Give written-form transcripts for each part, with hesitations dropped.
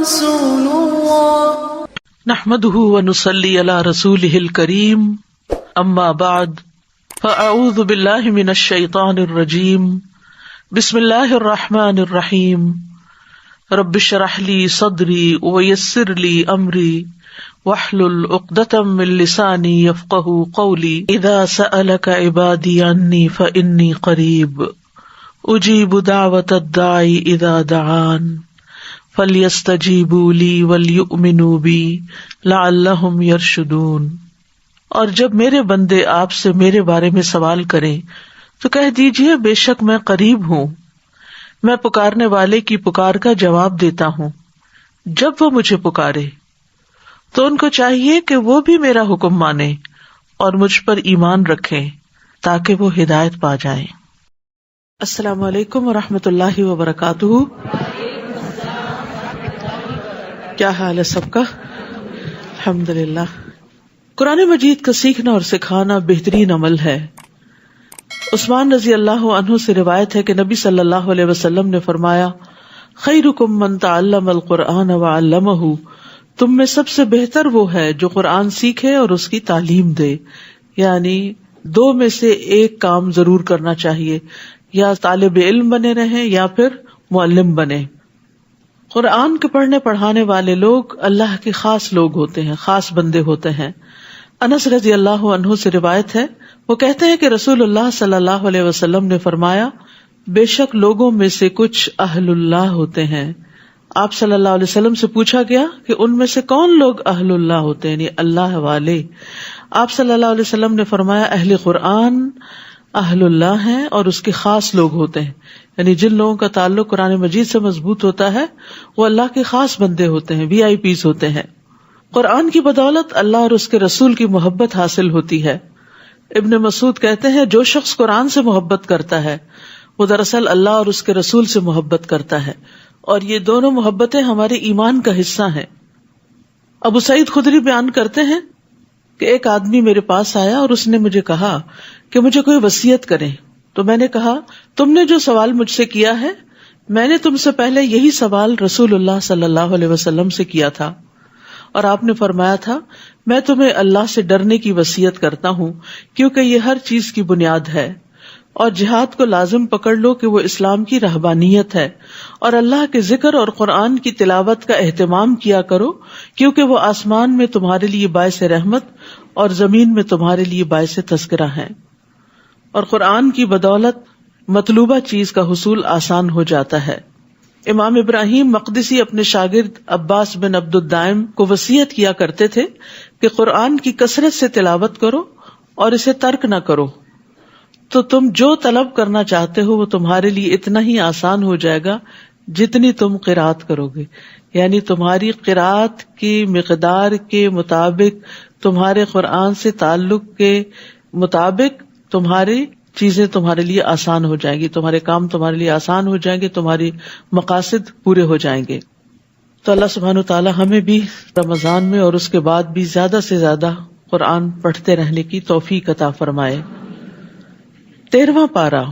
رسول الله نحمده ونصلي على رسوله الكريم اما بعد فاعوذ بالله من الشيطان الرجيم بسم الله الرحمن الرحيم رب اشرح لي صدري ويسر لي امري واحلل عقدة من لساني يفقهوا قولي اذا سألك عبادي عني فاني قريب اجيب دعوة الداعي اذا دعان فَلْيَسْتَجِيبُوا لِي وَلْيُؤْمِنُوا بِي لَعَلَّهُمْ يَرْشُدُونَ۔ اور جب میرے بندے آپ سے میرے بارے میں سوال کریں تو کہہ دیجئے بے شک میں قریب ہوں، میں پکارنے والے کی پکار کا جواب دیتا ہوں۔ جب وہ مجھے پکارے تو ان کو چاہیے کہ وہ بھی میرا حکم مانیں اور مجھ پر ایمان رکھیں تاکہ وہ ہدایت پا جائیں۔ السلام علیکم ورحمۃ اللہ وبرکاتہ۔ کیا حال ہے سب کا؟ الحمدللہ۔ قرآن مجید کا سیکھنا اور سکھانا بہترین عمل ہے۔ عثمان رضی اللہ عنہ سے روایت ہے کہ نبی صلی اللہ علیہ وسلم نے فرمایا، خیرکم من تعلم القرآن وعلمہ، تم میں سب سے بہتر وہ ہے جو قرآن سیکھے اور اس کی تعلیم دے۔ یعنی دو میں سے ایک کام ضرور کرنا چاہیے، یا طالب علم بنے رہیں یا پھر معلم بنے۔ قرآن کے پڑھنے پڑھانے والے لوگ اللہ کے خاص لوگ ہوتے ہیں، خاص بندے ہوتے ہیں۔ انس رضی اللہ عنہ سے روایت ہے، وہ کہتے ہیں کہ رسول اللہ صلی اللہ علیہ وسلم نے فرمایا، بے شک لوگوں میں سے کچھ اہل اللہ ہوتے ہیں۔ آپ صلی اللہ علیہ وسلم سے پوچھا گیا کہ ان میں سے کون لوگ اہل اللہ ہوتے ہیں، یعنی اللہ والے؟ آپ صلی اللہ علیہ وسلم نے فرمایا، اہل قرآن اہل اللہ ہیں اور اس کے خاص لوگ ہوتے ہیں، یعنی جن لوگوں کا تعلق قرآن مجید سے مضبوط ہوتا ہے وہ اللہ کے خاص بندے ہوتے ہیں، VIPs ہوتے ہیں۔ قرآن کی بدولت اللہ اور اس کے رسول کی محبت حاصل ہوتی ہے۔ ابن مسعود کہتے ہیں، جو شخص قرآن سے محبت کرتا ہے وہ دراصل اللہ اور اس کے رسول سے محبت کرتا ہے، اور یہ دونوں محبتیں ہمارے ایمان کا حصہ ہیں۔ ابو سعید خدری بیان کرتے ہیں کہ ایک آدمی میرے پاس آیا اور اس نے مجھے کہا کہ مجھے کوئی وصیت کرے، تو میں نے کہا، تم نے جو سوال مجھ سے کیا ہے میں نے تم سے پہلے یہی سوال رسول اللہ صلی اللہ علیہ وسلم سے کیا تھا، اور آپ نے فرمایا تھا، میں تمہیں اللہ سے ڈرنے کی وصیت کرتا ہوں کیونکہ یہ ہر چیز کی بنیاد ہے، اور جہاد کو لازم پکڑ لو کہ وہ اسلام کی رہبانیت ہے، اور اللہ کے ذکر اور قرآن کی تلاوت کا اہتمام کیا کرو کیونکہ وہ آسمان میں تمہارے لیے باعث رحمت اور زمین میں تمہارے لیے باعث تذکرہ ہیں، اور قرآن کی بدولت مطلوبہ چیز کا حصول آسان ہو جاتا ہے۔ امام ابراہیم مقدسی اپنے شاگرد عباس بن عبد الدائم کو وصیت کیا کرتے تھے کہ قرآن کی کثرت سے تلاوت کرو اور اسے ترک نہ کرو، تو تم جو طلب کرنا چاہتے ہو وہ تمہارے لیے اتنا ہی آسان ہو جائے گا جتنی تم قرات کرو گے، یعنی تمہاری قرات کی مقدار کے مطابق، تمہارے قرآن سے تعلق کے مطابق تمہاری چیزیں تمہارے لیے آسان ہو جائیں گی، تمہارے کام تمہارے لیے آسان ہو جائیں گے، تمہاری مقاصد پورے ہو جائیں گے۔ تو اللہ سبحانہ وتعالی ہمیں بھی رمضان میں اور اس کے بعد بھی زیادہ سے زیادہ قرآن پڑھتے رہنے کی توفیق عطا فرمائے۔ 13واں پارہ۔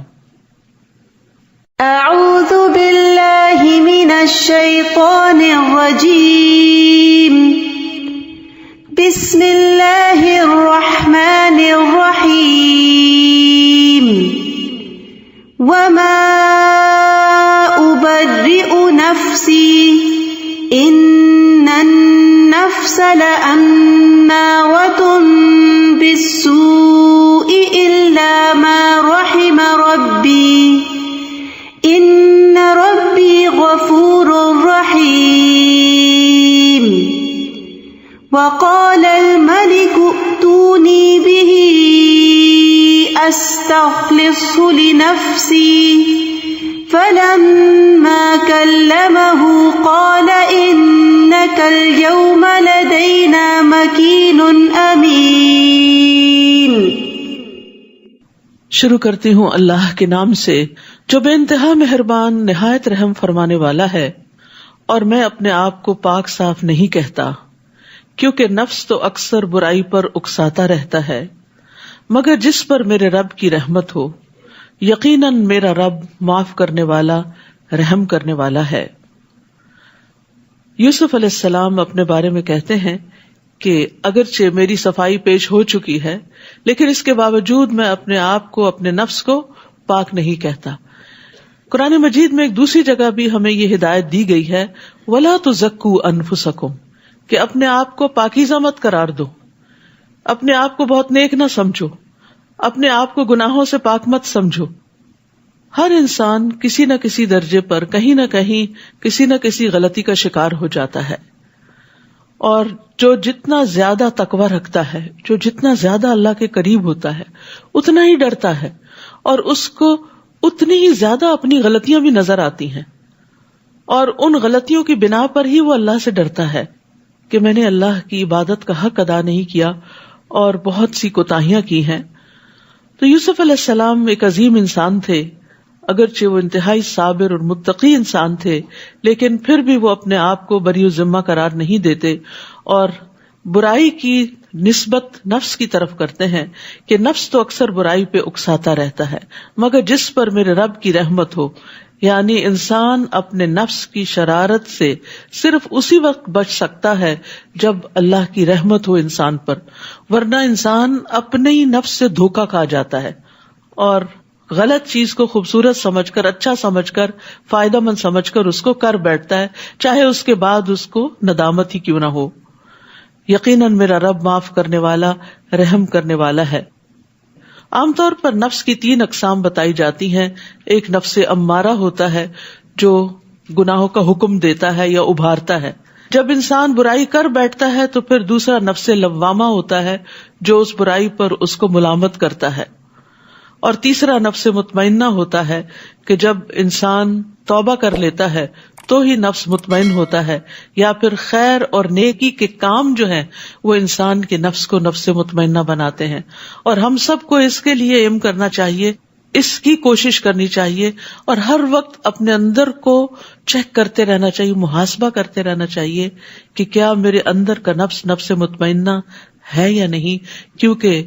اعوذ باللہ من الشیطان الرجیم، بسم اللہ الرحمن الرحیم، وما ابرئ نفسی ان النفس لامارۃ بالسوء الا ما رحم ربی ان ربی غفور رحیم، وقال الملك ائتوني به استخلصه لنفسي فلما كلمه قال انك اليوم لدينا مكين امين۔ شروع کرتی ہوں اللہ کے نام سے جو بے انتہا مہربان نہایت رحم فرمانے والا ہے، اور میں اپنے آپ کو پاک صاف نہیں کہتا، کیونکہ نفس تو اکثر برائی پر اکساتا رہتا ہے، مگر جس پر میرے رب کی رحمت ہو، یقیناً میرا رب معاف کرنے والا، رحم کرنے والا ہے۔ یوسف علیہ السلام اپنے بارے میں کہتے ہیں کہ اگرچہ میری صفائی پیش ہو چکی ہے لیکن اس کے باوجود میں اپنے آپ کو، اپنے نفس کو پاک نہیں کہتا. قرآن مجید میں ایک دوسری جگہ بھی ہمیں یہ ہدایت دی گئی ہے، وَلَا تُزَكُّوا أَنفُسَكُمْ، کہ اپنے آپ کو پاکیزہ مت قرار دو، اپنے آپ کو بہت نیک نہ سمجھو، اپنے آپ کو گناہوں سے پاک مت سمجھو. ہر انسان کسی نہ کسی درجے پر کہیں نہ کہیں کسی نہ کسی غلطی کا شکار ہو جاتا ہے، اور جو جتنا زیادہ تقوی رکھتا ہے، جو جتنا زیادہ اللہ کے قریب ہوتا ہے، اتنا ہی ڈرتا ہے، اور اس کو اتنی ہی زیادہ اپنی غلطیاں بھی نظر آتی ہیں، اور ان غلطیوں کی بنا پر ہی وہ اللہ سے ڈرتا ہے کہ میں نے اللہ کی عبادت کا حق ادا نہیں کیا اور بہت سی کوتاہیاں کی ہیں. تو یوسف علیہ السلام ایک عظیم انسان تھے، اگرچہ وہ انتہائی صابر اور متقی انسان تھے، لیکن پھر بھی وہ اپنے آپ کو بری ذمہ قرار نہیں دیتے اور برائی کی نسبت نفس کی طرف کرتے ہیں کہ نفس تو اکثر برائی پہ اکساتا رہتا ہے، مگر جس پر میرے رب کی رحمت ہو. یعنی انسان اپنے نفس کی شرارت سے صرف اسی وقت بچ سکتا ہے جب اللہ کی رحمت ہو انسان پر، ورنہ انسان اپنے ہی نفس سے دھوکا کھا جاتا ہے اور غلط چیز کو خوبصورت سمجھ کر، اچھا سمجھ کر، فائدہ مند سمجھ کر اس کو کر بیٹھتا ہے، چاہے اس کے بعد اس کو ندامت ہی کیوں نہ ہو. یقیناً میرا رب معاف کرنے والا، رحم کرنے والا ہے. عام طور پر نفس کی 3 اقسام بتائی جاتی ہیں. ایک نفس امارہ ہوتا ہے جو گناہوں کا حکم دیتا ہے یا ابھارتا ہے. جب انسان برائی کر بیٹھتا ہے تو پھر دوسرا نفس لوامہ ہوتا ہے جو اس برائی پر اس کو ملامت کرتا ہے. اور تیسرا نفس مطمئنہ ہوتا ہے کہ جب انسان توبہ کر لیتا ہے تو ہی نفس مطمئن ہوتا ہے، یا پھر خیر اور نیکی کے کام جو ہیں وہ انسان کے نفس کو نفس مطمئنہ بناتے ہیں. اور ہم سب کو اس کے لیے ایم کرنا چاہیے، اس کی کوشش کرنی چاہیے، اور ہر وقت اپنے اندر کو چیک کرتے رہنا چاہیے، محاسبہ کرتے رہنا چاہیے کہ کیا میرے اندر کا نفس نفس مطمئنہ ہے یا نہیں. کیونکہ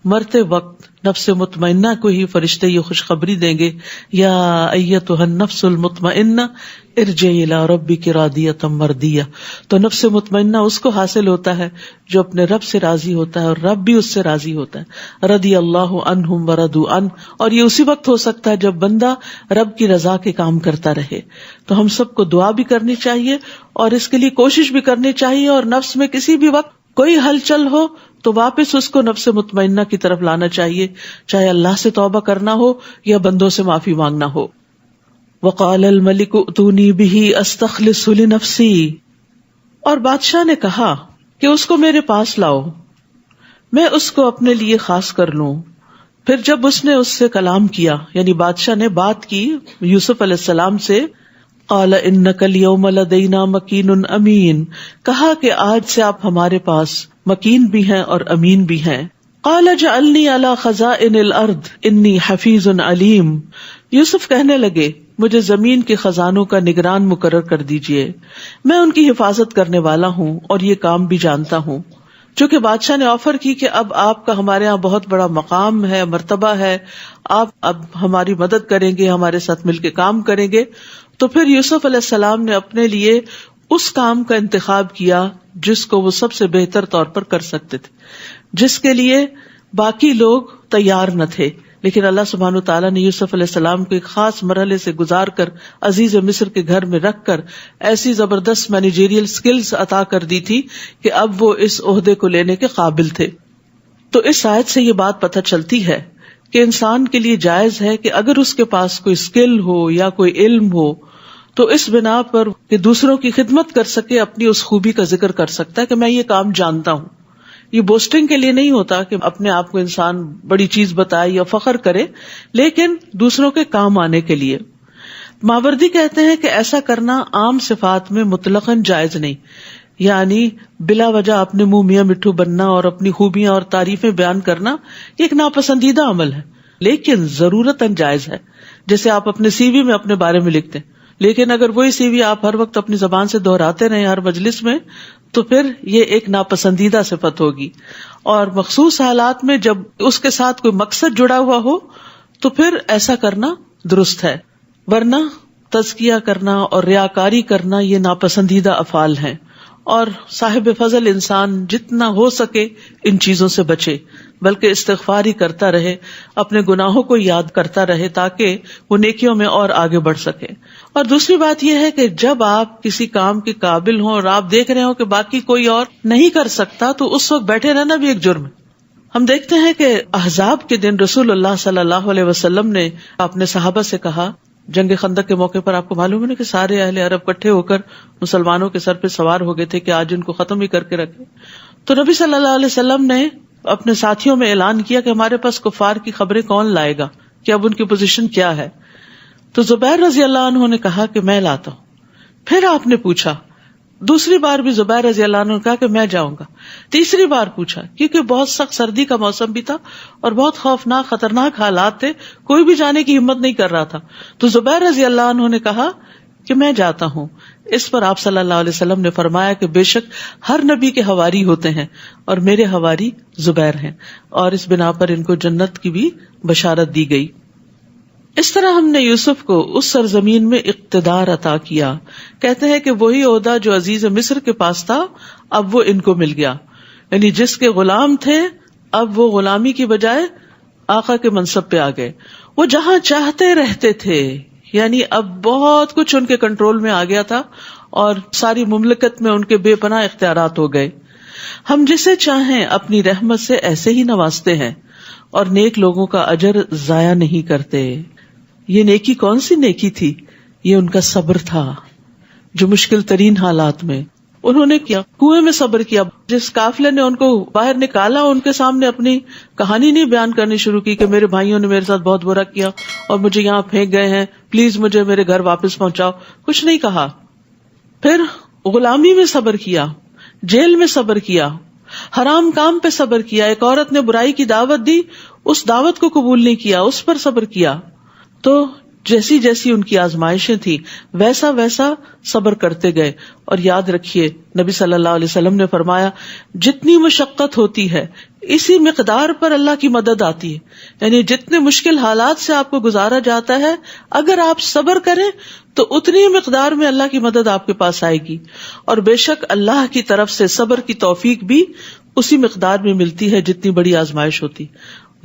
مرتے وقت نفس مطمئنہ کو ہی فرشتے یہ خوشخبری دیں گے، یا ایتھا النفس المطمئنہ ارجعی الی ربک راضیۃ مرضیہ. تو نفس مطمئنہ اس کو حاصل ہوتا ہے جو اپنے رب سے راضی ہوتا ہے اور رب بھی اس سے راضی ہوتا ہے. رضی اللہ عنہم ورضوا عنہ. اور یہ اسی وقت ہو سکتا ہے جب بندہ رب کی رضا کے کام کرتا رہے. تو ہم سب کو دعا بھی کرنی چاہیے اور اس کے لیے کوشش بھی کرنی چاہیے، اور نفس میں کسی بھی وقت کوئی ہلچل ہو تو واپس اس کو نفس مطمئنہ کی طرف لانا چاہیے، چاہے اللہ سے توبہ کرنا ہو یا بندوں سے معافی مانگنا ہو. وقال الملک ائتونی بہ استخلصہ لنفسی. اور بادشاہ نے کہا کہ اس کو میرے پاس لاؤ، میں اس کو اپنے لیے خاص کر لوں. پھر جب اس نے اس سے کلام کیا، یعنی بادشاہ نے بات کی یوسف علیہ السلام سے، قال انک اليوم لدینا مکین امین. کہا کہ آج سے آپ ہمارے پاس مکین بھی ہیں اور امین بھی ہیں. قال اجعلنی علی خزائن الارض انی حفیظ علیم. یوسف کہنے لگے مجھے زمین کے خزانوں کا نگران مقرر کر دیجئے، میں ان کی حفاظت کرنے والا ہوں اور یہ کام بھی جانتا ہوں. چونکہ بادشاہ نے آفر کی کہ اب آپ کا ہمارے ہاں بہت بڑا مقام ہے، مرتبہ ہے، آپ اب ہماری مدد کریں گے، ہمارے ساتھ مل کے کام کریں گے. تو پھر یوسف علیہ السلام نے اپنے لیے اس کام کا انتخاب کیا جس کو وہ سب سے بہتر طور پر کر سکتے تھے، جس کے لیے باقی لوگ تیار نہ تھے. لیکن اللہ سبحانہ وتعالیٰ نے یوسف علیہ السلام کو ایک خاص مرحلے سے گزار کر عزیز مصر کے گھر میں رکھ کر ایسی زبردست مینیجریل سکلز عطا کر دی تھی کہ اب وہ اس عہدے کو لینے کے قابل تھے. تو اس آیت سے یہ بات پتہ چلتی ہے کہ انسان کے لیے جائز ہے کہ اگر اس کے پاس کوئی اسکل ہو یا کوئی علم ہو تو اس بنا پر کہ دوسروں کی خدمت کر سکے اپنی اس خوبی کا ذکر کر سکتا ہے کہ میں یہ کام جانتا ہوں. یہ بوسٹنگ کے لیے نہیں ہوتا کہ اپنے آپ کو انسان بڑی چیز بتائے یا فخر کرے، لیکن دوسروں کے کام آنے کے لیے. ماوردی کہتے ہیں کہ ایسا کرنا عام صفات میں مطلقاً جائز نہیں، یعنی بلا وجہ اپنے منہ میاں مٹھو بننا اور اپنی خوبیاں اور تعریفیں بیان کرنا یہ ایک ناپسندیدہ عمل ہے، لیکن ضرورتاً جائز ہے. جیسے آپ اپنے سی وی میں اپنے بارے میں لکھتے ہیں، لیکن اگر وہی سی وی آپ ہر وقت اپنی زبان سے دہراتے رہیں ہر مجلس میں تو پھر یہ ایک ناپسندیدہ صفت ہوگی. اور مخصوص حالات میں جب اس کے ساتھ کوئی مقصد جڑا ہوا ہو تو پھر ایسا کرنا درست ہے، ورنہ تزکیہ کرنا اور ریاکاری کرنا یہ ناپسندیدہ افعال ہیں، اور صاحب فضل انسان جتنا ہو سکے ان چیزوں سے بچے، بلکہ استغفار ہی کرتا رہے، اپنے گناہوں کو یاد کرتا رہے تاکہ وہ نیکیوں میں اور آگے بڑھ سکے۔ اور دوسری بات یہ ہے کہ جب آپ کسی کام کے قابل ہوں اور آپ دیکھ رہے ہوں کہ باقی کوئی اور نہیں کر سکتا تو اس وقت بیٹھے رہنا بھی ایک جرم ہے۔ ہم دیکھتے ہیں کہ احزاب کے دن رسول اللہ صلی اللہ علیہ وسلم نے اپنے صحابہ سے کہا، جنگ خندق کے موقع پر آپ کو معلوم ہے نا کہ سارے اہل عرب اکٹھے ہو کر مسلمانوں کے سر پہ سوار ہو گئے تھے کہ آج ان کو ختم ہی کر کے رکھے، تو نبی صلی اللہ علیہ وسلم نے اپنے ساتھیوں میں اعلان کیا کہ ہمارے پاس کفار کی خبریں کون لائے گا، کہ اب ان کی پوزیشن کیا ہے۔ تو زبیر رضی اللہ عنہ نے کہا کہ میں لاتا ہوں۔ پھر آپ نے پوچھا، دوسری بار بھی زبیر رضی اللہ عنہ نے کہا کہ میں جاؤں گا۔ تیسری بار پوچھا، کیونکہ بہت سخت سردی کا موسم بھی تھا اور بہت خوفناک خطرناک حالات تھے، کوئی بھی جانے کی ہمت نہیں کر رہا تھا، تو زبیر رضی اللہ عنہ نے کہا کہ میں جاتا ہوں۔ اس پر آپ صلی اللہ علیہ وسلم نے فرمایا کہ بے شک ہر نبی کے حواری ہوتے ہیں اور میرے حواری زبیر ہیں، اور اس بنا پر ان کو جنت کی بھی بشارت دی گئی۔ اس طرح ہم نے یوسف کو اس سرزمین میں اقتدار عطا کیا، کہتے ہیں کہ وہی عہدہ جو عزیز مصر کے پاس تھا اب وہ ان کو مل گیا، یعنی جس کے غلام تھے اب وہ غلامی کی بجائے آقا کے منصب پہ آ گئے۔ وہ جہاں چاہتے رہتے تھے، یعنی اب بہت کچھ ان کے کنٹرول میں آ گیا تھا اور ساری مملکت میں ان کے بے پناہ اختیارات ہو گئے۔ ہم جسے چاہیں اپنی رحمت سے ایسے ہی نوازتے ہیں اور نیک لوگوں کا اجر ضائع نہیں کرتے۔ یہ نیکی کون سی نیکی تھی؟ یہ ان کا صبر تھا، جو مشکل ترین حالات میں انہوں نے کیا، کنویں میں صبر کیا۔ جس قافلے نے ان کو باہر نکالا ان کے سامنے اپنی کہانی نہیں بیان کرنی شروع کی کہ میرے بھائیوں نے میرے ساتھ بہت برا کیا اور مجھے یہاں پھینک گئے ہیں، پلیز مجھے میرے گھر واپس پہنچاؤ، کچھ نہیں کہا۔ پھر غلامی میں صبر کیا، جیل میں صبر کیا، حرام کام پہ صبر کیا، ایک عورت نے برائی کی دعوت دی، اس دعوت کو قبول نہیں کیا، اس پر صبر کیا۔ تو جیسی جیسی ان کی آزمائشیں تھی ویسا ویسا صبر کرتے گئے۔ اور یاد رکھیے نبی صلی اللہ علیہ وسلم نے فرمایا جتنی مشقت ہوتی ہے اسی مقدار پر اللہ کی مدد آتی ہے، یعنی جتنے مشکل حالات سے آپ کو گزارا جاتا ہے اگر آپ صبر کریں تو اتنی مقدار میں اللہ کی مدد آپ کے پاس آئے گی، اور بے شک اللہ کی طرف سے صبر کی توفیق بھی اسی مقدار میں ملتی ہے جتنی بڑی آزمائش ہوتی۔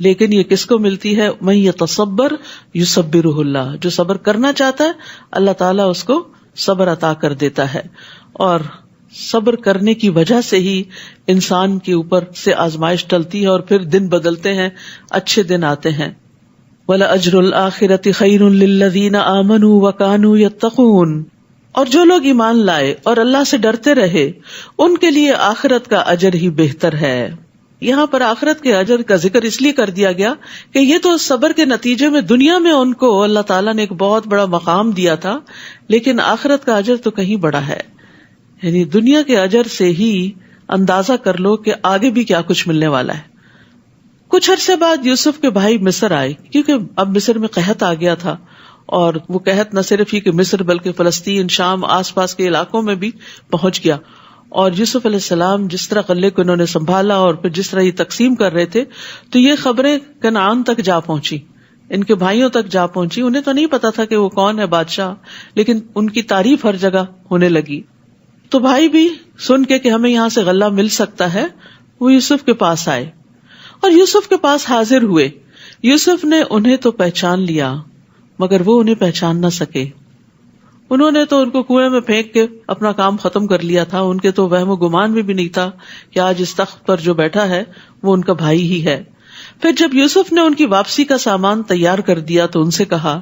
لیکن یہ کس کو ملتی ہے؟ من یتصبر یصبرہ اللہ، جو صبر کرنا چاہتا ہے اللہ تعالیٰ اس کو صبر عطا کر دیتا ہے، اور صبر کرنے کی وجہ سے ہی انسان کے اوپر سے آزمائش ٹلتی ہے اور پھر دن بدلتے ہیں، اچھے دن آتے ہیں۔ وَلَأَجْرُ الْآخِرَةِ خَيْرٌ لِّلَّذِينَ آمَنُوا وَكَانُوا يَتَّقُونَ، اور جو لوگ ایمان لائے اور اللہ سے ڈرتے رہے ان کے لیے آخرت کا اجر ہی بہتر ہے۔ یہاں پر آخرت کے اجر کا ذکر اس لیے کر دیا گیا کہ یہ تو صبر کے نتیجے میں دنیا میں ان کو اللہ تعالیٰ نے ایک بہت بڑا مقام دیا تھا، لیکن آخرت کا اجر تو کہیں بڑا ہے، یعنی دنیا کے اجر سے ہی اندازہ کر لو کہ آگے بھی کیا کچھ ملنے والا ہے۔ کچھ عرصے بعد یوسف کے بھائی مصر آئے، کیونکہ اب مصر میں قحط آ گیا تھا، اور وہ قحط نہ صرف ہی کہ مصر بلکہ فلسطین، شام، آس پاس کے علاقوں میں بھی پہنچ گیا۔ اور یوسف علیہ السلام جس طرح غلے کو انہوں نے سنبھالا اور پھر جس طرح یہ تقسیم کر رہے تھے تو یہ خبریں کنعان تک جا پہنچی، ان کے بھائیوں تک جا پہنچی۔ انہیں تو نہیں پتا تھا کہ وہ کون ہے بادشاہ، لیکن ان کی تعریف ہر جگہ ہونے لگی۔ تو بھائی بھی سن کے کہ ہمیں یہاں سے غلہ مل سکتا ہے وہ یوسف کے پاس آئے اور یوسف کے پاس حاضر ہوئے۔ یوسف نے انہیں تو پہچان لیا مگر وہ انہیں پہچان نہ سکے۔ انہوں نے تو ان کو کنویں میں پھینک کے اپنا کام ختم کر لیا تھا، ان کے تو وہم و گمان میں بھی نہیں تھا کہ آج اس تخت پر جو بیٹھا ہے وہ ان کا بھائی ہی ہے۔ پھر جب یوسف نے ان کی واپسی کا سامان تیار کر دیا تو ان سے کہا،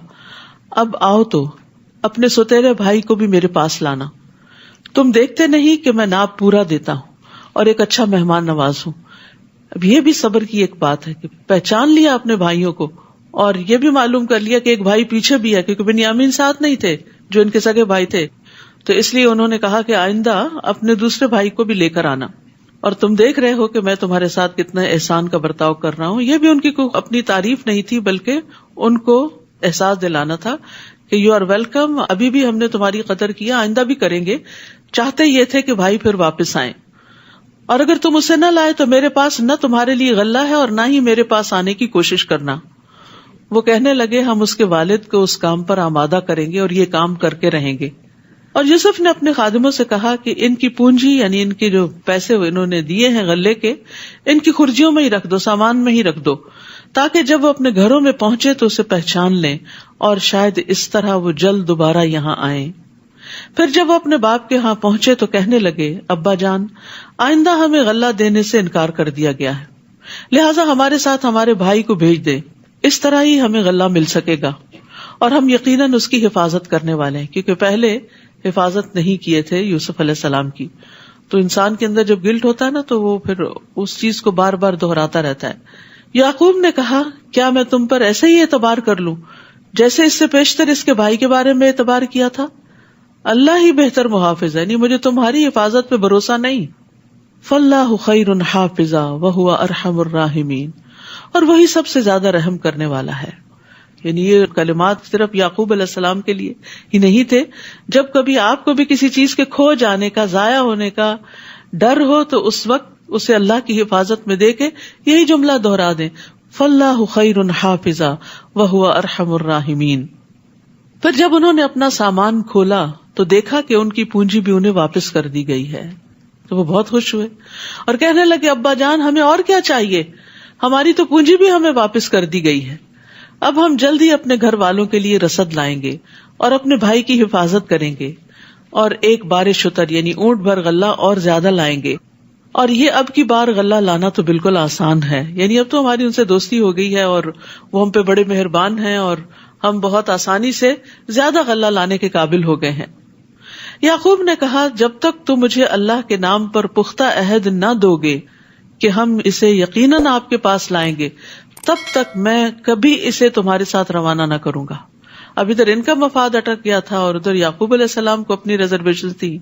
اب آؤ تو اپنے سوتیلے بھائی کو بھی میرے پاس لانا، تم دیکھتے نہیں کہ میں ناپ پورا دیتا ہوں اور ایک اچھا مہمان نواز ہوں۔ اب یہ بھی صبر کی ایک بات ہے کہ پہچان لیا اپنے بھائیوں کو، اور یہ بھی معلوم کر لیا کہ ایک بھائی پیچھے بھی ہے، کیونکہ بنیامین ساتھ نہیں تھے جو ان کے سگے بھائی تھے، تو اس لیے انہوں نے کہا کہ آئندہ اپنے دوسرے بھائی کو بھی لے کر آنا، اور تم دیکھ رہے ہو کہ میں تمہارے ساتھ کتنا احسان کا برتاؤ کر رہا ہوں۔ یہ بھی ان کی اپنی تعریف نہیں تھی بلکہ ان کو احساس دلانا تھا کہ یو آر ویلکم، ابھی بھی ہم نے تمہاری قدر کیا، آئندہ بھی کریں گے۔ چاہتے یہ تھے کہ بھائی پھر واپس آئیں، اور اگر تم اسے نہ لائے تو میرے پاس نہ تمہارے لیے غلہ ہے اور نہ ہی میرے پاس آنے کی کوشش کرنا۔ وہ کہنے لگے ہم اس کے والد کو اس کام پر آمادہ کریں گے اور یہ کام کر کے رہیں گے. اور یوسف نے اپنے خادموں سے کہا کہ ان کی پونجی یعنی ان کے جو پیسے انہوں نے دیے ہیں غلے کے، ان کی خرجیوں میں ہی رکھ دو، سامان میں ہی رکھ دو، تاکہ جب وہ اپنے گھروں میں پہنچے تو اسے پہچان لیں اور شاید اس طرح وہ جلد دوبارہ یہاں آئیں. پھر جب وہ اپنے باپ کے ہاں پہنچے تو کہنے لگے ابا جان، آئندہ ہمیں غلہ دینے سے انکار کر دیا گیا ہے، لہٰذا ہمارے ساتھ ہمارے بھائی کو بھیج دے، اس طرح ہی ہمیں غلہ مل سکے گا اور ہم یقیناً اس کی حفاظت کرنے والے ہیں. کیونکہ پہلے حفاظت نہیں کیے تھے یوسف علیہ السلام کی. تو انسان کے اندر جب گلٹ ہوتا ہے نا تو وہ پھر اس چیز کو بار بار دہراتا رہتا ہے. یعقوب نے کہا کیا میں تم پر ایسے ہی اعتبار کر لوں جیسے اس سے پیشتر اس کے بھائی کے بارے میں اعتبار کیا تھا؟ اللہ ہی بہتر محافظ ہے، مجھے تمہاری حفاظت پہ بھروسہ نہیں. فاللہ خیر حافظا وہو ارحم الراحمین، اور وہی سب سے زیادہ رحم کرنے والا ہے. یعنی یہ کلمات صرف یعقوب علیہ السلام کے لیے ہی نہیں تھے. جب کبھی آپ کو بھی کسی چیز کے کھو جانے کا، ضائع ہونے کا ڈر ہو تو اس وقت اسے اللہ کی حفاظت میں دے کے یہی جملہ دہرا دیں، فاللہ خیر حافظا وہو ارحم الراحمین. پھر جب انہوں نے اپنا سامان کھولا تو دیکھا کہ ان کی پونجی بھی انہیں واپس کر دی گئی ہے، تو وہ بہت خوش ہوئے اور کہنے لگے ابا جان ہمیں اور کیا چاہیے، ہماری تو پونجی بھی ہمیں واپس کر دی گئی ہے. اب ہم جلد ہی اپنے گھر والوں کے لیے رسد لائیں گے اور اپنے بھائی کی حفاظت کریں گے اور ایک بار شتر یعنی اونٹ بھر غلہ اور زیادہ لائیں گے. اور یہ اب کی بار غلہ لانا تو بالکل آسان ہے، یعنی اب تو ہماری ان سے دوستی ہو گئی ہے اور وہ ہم پہ بڑے مہربان ہیں اور ہم بہت آسانی سے زیادہ غلہ لانے کے قابل ہو گئے ہیں. یعقوب نے کہا جب تک تم مجھے اللہ کے نام پر پختہ عہد نہ دو گے کہ ہم اسے یقیناً آپ کے پاس لائیں گے، تب تک میں کبھی اسے تمہارے ساتھ روانہ نہ کروں گا. اب ادھر ان کا مفاد اٹک گیا تھا اور ادھر یعقوب علیہ السلام کو اپنی ریزرویشن تھی،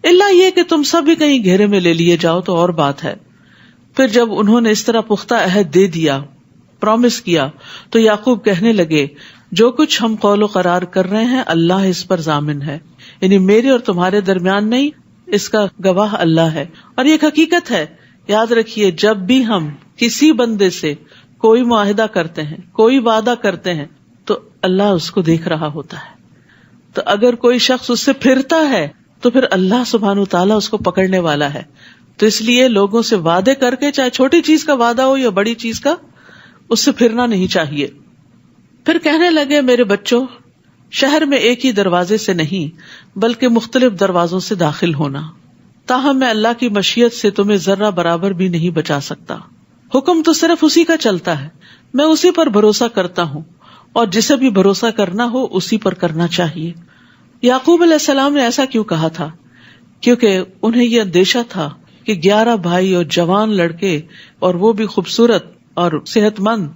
اللہ یہ کہ تم سب بھی کہیں گھیرے میں لے لیے جاؤ تو اور بات ہے. پھر جب انہوں نے اس طرح پختہ عہد دے دیا، پرومس کیا، تو یعقوب کہنے لگے جو کچھ ہم قول و قرار کر رہے ہیں اللہ اس پر ضامن ہے، یعنی میرے اور تمہارے درمیان نہیں، اس کا گواہ اللہ ہے. اور یہ ایک حقیقت ہے، یاد رکھیے جب بھی ہم کسی بندے سے کوئی معاہدہ کرتے ہیں، کوئی وعدہ کرتے ہیں تو اللہ اس کو دیکھ رہا ہوتا ہے. تو اگر کوئی شخص اس سے پھرتا ہے تو پھر اللہ سبحانہ وتعالیٰ اس کو پکڑنے والا ہے. تو اس لیے لوگوں سے وعدے کر کے، چاہے چھوٹی چیز کا وعدہ ہو یا بڑی چیز کا، اس سے پھرنا نہیں چاہیے. پھر کہنے لگے میرے بچوں، شہر میں ایک ہی دروازے سے نہیں بلکہ مختلف دروازوں سے داخل ہونا، تاہم میں اللہ کی مشیت سے تمہیں ذرہ برابر بھی نہیں بچا سکتا. حکم تو صرف اسی کا چلتا ہے، میں اسی پر بھروسہ کرتا ہوں اور جسے بھی بھروسہ کرنا ہو اسی پر کرنا چاہیے. یعقوب علیہ السلام نے ایسا کیوں کہا تھا؟ کیونکہ انہیں یہ اندیشہ تھا کہ 11 بھائی اور جوان لڑکے اور وہ بھی خوبصورت اور صحت مند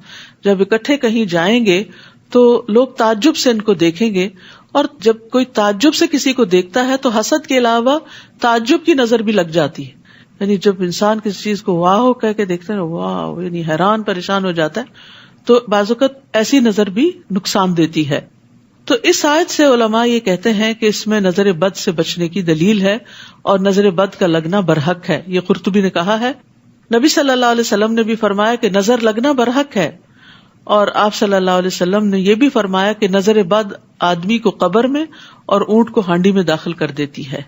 جب اکٹھے کہیں جائیں گے تو لوگ تعجب سے ان کو دیکھیں گے، اور جب کوئی تعجب سے کسی کو دیکھتا ہے تو حسد کے علاوہ تعجب کی نظر بھی لگ جاتی ہے. یعنی جب انسان کسی چیز کو واہ کہہ کے دیکھتا ہے، واہ، یعنی حیران پریشان ہو جاتا ہے، تو بعض اوقات ایسی نظر بھی نقصان دیتی ہے. تو اس آیت سے علماء یہ کہتے ہیں کہ اس میں نظر بد سے بچنے کی دلیل ہے اور نظر بد کا لگنا برحق ہے. یہ قرطبی نے کہا ہے. نبی صلی اللہ علیہ وسلم نے بھی فرمایا کہ نظر لگنا برحق ہے، اور آپ صلی اللہ علیہ وسلم نے یہ بھی فرمایا کہ نظر بد آدمی کو قبر میں اور اونٹ کو ہانڈی میں داخل کر دیتی ہے.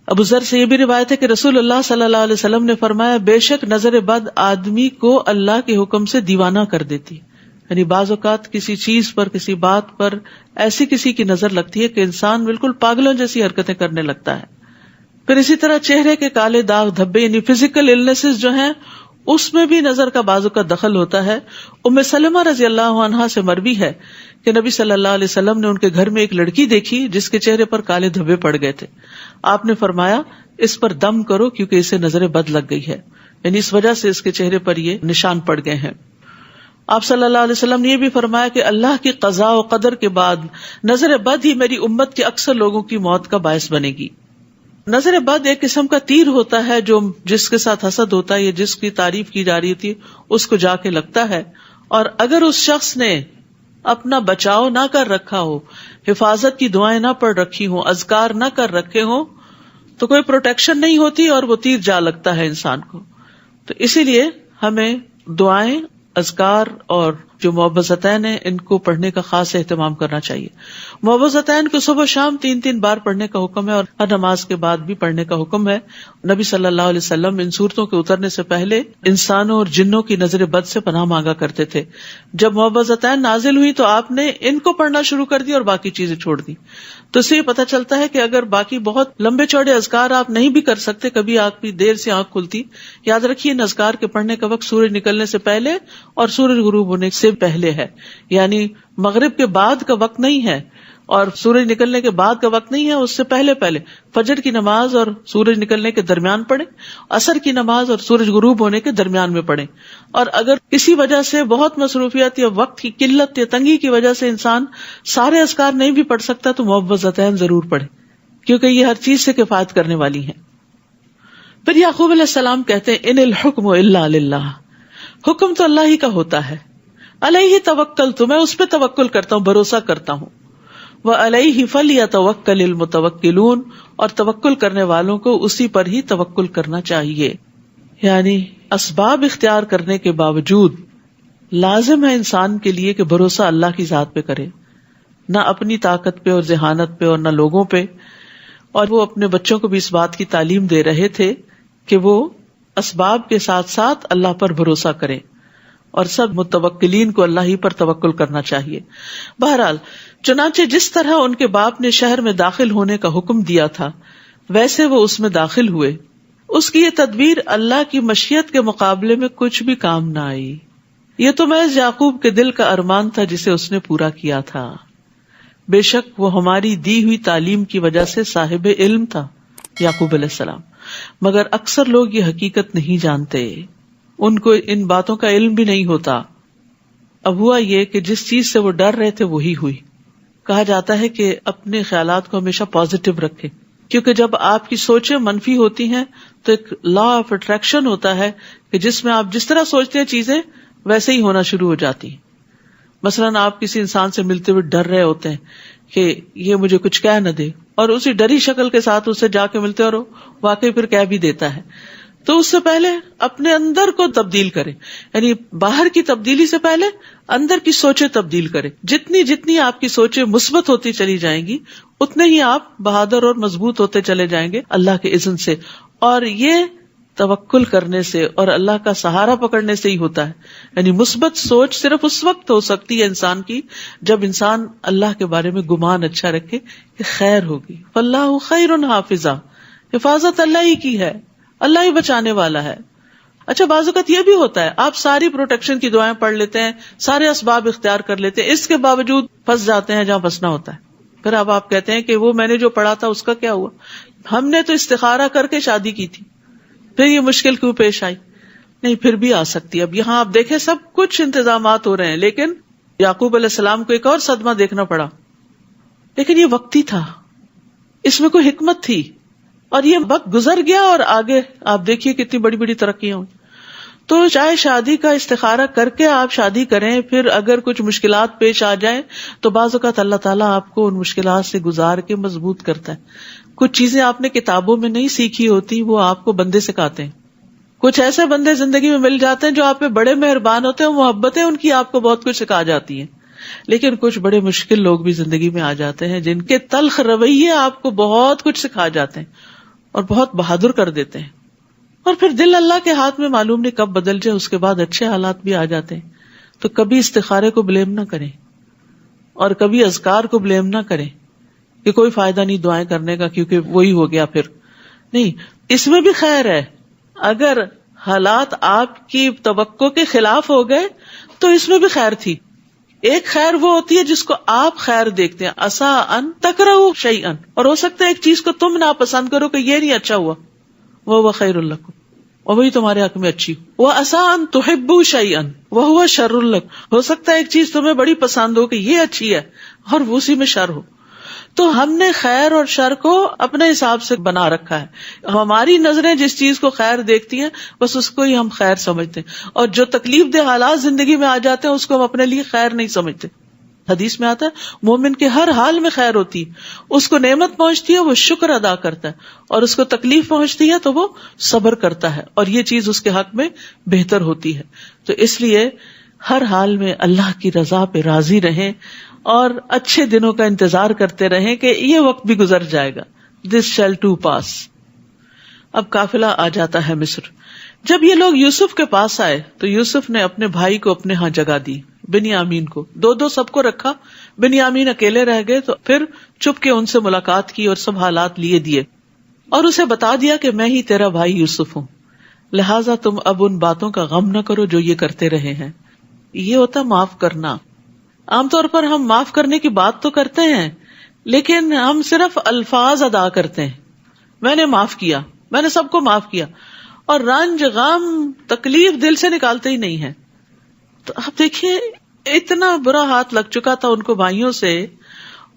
ابو ذر سے یہ بھی روایت ہے کہ رسول اللہ صلی اللہ علیہ وسلم نے فرمایا بے شک نظر بد آدمی کو اللہ کے حکم سے دیوانہ کر دیتی. یعنی بعض اوقات کسی چیز پر، کسی بات پر ایسی کسی کی نظر لگتی ہے کہ انسان بالکل پاگلوں جیسی حرکتیں کرنے لگتا ہے. پھر اسی طرح چہرے کے کالے داغ دھبے یعنی فزیکل النیسز جو ہیں اس میں بھی نظر کا بعض اوقات دخل ہوتا ہے. ام سلمہ رضی اللہ عنہا سے مروی ہے کہ نبی صلی اللہ علیہ وسلم نے ان کے گھر میں ایک لڑکی دیکھی جس کے چہرے پر کالے دھبے پڑ گئے تھے. آپ نے فرمایا اس پر دم کرو کیونکہ اسے نظر بد لگ گئی ہے، یعنی اس وجہ سے اس کے چہرے پر یہ نشان پڑ گئے ہیں. آپ صلی اللہ علیہ وسلم نے یہ بھی فرمایا کہ اللہ کی قضاء و قدر کے بعد نظر بد ہی میری امت کے اکثر لوگوں کی موت کا باعث بنے گی. نظر بد ایک قسم کا تیر ہوتا ہے جو جس کے ساتھ حسد ہوتا ہے یا جس کی تعریف کی جا رہی تھی اس کو جا کے لگتا ہے، اور اگر اس شخص نے اپنا بچاؤ نہ کر رکھا ہو، حفاظت کی دعائیں نہ پڑھ رکھی ہوں، اذکار نہ کر رکھے ہوں، تو کوئی پروٹیکشن نہیں ہوتی اور وہ تیر جا لگتا ہے انسان کو. تو اسی لیے ہمیں دعائیں، اذکار اور جو معوذتین ہیں ان کو پڑھنے کا خاص اہتمام کرنا چاہیے. معوذتین کو صبح شام 3 بار پڑھنے کا حکم ہے اور ہر نماز کے بعد بھی پڑھنے کا حکم ہے. نبی صلی اللہ علیہ وسلم ان صورتوں کے اترنے سے پہلے انسانوں اور جنوں کی نظر بد سے پناہ مانگا کرتے تھے. جب معوذتین نازل ہوئی تو آپ نے ان کو پڑھنا شروع کر دیا اور باقی چیزیں چھوڑ دی. تو اس سے یہ پتہ چلتا ہے کہ اگر باقی بہت لمبے چوڑے اذکار آپ نہیں بھی کر سکتے, کبھی آپ کی دیر سے آنکھ کھلتی, یاد رکھیے ان اذکار کے پڑھنے کا وقت سورج نکلنے سے پہلے اور سورج غروب ہونے سے پہلے ہے, یعنی مغرب کے بعد کا وقت نہیں ہے اور سورج نکلنے کے بعد کا وقت نہیں ہے, اس سے پہلے فجر کی نماز اور سورج نکلنے کے درمیان پڑھیں, عصر کی نماز اور سورج غروب ہونے کے درمیان میں پڑھیں. اور اگر کسی وجہ سے بہت مصروفیت یا وقت کی قلت یا تنگی کی وجہ سے انسان سارے اذکار نہیں بھی پڑھ سکتا تو معوذتین ضرور پڑھے, کیونکہ یہ ہر چیز سے کفایت کرنے والی ہیں. پھر یعقوب علیہ السلام کہتے ہیں ان الحکم الا للہ, حکم تو اللہ ہی کا ہوتا ہے. علیہ توکلت, میں اس پہ توکل کرتا ہوں, بھروسہ کرتا ہوں. وعلیہ فلیتوکل المتوکلون, اور توکل کرنے والوں کو اسی پر ہی توکل کرنا چاہیے. یعنی اسباب اختیار کرنے کے باوجود لازم ہے انسان کے لیے کہ بھروسہ اللہ کی ذات پہ کرے, نہ اپنی طاقت پہ اور ذہانت پہ اور نہ لوگوں پہ. اور وہ اپنے بچوں کو بھی اس بات کی تعلیم دے رہے تھے کہ وہ اسباب کے ساتھ ساتھ اللہ پر بھروسہ کریں, اور سب متوکلین کو اللہ ہی پر توکل کرنا چاہیے. بہرحال چنانچہ جس طرح ان کے باپ نے شہر میں داخل ہونے کا حکم دیا تھا ویسے وہ اس میں داخل ہوئے. اس کی یہ تدبیر اللہ کی مشیت کے مقابلے میں کچھ بھی کام نہ آئی. یہ تو محض یعقوب کے دل کا ارمان تھا جسے اس نے پورا کیا تھا. بے شک وہ ہماری دی ہوئی تعلیم کی وجہ سے صاحب علم تھا یعقوب علیہ السلام, مگر اکثر لوگ یہ حقیقت نہیں جانتے, ان کو ان باتوں کا علم بھی نہیں ہوتا. اب ہوا یہ کہ جس چیز سے وہ ڈر رہے تھے وہی ہوئی. کہا جاتا ہے کہ اپنے خیالات کو ہمیشہ پازیٹو رکھیں, کیونکہ جب آپ کی سوچیں منفی ہوتی ہیں تو ایک لا آف اٹریکشن ہوتا ہے کہ جس میں آپ جس طرح سوچتے ہیں چیزیں ویسے ہی ہونا شروع ہو جاتی ہیں. مثلاً آپ کسی انسان سے ملتے ہوئے ڈر رہے ہوتے ہیں کہ یہ مجھے کچھ کہہ نہ دے, اور اسی ڈری شکل کے ساتھ اس سے جا کے ملتے اور واقعی پھر کہہ بھی دیتا ہے. تو اس سے پہلے اپنے اندر کو تبدیل کریں, یعنی باہر کی تبدیلی سے پہلے اندر کی سوچیں تبدیل کریں. جتنی آپ کی سوچیں مثبت ہوتی چلی جائیں گی اتنے ہی آپ بہادر اور مضبوط ہوتے چلے جائیں گے اللہ کے اذن سے. اور یہ توکل کرنے سے اور اللہ کا سہارا پکڑنے سے ہی ہوتا ہے. یعنی مثبت سوچ صرف اس وقت ہو سکتی ہے انسان کی جب انسان اللہ کے بارے میں گمان اچھا رکھے کہ خیر ہوگی. فاللہ خیر حافظہ, حفاظت اللہ ہی کی ہے, اللہ ہی بچانے والا ہے. اچھا بعض اوقات یہ بھی ہوتا ہے آپ ساری پروٹیکشن کی دعائیں پڑھ لیتے ہیں, سارے اسباب اختیار کر لیتے ہیں, اس کے باوجود پھنس جاتے ہیں جہاں پھنسنا ہوتا ہے. پھر اب آپ کہتے ہیں کہ وہ میں نے جو پڑھا تھا اس کا کیا ہوا, ہم نے تو استخارہ کر کے شادی کی تھی, پھر یہ مشکل کیوں پیش آئی. نہیں, پھر بھی آ سکتی ہے. اب یہاں آپ دیکھیں سب کچھ انتظامات ہو رہے ہیں, لیکن یعقوب علیہ السلام کو ایک اور صدمہ دیکھنا پڑا. لیکن یہ وقتی تھا, اس میں کوئی حکمت تھی, اور یہ وقت گزر گیا اور آگے آپ دیکھیے کتنی بڑی بڑی ترقیاں ہوئی. تو چاہے شادی کا استخارہ کر کے آپ شادی کریں, پھر اگر کچھ مشکلات پیش آ جائیں تو بعض اوقات اللہ تعالیٰ آپ کو ان مشکلات سے گزار کے مضبوط کرتا ہے. کچھ چیزیں آپ نے کتابوں میں نہیں سیکھی ہوتی, وہ آپ کو بندے سکھاتے ہیں. کچھ ایسے بندے زندگی میں مل جاتے ہیں جو آپ پہ بڑے مہربان ہوتے ہیں, محبتیں ان کی آپ کو بہت کچھ سکھا جاتی ہیں. لیکن کچھ بڑے مشکل لوگ بھی زندگی میں آ جاتے ہیں جن کے تلخ رویے آپ کو بہت کچھ سکھا جاتے ہیں اور بہت بہادر کر دیتے ہیں. اور پھر دل اللہ کے ہاتھ میں معلوم نہیں کب بدل جائے, اس کے بعد اچھے حالات بھی آ جاتے ہیں. تو کبھی استخارے کو بلیم نہ کریں اور کبھی اذکار کو بلیم نہ کریں کہ کوئی فائدہ نہیں دعائیں کرنے کا کیونکہ وہی ہو گیا. پھر نہیں, اس میں بھی خیر ہے. اگر حالات آپ کی توقع کے خلاف ہو گئے تو اس میں بھی خیر تھی. ایک خیر وہ ہوتی ہے جس کو آپ خیر دیکھتے ہیں, عسیٰ ان تکرہوا شیئا, اور ہو سکتا ہے ایک چیز کو تم ناپسند کرو کہ یہ نہیں اچھا ہوا, وہو خیر لکم, اور وہی تمہارے حق میں اچھی ہو. وعسیٰ ان تحبوا شیئا وہو شر لکم, ہو سکتا ہے ایک چیز تمہیں بڑی پسند ہو کہ یہ اچھی ہے اور وہ اسی میں شر ہو. تو ہم نے خیر اور شر کو اپنے حساب سے بنا رکھا ہے. ہماری نظریں جس چیز کو خیر دیکھتی ہیں بس اس کو ہی ہم خیر سمجھتے ہیں, اور جو تکلیف دہ حالات زندگی میں آ جاتے ہیں اس کو ہم اپنے لیے خیر نہیں سمجھتے. حدیث میں آتا ہے مومن کے ہر حال میں خیر ہوتی ہے, اس کو نعمت پہنچتی ہے وہ شکر ادا کرتا ہے, اور اس کو تکلیف پہنچتی ہے تو وہ صبر کرتا ہے, اور یہ چیز اس کے حق میں بہتر ہوتی ہے. تو اس لیے ہر حال میں اللہ کی رضا پہ راضی رہیں اور اچھے دنوں کا انتظار کرتے رہیں کہ یہ وقت بھی گزر جائے گا. This shall to pass. اب قافلہ آ جاتا ہے مصر. جب یہ لوگ یوسف کے پاس آئے تو یوسف نے اپنے بھائی کو اپنے ہاں جگہ دی, بنیامین کو. دو سب کو رکھا, بنیامین اکیلے رہ گئے. تو پھر چپ کے ان سے ملاقات کی اور سب حالات لیے دیے اور اسے بتا دیا کہ میں ہی تیرا بھائی یوسف ہوں, لہٰذا تم اب ان باتوں کا غم نہ کرو جو یہ کرتے رہے ہیں. یہ ہوتا معاف کرنا. عام طور پر ہم معاف کرنے کی بات تو کرتے ہیں لیکن ہم صرف الفاظ ادا کرتے ہیں, میں نے معاف کیا, میں نے سب کو معاف کیا, اور رنج غم تکلیف دل سے نکالتے ہی نہیں ہے. تو آپ دیکھیے اتنا برا ہاتھ لگ چکا تھا ان کو بھائیوں سے,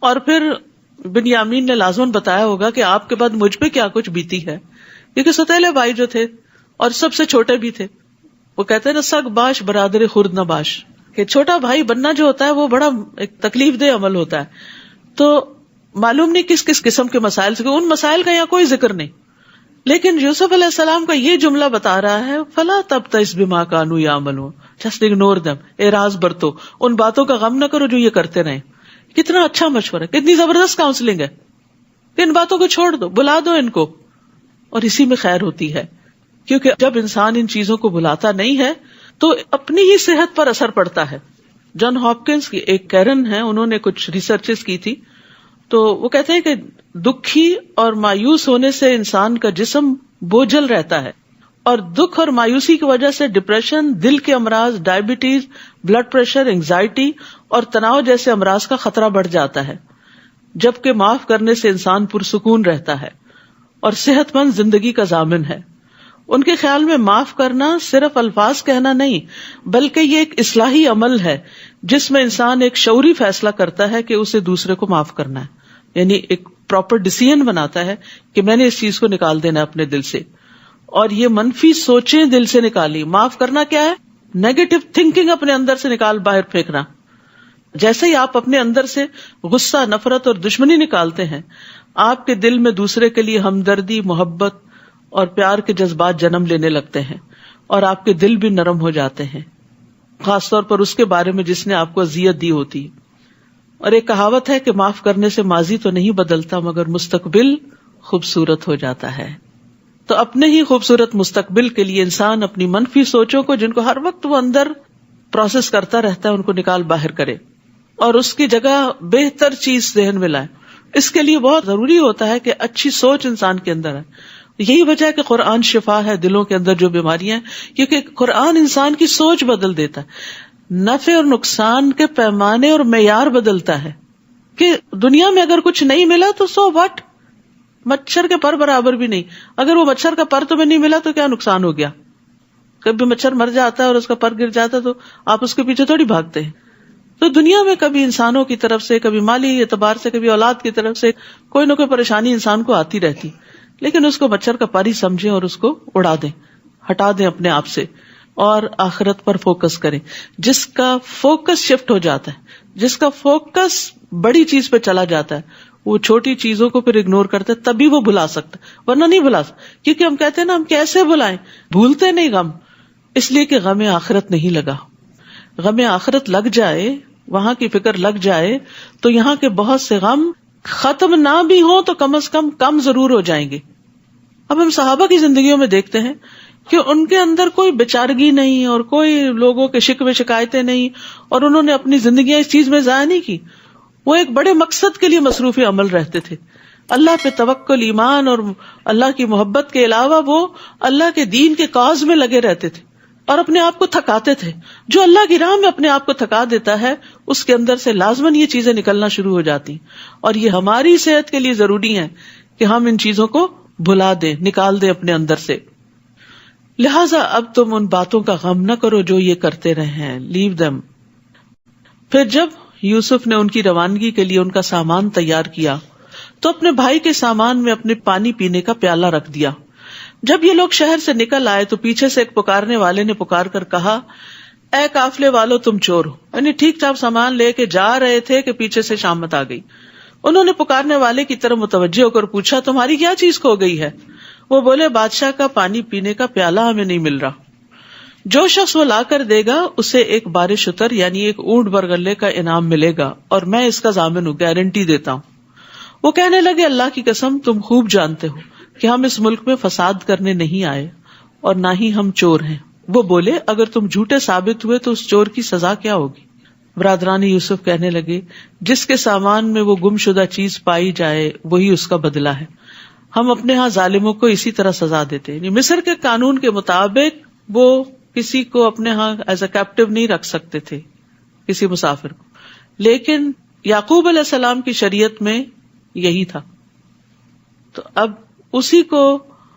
اور پھر بنیامین نے لازماً بتایا ہوگا کہ آپ کے بعد مجھ پہ کیا کچھ بیتی ہے, کیونکہ ستیلے بھائی جو تھے اور سب سے چھوٹے بھی تھے. وہ کہتے ہیں نا سگ باش برادر خرد نہ باش, کہ چھوٹا بھائی بننا جو ہوتا ہے وہ بڑا ایک تکلیف دہ عمل ہوتا ہے. تو معلوم نہیں کس کس قسم کے مسائل سے, ان مسائل کا یہاں کوئی ذکر نہیں, لیکن یوسف علیہ السلام کا یہ جملہ بتا رہا ہے, فلا تبتئس بما کانوا یعملون, جسٹ اگنور دیم, اعراض برتو, ان باتوں کا غم نہ کرو جو یہ کرتے رہے. کتنا اچھا مشورہ ہے, کتنی زبردست کاؤنسلنگ ہے. ان باتوں کو چھوڑ دو, بلا دو ان کو, اور اسی میں خیر ہوتی ہے. کیونکہ جب انسان ان چیزوں کو بلاتا نہیں ہے تو اپنی ہی صحت پر اثر پڑتا ہے. جان ہاپکنس کی ایک کیرن ہے, انہوں نے کچھ ریسرچز کی تھی, تو وہ کہتے ہیں کہ دکھی اور مایوس ہونے سے انسان کا جسم بوجھل رہتا ہے, اور دکھ اور مایوسی کی وجہ سے ڈپریشن, دل کے امراض, ڈائبٹیز, بلڈ پریشر, اینگزائٹی اور تناؤ جیسے امراض کا خطرہ بڑھ جاتا ہے. جبکہ معاف کرنے سے انسان پرسکون رہتا ہے اور صحت مند زندگی کا ضامن ہے. ان کے خیال میں معاف کرنا صرف الفاظ کہنا نہیں, بلکہ یہ ایک اصلاحی عمل ہے جس میں انسان ایک شعوری فیصلہ کرتا ہے کہ اسے دوسرے کو معاف کرنا ہے, یعنی ایک پراپر ڈیسیژن بناتا ہے کہ میں نے اس چیز کو نکال دینا اپنے دل سے, اور یہ منفی سوچیں دل سے نکالی. معاف کرنا کیا ہے؟ نیگیٹو تھنکنگ اپنے اندر سے نکال باہر پھینکنا. جیسے ہی آپ اپنے اندر سے غصہ, نفرت اور دشمنی نکالتے ہیں, آپ کے دل میں دوسرے کے لیے ہمدردی, محبت اور پیار کے جذبات جنم لینے لگتے ہیں, اور آپ کے دل بھی نرم ہو جاتے ہیں, خاص طور پر اس کے بارے میں جس نے آپ کو اذیت دی ہوتی. اور ایک کہاوت ہے کہ معاف کرنے سے ماضی تو نہیں بدلتا مگر مستقبل خوبصورت ہو جاتا ہے. تو اپنے ہی خوبصورت مستقبل کے لیے انسان اپنی منفی سوچوں کو, جن کو ہر وقت وہ اندر پروسیس کرتا رہتا ہے, ان کو نکال باہر کرے اور اس کی جگہ بہتر چیز ذہن میں لائے. اس کے لیے بہت ضروری ہوتا ہے کہ اچھی سوچ انسان کے اندر ہے. یہی وجہ ہے کہ قرآن شفا ہے دلوں کے اندر جو بیماریاں ہیں, کیونکہ قرآن انسان کی سوچ بدل دیتا ہے, نفع اور نقصان کے پیمانے اور معیار بدلتا ہے. کہ دنیا میں اگر کچھ نہیں ملا تو سو واٹ, مچھر کے پر برابر بھی نہیں. اگر وہ مچھر کا پر تمہیں نہیں ملا تو کیا نقصان ہو گیا؟ کبھی مچھر مر جاتا ہے اور اس کا پر گر جاتا ہے تو آپ اس کے پیچھے تھوڑی بھاگتے ہیں. تو دنیا میں کبھی انسانوں کی طرف سے, کبھی مالی اعتبار سے, کبھی اولاد کی طرف سے کوئی نہ کوئی پریشانی انسان کو آتی رہتی, لیکن اس کو مچھر کا پر ہی سمجھیں اور اس کو اڑا دیں, ہٹا دیں اپنے آپ سے, اور آخرت پر فوکس کریں. جس کا فوکس شفٹ ہو جاتا ہے, جس کا فوکس بڑی چیز پہ چلا جاتا ہے, وہ چھوٹی چیزوں کو پھر اگنور کرتا ہے, تبھی وہ بھلا سکتا ہے, ورنہ نہیں بھلا سکتا. کیونکہ ہم کہتے ہیں نا, ہم کیسے بھلائیں, بھولتے نہیں غم, اس لیے کہ غم آخرت نہیں لگا. غم آخرت لگ جائے, وہاں کی فکر لگ جائے, تو یہاں کے بہت سے غم ختم نہ بھی ہوں تو کم از کم ضرور ہو جائیں گے. اب ہم صحابہ کی زندگیوں میں دیکھتے ہیں کہ ان کے اندر کوئی بیچارگی نہیں اور کوئی لوگوں کے شکوے شکایتیں نہیں, اور انہوں نے اپنی زندگیاں اس چیز میں ضائع نہیں کی. وہ ایک بڑے مقصد کے لیے مصروف عمل رہتے تھے. اللہ پہ توکل, ایمان اور اللہ کی محبت کے علاوہ وہ اللہ کے دین کے کاز میں لگے رہتے تھے اور اپنے آپ کو تھکاتے تھے. جو اللہ کی راہ میں اپنے آپ کو تھکا دیتا ہے, اس کے اندر سے لازماً یہ چیزیں نکلنا شروع ہو جاتی, اور یہ ہماری صحت کے لیے ضروری ہے کہ ہم ان چیزوں کو بھلا دیں, نکال دیں اپنے اندر سے. لہٰذا اب تم ان باتوں کا غم نہ کرو جو یہ کرتے رہے ہیں, لیو دم. پھر جب یوسف نے ان کی روانگی کے لیے ان کا سامان تیار کیا تو اپنے بھائی کے سامان میں اپنے پانی پینے کا پیالہ رکھ دیا. جب یہ لوگ شہر سے نکل آئے تو پیچھے سے ایک پکارنے والے نے پکار کر کہا, اے قافلے والو تم چور ہو. یعنی ٹھیک ٹھاک سامان لے کے جا رہے تھے کہ پیچھے سے شامت آ گئی. انہوں نے پکارنے والے کی طرف متوجہ ہو کر پوچھا, تمہاری کیا چیز کھو گئی ہے؟ وہ بولے, بادشاہ کا پانی پینے کا پیالہ ہمیں نہیں مل رہا. جو شخص وہ لا کر دے گا اسے ایک بار شتر یعنی ایک اونٹ برغلے کا انعام ملے گا اور میں اس کا ضامن ہوں، گارنٹی دیتا ہوں. وہ کہنے لگے اللہ کی قسم تم خوب جانتے ہو کہ ہم اس ملک میں فساد کرنے نہیں آئے اور نہ ہی ہم چور ہیں. وہ بولے اگر تم جھوٹے ثابت ہوئے تو اس چور کی سزا کیا ہوگی؟ برادران یوسف کہنے لگے جس کے سامان میں وہ گم شدہ چیز پائی جائے وہی اس کا بدلہ ہے. ہم اپنے ہاں ظالموں کو اسی طرح سزا دیتے ہیں. مصر کے قانون کے مطابق وہ کسی کو اپنے ہاں ایز اے کیپٹیو نہیں رکھ سکتے تھے، کسی مسافر کو، لیکن یعقوب علیہ السلام کی شریعت میں یہی تھا. تو اب اسی کو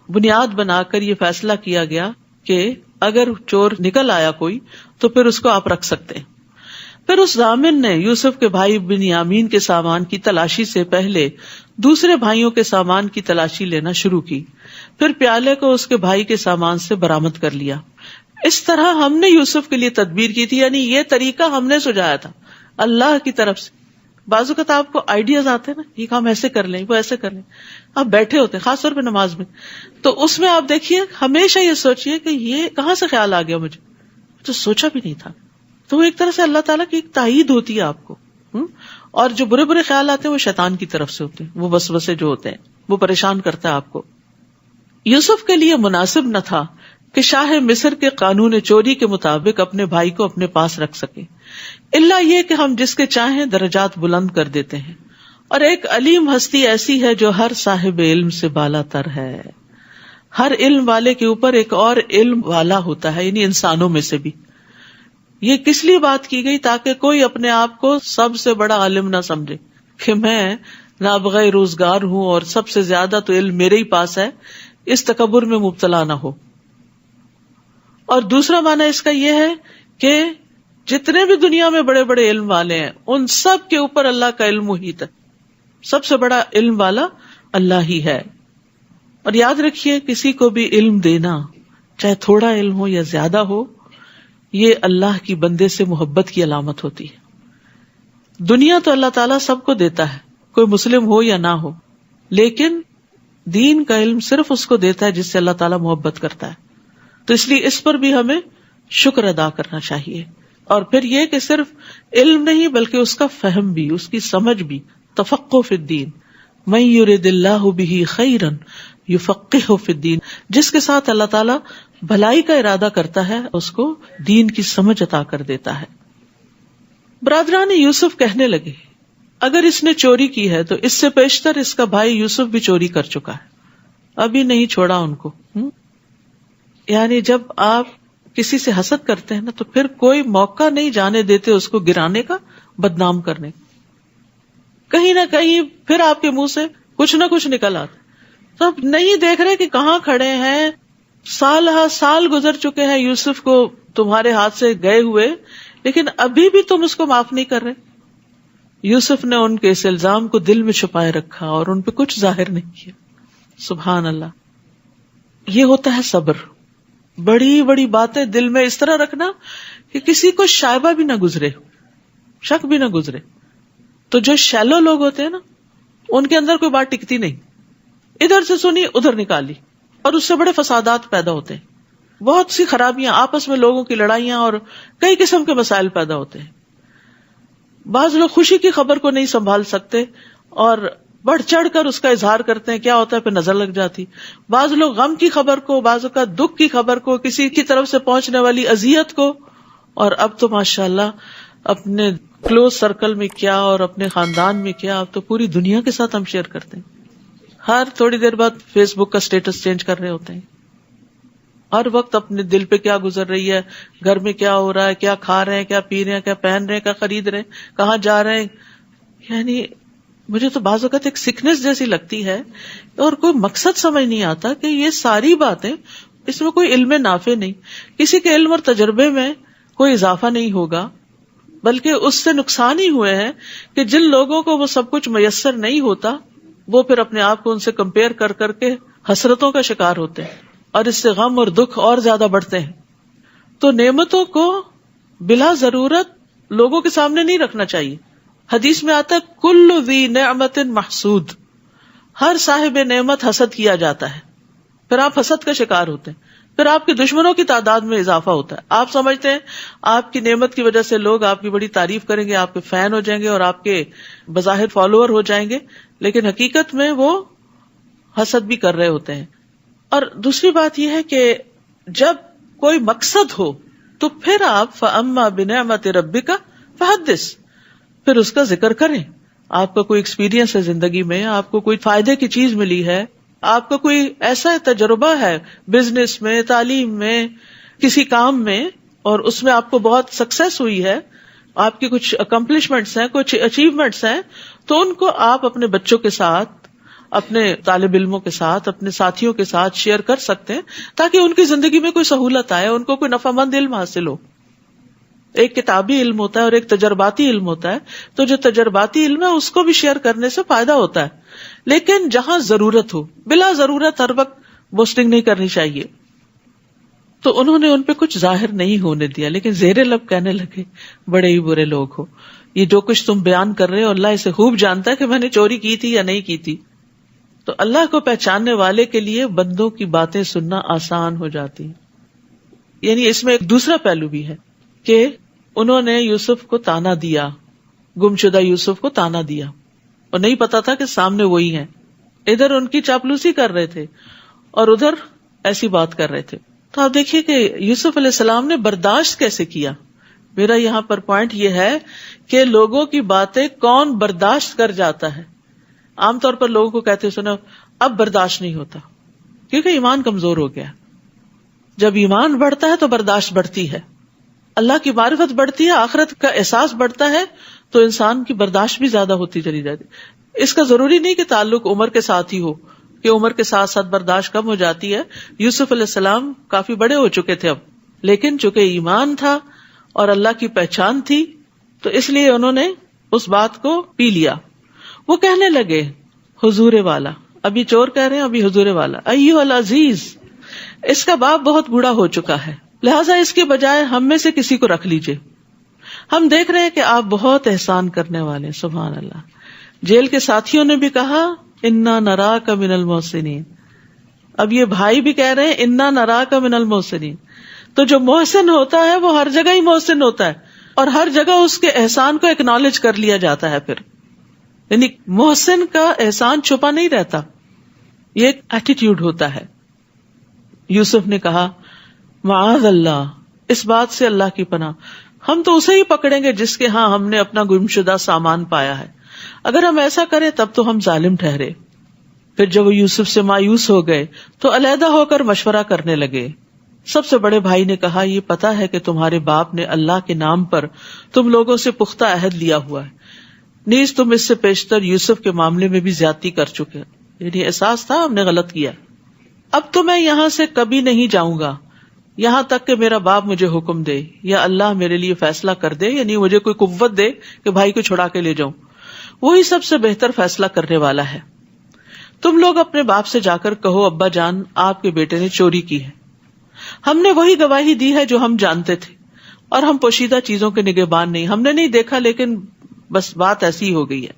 بنیاد بنا کر یہ فیصلہ کیا گیا کہ اگر چور نکل آیا کوئی تو پھر اس کو آپ رکھ سکتے ہیں. پھر اس ضامن نے یوسف کے بھائی بنیامین کے سامان کی تلاشی سے پہلے دوسرے بھائیوں کے سامان کی تلاشی لینا شروع کی. پھر پیالے کو اس کے بھائی کے سامان سے برآمد کر لیا. اس طرح ہم نے یوسف کے لیے تدبیر کی تھی، یعنی یہ طریقہ ہم نے سجایا تھا اللہ کی طرف سے. بعض اوقات آپ کو آئیڈیاز آتے ہیں نا، یہ کام ایسے کر لیں، وہ ایسے کر لیں، آپ بیٹھے ہوتے ہیں خاص طور پہ نماز میں، تو اس میں آپ دیکھیے ہمیشہ یہ سوچیے کہ یہ کہاں سے خیال آ گیا مجھے، تو سوچا بھی نہیں تھا. تو وہ ایک طرح سے اللہ تعالیٰ کی ایک تائید ہوتی ہے آپ کو. اور جو برے برے خیال آتے ہیں وہ شیطان کی طرف سے ہوتے ہیں، وہ وسوسے جو ہوتے ہیں وہ پریشان کرتا ہے آپ کو. یوسف کے لیے مناسب نہ تھا کہ شاہ مصر کے قانون چوری کے مطابق اپنے بھائی کو اپنے پاس رکھ سکے، الا یہ کہ ہم جس کے چاہیں درجات بلند کر دیتے ہیں. اور ایک علیم ہستی ایسی ہے جو ہر صاحب علم سے بالا تر ہے. ہر علم والے کے اوپر ایک اور علم والا ہوتا ہے، یعنی انسانوں میں سے بھی. یہ کس لیے بات کی گئی؟ تاکہ کوئی اپنے آپ کو سب سے بڑا عالم نہ سمجھے کہ میں نابغہ روزگار ہوں اور سب سے زیادہ تو علم میرے ہی پاس ہے، اس تکبر میں مبتلا نہ ہو. اور دوسرا معنی اس کا یہ ہے کہ جتنے بھی دنیا میں بڑے بڑے علم والے ہیں ان سب کے اوپر اللہ کا علم محیط ہے. سب سے بڑا علم والا اللہ ہی ہے. اور یاد رکھیے کسی کو بھی علم دینا، چاہے تھوڑا علم ہو یا زیادہ ہو، یہ اللہ کی بندے سے محبت کی علامت ہوتی ہے. دنیا تو اللہ تعالیٰ سب کو دیتا ہے، کوئی مسلم ہو یا نہ ہو، لیکن دین کا علم صرف اس کو دیتا ہے جس سے اللہ تعالیٰ محبت کرتا ہے. تو اس لیے اس پر بھی ہمیں شکر ادا کرنا چاہیے. اور پھر یہ کہ صرف علم نہیں بلکہ اس کا فہم بھی، اس کی سمجھ بھی. تفقہ فی الدین، من یرد اللہ بہ خیرا یفقہہ فی الدین، جس کے ساتھ اللہ تعالیٰ بھلائی کا ارادہ کرتا ہے اس کو دین کی سمجھ عطا کر دیتا ہے. برادران یوسف کہنے لگے اگر اس نے چوری کی ہے تو اس سے پیشتر اس کا بھائی یوسف بھی چوری کر چکا ہے، ابھی نہیں چھوڑا ان کو. یعنی جب آپ کسی سے حسد کرتے ہیں نا تو پھر کوئی موقع نہیں جانے دیتے اس کو گرانے کا، بدنام کرنے کا. کہیں نہ کہیں پھر آپ کے منہ سے کچھ نہ کچھ نکل آتا. تو آپ نہیں دیکھ رہے کہ کہاں کھڑے ہیں، سال گزر چکے ہیں یوسف کو تمہارے ہاتھ سے گئے ہوئے، لیکن ابھی بھی تم اس کو معاف نہیں کر رہے. یوسف نے ان کے اس الزام کو دل میں چھپائے رکھا اور ان پہ کچھ ظاہر نہیں کیا. سبحان اللہ. یہ ہوتا ہے صبر. بڑی بڑی باتیں دل میں اس طرح رکھنا کہ کسی کو شائبہ بھی نہ گزرے، شک بھی نہ گزرے. تو جو شیلو لوگ ہوتے ہیں نا ان کے اندر کوئی بات ٹکتی نہیں، ادھر سے سنی ادھر نکالی، اور اس سے بڑے فسادات پیدا ہوتے ہیں. بہت سی خرابیاں، آپس میں لوگوں کی لڑائیاں اور کئی قسم کے مسائل پیدا ہوتے ہیں. بعض لوگ خوشی کی خبر کو نہیں سنبھال سکتے اور بڑھ چڑھ کر اس کا اظہار کرتے ہیں، کیا ہوتا ہے پھر نظر لگ جاتی. بعض لوگ غم کی خبر کو، بعض کا دکھ کی خبر کو، کسی کی طرف سے پہنچنے والی اذیت کو، اور اب تو ماشاءاللہ اپنے کلوز سرکل میں کیا اور اپنے خاندان میں کیا، اب تو پوری دنیا کے ساتھ ہم شیئر کرتے ہیں. ہر تھوڑی دیر بعد فیس بک کا سٹیٹس چینج کر رہے ہوتے ہیں. ہر وقت اپنے دل پہ کیا گزر رہی ہے، گھر میں کیا ہو رہا ہے، کیا کھا رہے ہیں، کیا پی رہے ہیں، کیا پہن رہے ہیں، کیا خرید رہے ہیں، کہاں جا رہے ہیں. یعنی مجھے تو بعض اوقات ایک سکنس جیسی لگتی ہے اور کوئی مقصد سمجھ نہیں آتا کہ یہ ساری باتیں، اس میں کوئی علم نافع نہیں، کسی کے علم اور تجربے میں کوئی اضافہ نہیں ہوگا، بلکہ اس سے نقصان ہی ہوئے ہیں کہ جن لوگوں کو وہ سب کچھ میسر نہیں ہوتا وہ پھر اپنے آپ کو ان سے کمپیئر کر کر کے حسرتوں کا شکار ہوتے ہیں اور اس سے غم اور دکھ اور زیادہ بڑھتے ہیں. تو نعمتوں کو بلا ضرورت لوگوں کے سامنے نہیں رکھنا چاہیے. حدیث میں آتا ہے کل ذی نعمت محسود، ہر صاحب نعمت حسد کیا جاتا ہے. پھر آپ حسد کا شکار ہوتے ہیں، پھر آپ کے دشمنوں کی تعداد میں اضافہ ہوتا ہے. آپ سمجھتے ہیں آپ کی نعمت کی وجہ سے لوگ آپ کی بڑی تعریف کریں گے, آپ کے فین ہو جائیں گے اور آپ کے بظاہر فالوور ہو جائیں گے, لیکن حقیقت میں وہ حسد بھی کر رہے ہوتے ہیں. اور دوسری بات یہ ہے کہ جب کوئی مقصد ہو تو پھر آپ فَأَمَّا بِنِعْمَةِ رَبِّكَ فَحَدِّثْ, پھر اس کا ذکر کریں. آپ کا کوئی ایکسپیرینس ہے زندگی میں, آپ کو کوئی فائدے کی چیز ملی ہے, آپ کا کوئی ایسا تجربہ ہے بزنس میں, تعلیم میں, کسی کام میں, اور اس میں آپ کو بہت سکسیس ہوئی ہے, آپ کی کچھ اکمپلشمنٹس ہیں, کچھ اچیومنٹس ہیں, تو ان کو آپ اپنے بچوں کے ساتھ, اپنے طالب علموں کے ساتھ, اپنے ساتھیوں کے ساتھ شیئر کر سکتے ہیں تاکہ ان کی زندگی میں کوئی سہولت آئے, ان کو کوئی نفع مند علم حاصل ہو. ایک کتابی علم ہوتا ہے اور ایک تجرباتی علم ہوتا ہے, تو جو تجرباتی علم ہے اس کو بھی شیئر کرنے سے فائدہ ہوتا ہے, لیکن جہاں ضرورت ہو, بلا ضرورت ہر وقت بوسٹنگ نہیں کرنی چاہیے. تو انہوں نے ان پہ کچھ ظاہر نہیں ہونے دیا, لیکن زیر لب کہنے لگے بڑے ہی برے لوگ ہو, یہ جو کچھ تم بیان کر رہے ہو اللہ اسے خوب جانتا ہے کہ میں نے چوری کی تھی یا نہیں کی تھی. تو اللہ کو پہچاننے والے کے لیے بندوں کی باتیں سننا آسان ہو جاتی. یعنی اس میں ایک دوسرا پہلو بھی ہے کہ انہوں نے یوسف کو تانا دیا, گمشدہ یوسف کو تانا دیا, اور نہیں پتا تھا کہ سامنے وہی ہیں. ادھر ان کی چاپلوسی کر رہے تھے اور ادھر ایسی بات کر رہے تھے. تو آپ دیکھیے کہ یوسف علیہ السلام نے برداشت کیسے کیا. میرا یہاں پر پوائنٹ یہ ہے کہ لوگوں کی باتیں کون برداشت کر جاتا ہے. عام طور پر لوگوں کو کہتے سنا اب برداشت نہیں ہوتا, کیونکہ ایمان کمزور ہو گیا. جب ایمان بڑھتا ہے تو برداشت بڑھتی ہے, اللہ کی معرفت بڑھتی ہے, آخرت کا احساس بڑھتا ہے, تو انسان کی برداشت بھی زیادہ ہوتی چلی جاتی. اس کا ضروری نہیں کہ تعلق عمر کے ساتھ ہی ہو, کہ عمر کے ساتھ ساتھ برداشت کم ہو جاتی ہے. یوسف علیہ السلام کافی بڑے ہو چکے تھے اب, لیکن چونکہ ایمان تھا اور اللہ کی پہچان تھی تو اس لیے انہوں نے اس بات کو پی لیا. وہ کہنے لگے حضور والا, ابھی چور کہہ رہے ہیں, ابھی حضور والا, ایھا العزیز, اس کا باپ بہت بوڑھا ہو چکا ہے, لہٰذا اس کے بجائے ہم میں سے کسی کو رکھ لیجئے. ہم دیکھ رہے ہیں کہ آپ بہت احسان کرنے والے ہیں. سبحان اللہ. جیل کے ساتھیوں نے بھی کہا انا نراک من المحسنین, اب یہ بھائی بھی کہہ رہے ہیں انا نراک من المحسنین. تو جو محسن ہوتا ہے وہ ہر جگہ ہی محسن ہوتا ہے, اور ہر جگہ اس کے احسان کو ایکنالج کر لیا جاتا ہے. پھر یعنی محسن کا احسان چھپا نہیں رہتا, یہ ایک ایٹیٹیوڈ ہوتا ہے. یوسف نے کہا معاذ اللہ, اس بات سے اللہ کی پناہ, ہم تو اسے ہی پکڑیں گے جس کے ہاں ہم نے اپنا گمشدہ سامان پایا ہے. اگر ہم ایسا کریں تب تو ہم ظالم ٹھہرے. پھر جب وہ یوسف سے مایوس ہو گئے تو علیحدہ ہو کر مشورہ کرنے لگے. سب سے بڑے بھائی نے کہا یہ پتا ہے کہ تمہارے باپ نے اللہ کے نام پر تم لوگوں سے پختہ عہد لیا ہوا ہے, نیز تم اس سے پیشتر یوسف کے معاملے میں بھی زیادتی کر چکے, یعنی احساس تھا ہم نے غلط کیا. اب تو میں یہاں سے کبھی نہیں جاؤں گا یہاں تک کہ میرا باپ مجھے حکم دے یا اللہ میرے لیے فیصلہ کر دے, یعنی مجھے کوئی قوت دے کہ بھائی کو چھڑا کے لے جاؤں. وہی سب سے بہتر فیصلہ کرنے والا ہے. تم لوگ اپنے باپ سے جا کر کہو ابا جان آپ کے بیٹے نے چوری کی ہے. ہم نے وہی گواہی دی ہے جو ہم جانتے تھے, اور ہم پوشیدہ چیزوں کے نگہبان نہیں. ہم نے نہیں دیکھا لیکن بس بات ایسی ہو گئی ہے.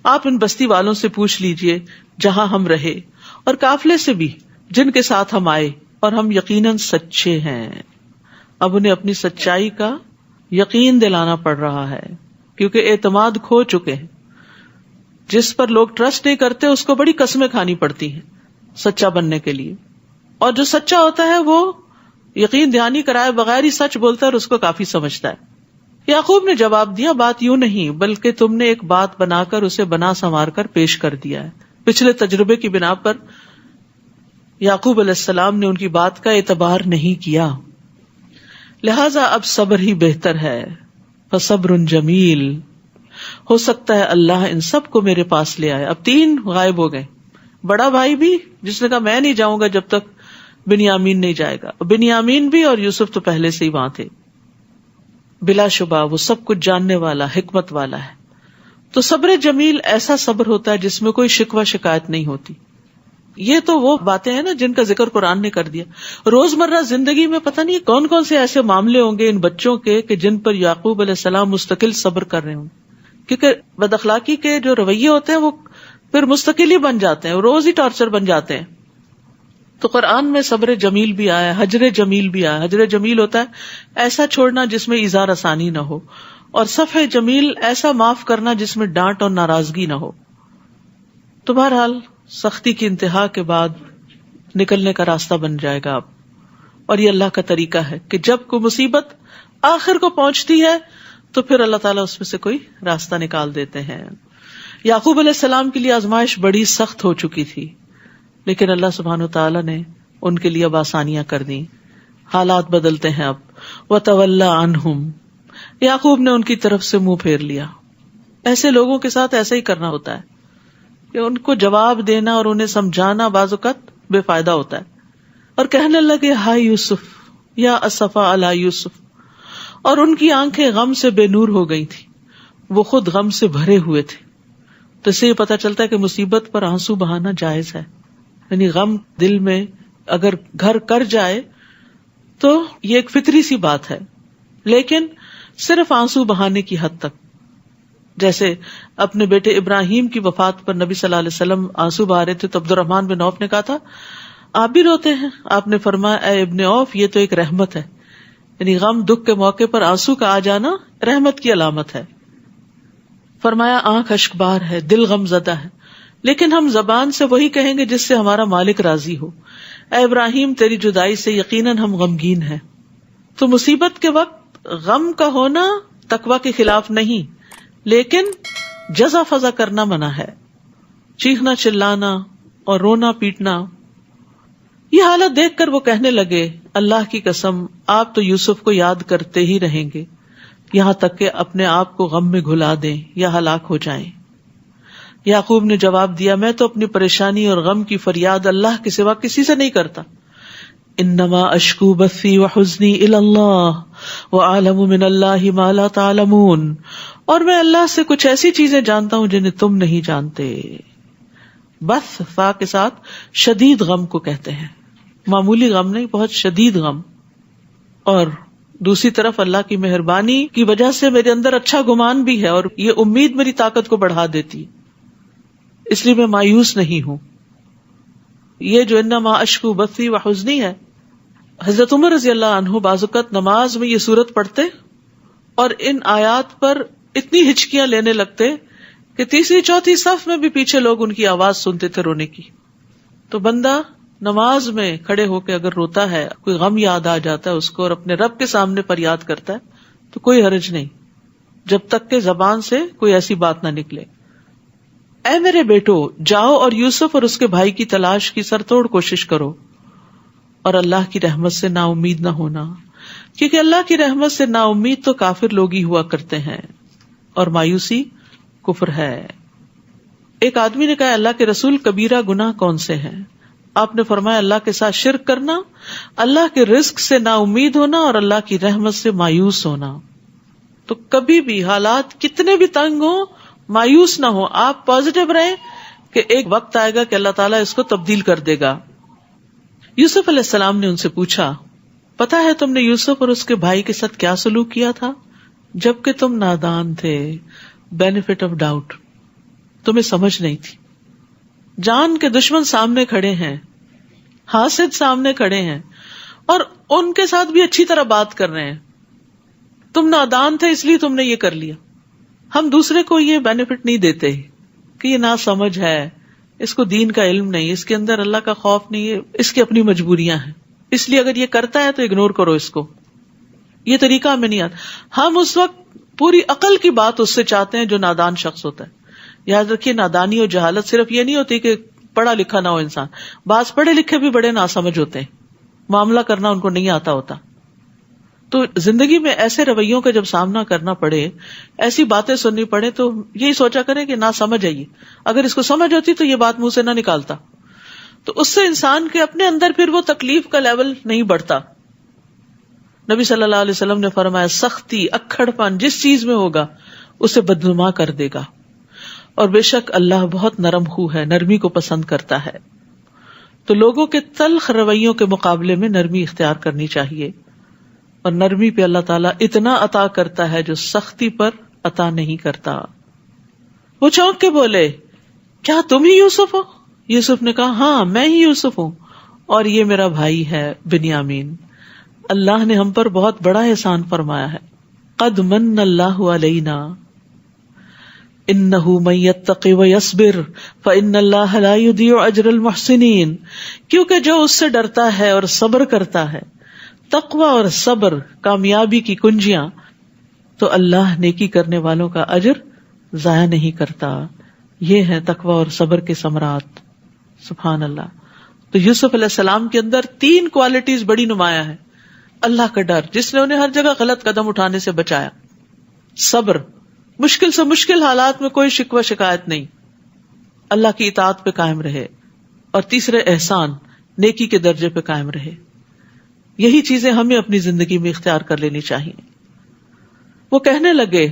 آپ ان بستی والوں سے پوچھ لیجئے جہاں ہم رہے, اور قافلے سے بھی جن کے ساتھ ہم آئے, اور ہم یقیناً سچے ہیں. اب انہیں اپنی سچائی کا یقین دلانا پڑ رہا ہے کیونکہ اعتماد کھو چکے ہیں. جس پر لوگ ٹرسٹ نہیں کرتے اس کو بڑی قسمیں کھانی پڑتی ہیں سچا بننے کے لیے, اور جو سچا ہوتا ہے وہ یقین دہانی کرائے بغیر ہی سچ بولتا ہے اور اس کو کافی سمجھتا ہے. یعقوب نے جواب دیا بات یوں نہیں بلکہ تم نے ایک بات بنا کر اسے بنا سنوار کر پیش کر دیا ہے. پچھلے تجربے کی بنا پر یعقوب علیہ السلام نے ان کی بات کا اعتبار نہیں کیا, لہذا اب صبر ہی بہتر ہے. فصبر جمیل, ہو سکتا ہے اللہ ان سب کو میرے پاس لے آئے. اب 3 غائب ہو گئے, بڑا بھائی بھی جس نے کہا میں نہیں جاؤں گا جب تک بنیامین نہیں جائے گا, بنیامین بھی, اور یوسف تو پہلے سے ہی وہاں تھے. بلا شبہ وہ سب کچھ جاننے والا حکمت والا ہے. تو صبر جمیل ایسا صبر ہوتا ہے جس میں کوئی شکوہ شکایت نہیں ہوتی. یہ تو وہ باتیں ہیں نا جن کا ذکر قرآن نے کر دیا. روزمرہ زندگی میں پتہ نہیں کون کون سے ایسے معاملے ہوں گے ان بچوں کے کہ جن پر یعقوب علیہ السلام مستقل صبر کر رہے ہوں, کیونکہ بد اخلاقی کے جو رویے ہوتے ہیں وہ پھر مستقل ہی بن جاتے ہیں, روز ہی ٹارچر بن جاتے ہیں. تو قرآن میں صبر جمیل بھی آیا، ہجر جمیل بھی آیا. ہجر جمیل ہوتا ہے ایسا چھوڑنا جس میں ایذا رسانی نہ ہو، اور صفح جمیل ایسا معاف کرنا جس میں ڈانٹ اور ناراضگی نہ ہو. تو بہرحال سختی کی انتہا کے بعد نکلنے کا راستہ بن جائے گا اب. اور یہ اللہ کا طریقہ ہے کہ جب کوئی مصیبت آخر کو پہنچتی ہے تو پھر اللہ تعالیٰ اس میں سے کوئی راستہ نکال دیتے ہیں. یعقوب علیہ السلام کے لیے آزمائش بڑی سخت ہو چکی تھی، لیکن اللہ سبحانہ وتعالیٰ نے ان کے لیے اب آسانیاں کر دی. حالات بدلتے ہیں اب. وَتَوَلَّى عَنْهُمْ، یعقوب نے ان کی طرف سے منہ پھیر لیا. ایسے لوگوں کے ساتھ ایسا ہی کرنا ہوتا ہے کہ ان کو جواب دینا اور انہیں سمجھانا بعض اوقات بے فائدہ ہوتا ہے. اور کہنے لگے ہائے یوسف یا اسفا علی یوسف، اور ان کی آنکھیں غم سے بے نور ہو گئی تھی، وہ خود غم سے بھرے ہوئے تھے. تو اس سے یہ پتا چلتا ہے کہ مصیبت پر آنسو بہانا جائز ہے. یعنی غم دل میں اگر گھر کر جائے تو یہ ایک فطری سی بات ہے، لیکن صرف آنسو بہانے کی حد تک. جیسے اپنے بیٹے ابراہیم کی وفات پر نبی صلی اللہ علیہ وسلم آنسو بہا رہے تھے تو عبد الرحمن بن عوف نے کہا تھا آپ بھی روتے ہیں؟ آپ نے فرمایا اے ابن عوف، یہ تو ایک رحمت ہے. یعنی غم دکھ کے موقع پر آنسو کا آ جانا رحمت کی علامت ہے. فرمایا آنکھ اشکبار ہے، دل غم زدہ ہے، لیکن ہم زبان سے وہی کہیں گے جس سے ہمارا مالک راضی ہو. اے ابراہیم، تیری جدائی سے یقیناً ہم غمگین ہیں. تو مصیبت کے وقت غم کا ہونا تقویٰ کے خلاف نہیں، لیکن جزا فضا کرنا منع ہے. چیخنا چلانا اور رونا پیٹنا. یہ حالت دیکھ کر وہ کہنے لگے اللہ کی قسم آپ تو یوسف کو یاد کرتے ہی رہیں گے یہاں تک کہ اپنے آپ کو غم میں گھلا دیں یا ہلاک ہو جائیں. یعقوب نے جواب دیا میں تو اپنی پریشانی اور غم کی فریاد اللہ کے سوا کسی سے نہیں کرتا. انما اشکو بثی وحزنی الی اللہ واعلم من اللہ ما لا تعلمون، اور میں اللہ سے کچھ ایسی چیزیں جانتا ہوں جنہیں تم نہیں جانتے. بث فا کے ساتھ شدید غم کو کہتے ہیں، معمولی غم نہیں، بہت شدید غم. اور دوسری طرف اللہ کی مہربانی کی وجہ سے میرے اندر اچھا گمان بھی ہے اور یہ امید میری طاقت کو بڑھا دیتی، اس لیے میں مایوس نہیں ہوں. یہ جو انما اشکو بثی وحزنی ہے، حضرت عمر رضی اللہ عنہ بعض اوقات نماز میں یہ سورت پڑھتے اور ان آیات پر اتنی ہچکیاں لینے لگتے کہ تیسری چوتھی صف میں بھی پیچھے لوگ ان کی آواز سنتے تھے رونے کی. تو بندہ نماز میں کھڑے ہو کے اگر روتا ہے، کوئی غم یاد آ جاتا ہے اس کو اور اپنے رب کے سامنے فریاد کرتا ہے تو کوئی حرج نہیں، جب تک کہ زبان سے کوئی ایسی بات نہ نکلے. اے میرے بیٹو، جاؤ اور یوسف اور اس کے بھائی کی تلاش کی سرتوڑ کوشش کرو اور اللہ کی رحمت سے نا امید نہ ہونا، کیونکہ اللہ کی رحمت سے نا امید تو کافر لوگ ہی ہوا کرتے ہیں اور مایوسی کفر ہے. ایک آدمی نے کہا اللہ کے رسول کبیرہ گناہ کون سے ہیں؟ آپ نے فرمایا اللہ کے ساتھ شرک کرنا، اللہ کے رزق سے نا امید ہونا اور اللہ کی رحمت سے مایوس ہونا. تو کبھی بھی حالات کتنے بھی تنگ ہوں مایوس نہ ہو، آپ پازیٹو رہیں کہ ایک وقت آئے گا کہ اللہ تعالیٰ اس کو تبدیل کر دے گا. یوسف علیہ السلام نے ان سے پوچھا پتا ہے تم نے یوسف اور اس کے بھائی کے ساتھ کیا سلوک کیا تھا جبکہ تم نادان تھے؟ بینیفٹ آف ڈاؤٹ، تمہیں سمجھ نہیں تھی. جان کے دشمن سامنے کھڑے ہیں، حاسد سامنے کھڑے ہیں اور ان کے ساتھ بھی اچھی طرح بات کر رہے ہیں. تم نادان تھے اس لیے تم نے یہ کر لیا. ہم دوسرے کو یہ بینیفٹ نہیں دیتے کہ یہ نا سمجھ ہے، اس کو دین کا علم نہیں، اس کے اندر اللہ کا خوف نہیں، اس کی اپنی مجبوریاں ہیں، اس لیے اگر یہ کرتا ہے تو اگنور کرو اس کو. یہ طریقہ ہمیں نہیں آتا. ہم اس وقت پوری عقل کی بات اس سے چاہتے ہیں جو نادان شخص ہوتا ہے. یاد رکھیے نادانی اور جہالت صرف یہ نہیں ہوتی کہ پڑھا لکھا نہ ہو انسان، بعض پڑھے لکھے بھی بڑے ناسمجھ ہوتے ہیں، معاملہ کرنا ان کو نہیں آتا ہوتا. تو زندگی میں ایسے رویوں کا جب سامنا کرنا پڑے، ایسی باتیں سننی پڑے تو یہی سوچا کریں کہ نہ سمجھ آئیے، اگر اس کو سمجھ ہوتی تو یہ بات منہ سے نہ نکالتا. تو اس سے انسان کے اپنے اندر پھر وہ تکلیف کا لیول نہیں بڑھتا. نبی صلی اللہ علیہ وسلم نے فرمایا سختی، اکھڑ پن جس چیز میں ہوگا اسے بدنما کر دے گا، اور بے شک اللہ بہت نرم خو ہے، نرمی کو پسند کرتا ہے. تو لوگوں کے تلخ رویوں کے مقابلے میں نرمی اختیار کرنی چاہیے، اور نرمی پہ اللہ تعالیٰ اتنا عطا کرتا ہے جو سختی پر عطا نہیں کرتا. وہ چونک کے بولے کیا تم ہی یوسف ہو؟ یوسف نے کہا ہاں میں ہی یوسف ہوں، اور یہ میرا بھائی ہے بنیامین. اللہ نے ہم پر بہت بڑا احسان فرمایا ہے. قد من اللہ علینا انہ من یتق ویصبر فان اللہ لا یضیع اجر المحسنین. کیونکہ جو اس سے ڈرتا ہے اور صبر کرتا ہے، تقوی اور صبر کامیابی کی کنجیاں، تو اللہ نیکی کرنے والوں کا اجر ضائع نہیں کرتا. یہ ہے تقوی اور صبر کے ثمرات. سبحان اللہ. تو یوسف علیہ السلام کے اندر 3 کوالٹیز بڑی نمایاں ہیں. اللہ کا ڈر جس نے انہیں ہر جگہ غلط قدم اٹھانے سے بچایا، صبر، مشکل سے مشکل حالات میں کوئی شکوہ شکایت نہیں، اللہ کی اطاعت پہ قائم رہے، اور تیسرے احسان، نیکی کے درجے پہ قائم رہے. یہی چیزیں ہمیں اپنی زندگی میں اختیار کر لینی چاہیے. وہ کہنے لگے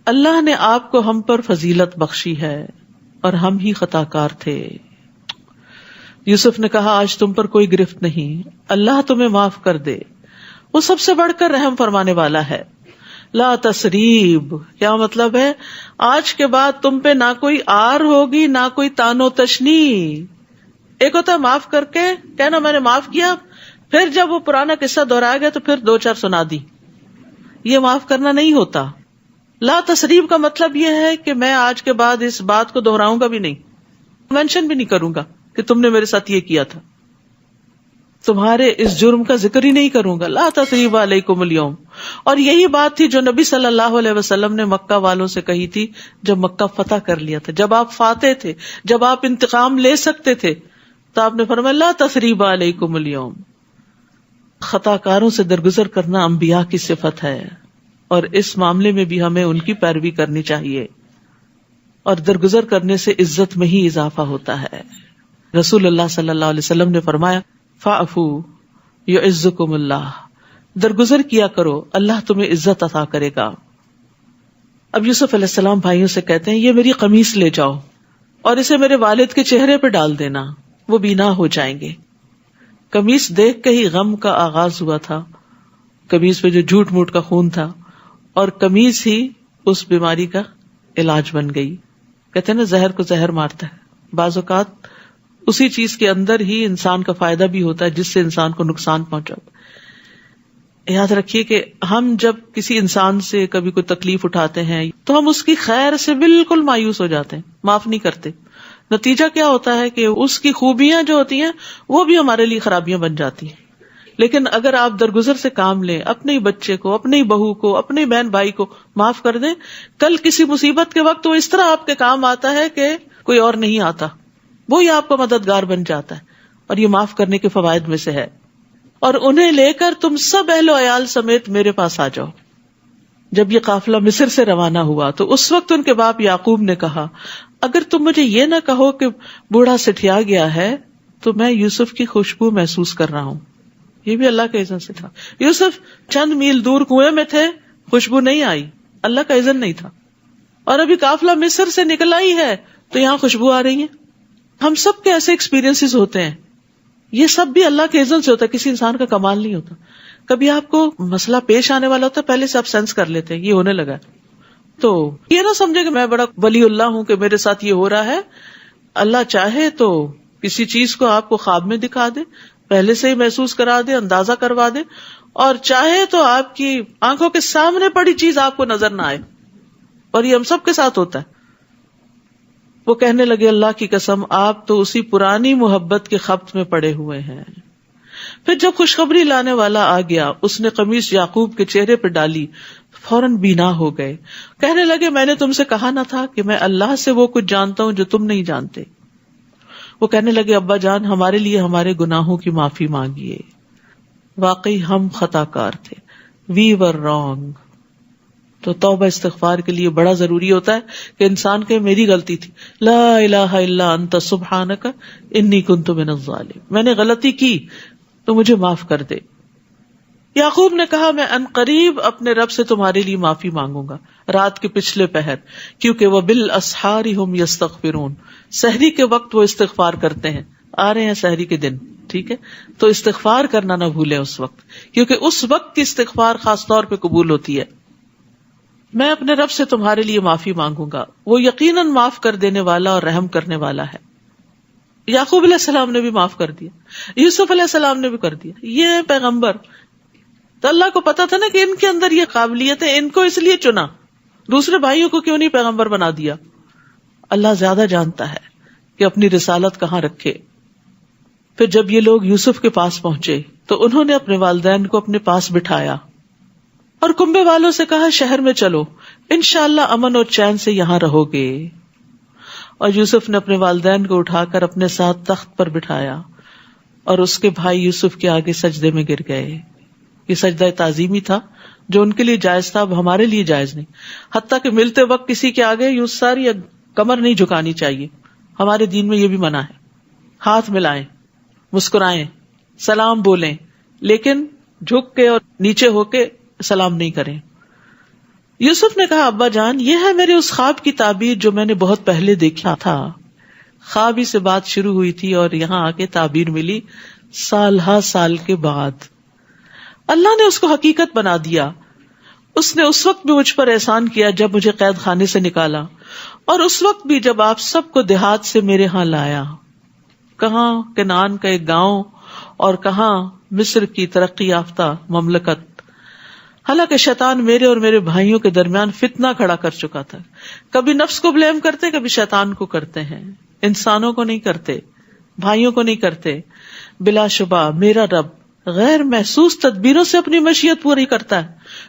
اللہ نے آپ کو ہم پر فضیلت بخشی ہے اور ہم ہی خطا کار تھے. یوسف نے کہا آج تم پر کوئی گرفت نہیں، اللہ تمہیں معاف کر دے، وہ سب سے بڑھ کر رحم فرمانے والا ہے. لا تسریب، کیا مطلب ہے؟ آج کے بعد تم پہ نہ کوئی آر ہوگی نہ کوئی تان و تشنی. ایک ہوتا ہے معاف کر کے کہنا میں نے معاف کیا، پھر جب وہ پرانا قصہ دہرایا گیا تو پھر 2-4 سنا دی. یہ معاف کرنا نہیں ہوتا. لا تسریب کا مطلب یہ ہے کہ میں آج کے بعد اس بات کو دہراؤں گا بھی نہیں، مینشن بھی نہیں کروں گا کہ تم نے میرے ساتھ یہ کیا تھا، تمہارے اس جرم کا ذکر ہی نہیں کروں گا. لا تثریب علیکم اليوم. اور یہی بات تھی جو نبی صلی اللہ علیہ وسلم نے مکہ والوں سے کہی تھی جب مکہ فتح کر لیا تھا، جب آپ فاتح تھے، جب آپ انتقام لے سکتے تھے، تو آپ نے فرمایا لا تثریب علیکم اليوم. خطا کاروں سے درگزر کرنا انبیاء کی صفت ہے، اور اس معاملے میں بھی ہمیں ان کی پیروی کرنی چاہیے، اور درگزر کرنے سے عزت میں ہی اضافہ ہوتا ہے. رسول اللہ صلی اللہ علیہ وسلم نے فرمایا فَاعْفُوا يُعِزُّكُمُ اللَّهُ، درگزر کیا کرو اللہ تمہیں عزت عطا کرے گا. اب یوسف علیہ السلام بھائیوں سے کہتے ہیں یہ میری قمیص لے جاؤ اور اسے میرے والد کے چہرے پہ ڈال دینا، وہ بینا ہو جائیں گے. قمیص دیکھ کے ہی غم کا آغاز ہوا تھا، قمیص پہ جو جھوٹ موٹ کا خون تھا، اور قمیص ہی اس بیماری کا علاج بن گئی. کہتے ہیں نا زہر کو زہر مارتا ہے. بعض اوقات اسی چیز کے اندر ہی انسان کا فائدہ بھی ہوتا ہے جس سے انسان کو نقصان پہنچا. یاد رکھیے کہ ہم جب کسی انسان سے کبھی کوئی تکلیف اٹھاتے ہیں تو ہم اس کی خیر سے بالکل مایوس ہو جاتے ہیں، معاف نہیں کرتے. نتیجہ کیا ہوتا ہے کہ اس کی خوبیاں جو ہوتی ہیں وہ بھی ہمارے لیے خرابیاں بن جاتی ہیں. لیکن اگر آپ درگزر سے کام لیں، اپنے بچے کو، اپنی بہو کو، اپنے بہن بھائی کو معاف کر دیں، کل کسی مصیبت کے وقت وہ اس طرح آپ کے کام آتا ہے کہ کوئی اور نہیں آتا، وہی آپ کا مددگار بن جاتا ہے. اور یہ معاف کرنے کے فوائد میں سے ہے. اور انہیں لے کر تم سب اہل و عیال سمیت میرے پاس آ جاؤ. جب یہ قافلہ مصر سے روانہ ہوا تو اس وقت ان کے باپ یعقوب نے کہا اگر تم مجھے یہ نہ کہو کہ بوڑھا سٹھیا گیا ہے تو میں یوسف کی خوشبو محسوس کر رہا ہوں. یہ بھی اللہ کے اذن سے تھا. یوسف چند میل دور کنویں میں تھے، خوشبو نہیں آئی، اللہ کا اذن نہیں تھا. اور ابھی قافلہ مصر سے نکلا ہی ہے تو یہاں خوشبو آ رہی ہے. ہم سب کے ایسے ایکسپیرینس ہوتے ہیں، یہ سب بھی اللہ کے اذن سے ہوتا ہے، کسی انسان کا کمال نہیں ہوتا. کبھی آپ کو مسئلہ پیش آنے والا ہوتا ہے، پہلے سے آپ سینس کر لیتے ہیں یہ ہونے لگا، تو یہ نہ سمجھے کہ میں بڑا ولی اللہ ہوں کہ میرے ساتھ یہ ہو رہا ہے. اللہ چاہے تو کسی چیز کو آپ کو خواب میں دکھا دے، پہلے سے ہی محسوس کرا دے، اندازہ کروا دے، اور چاہے تو آپ کی آنکھوں کے سامنے پڑی چیز آپ کو نظر نہ آئے. اور یہ ہم سب کے ساتھ ہوتا ہے. وہ کہنے لگے اللہ کی قسم آپ تو اسی پرانی محبت کے خبط میں پڑے ہوئے ہیں. پھر جب خوشخبری لانے والا آ گیا اس نے قمیص یعقوب کے چہرے پہ ڈالی، فوراً بینا ہو گئے. کہنے لگے میں نے تم سے کہا نہ تھا کہ میں اللہ سے وہ کچھ جانتا ہوں جو تم نہیں جانتے. وہ کہنے لگے ابا جان ہمارے لیے ہمارے گناہوں کی معافی مانگیے، واقعی ہم خطا کار تھے، وی ور رانگ. تو توبہ استغفار کے لیے بڑا ضروری ہوتا ہے کہ انسان کہ میری غلطی تھی، لا الہ الا انت سبحانک انی کنت من الظالمین، میں نے غلطی کی تو مجھے معاف کر دے. یعقوب نے کہا میں ان قریب اپنے رب سے تمہارے لیے معافی مانگوں گا رات کے پچھلے پہر، کیونکہ وبالاسحار ہم یستغفرون، سحری کے وقت وہ استغفار کرتے ہیں. آ رہے ہیں سحری کے دن، ٹھیک ہے، تو استغفار کرنا نہ بھولے اس وقت، کیونکہ اس وقت کی استغفار خاص طور پہ قبول ہوتی ہے. میں اپنے رب سے تمہارے لیے معافی مانگوں گا، وہ یقیناً معاف کر دینے والا اور رحم کرنے والا ہے. یعقوب علیہ السلام نے بھی معاف کر دیا, یوسف علیہ السلام نے بھی کر دیا. یہ پیغمبر تو اللہ کو پتا تھا نا کہ ان کے اندر یہ قابلیت ہے, ان کو اس لیے چنا, دوسرے بھائیوں کو کیوں نہیں پیغمبر بنا دیا؟ اللہ زیادہ جانتا ہے کہ اپنی رسالت کہاں رکھے. پھر جب یہ لوگ یوسف کے پاس پہنچے تو انہوں نے اپنے والدین کو اپنے پاس بٹھایا اور کنبے والوں سے کہا شہر میں چلو, انشاءاللہ امن اور چین سے یہاں رہو گے. اور یوسف نے اپنے والدین کو اٹھا کر اپنے ساتھ تخت پر بٹھایا اور اس کے بھائی یوسف کے آگے سجدے میں گر گئے. یہ سجدہ تعظیمی تھا جو ان کے لیے جائز تھا, اب ہمارے لیے جائز نہیں. حتیٰ کہ ملتے وقت کسی کے آگے یوں ساری کمر نہیں جھکانی چاہیے, ہمارے دین میں یہ بھی منع ہے. ہاتھ ملائیں, مسکرائیں, سلام بولیں, لیکن جھک کے اور نیچے ہو کے سلام نہیں کریں. یوسف نے کہا ابا جان, یہ ہے میرے اس خواب کی تعبیر جو میں نے بہت پہلے دیکھا تھا. خواب ہی سے بات شروع ہوئی تھی اور یہاں آ کے تعبیر ملی سال ہا سال کے بعد. اللہ نے اس کو حقیقت بنا دیا. اس نے اس وقت بھی مجھ پر احسان کیا جب مجھے قید خانے سے نکالا, اور اس وقت بھی جب آپ سب کو دیہات سے میرے ہاں لایا. کہاں کنعان کا ایک گاؤں اور کہاں مصر کی ترقی یافتہ مملکت. حالانکہ شیطان میرے اور میرے بھائیوں کے درمیان فتنہ کھڑا کر چکا تھا. کبھی نفس کو بلیم کرتے, کبھی شیطان کو کرتے ہیں, انسانوں کو نہیں کرتے, بھائیوں کو نہیں کرتے. بلا شبہ میرا رب غیر محسوس تدبیروں سے اپنی مشیت پوری کرتا ہے.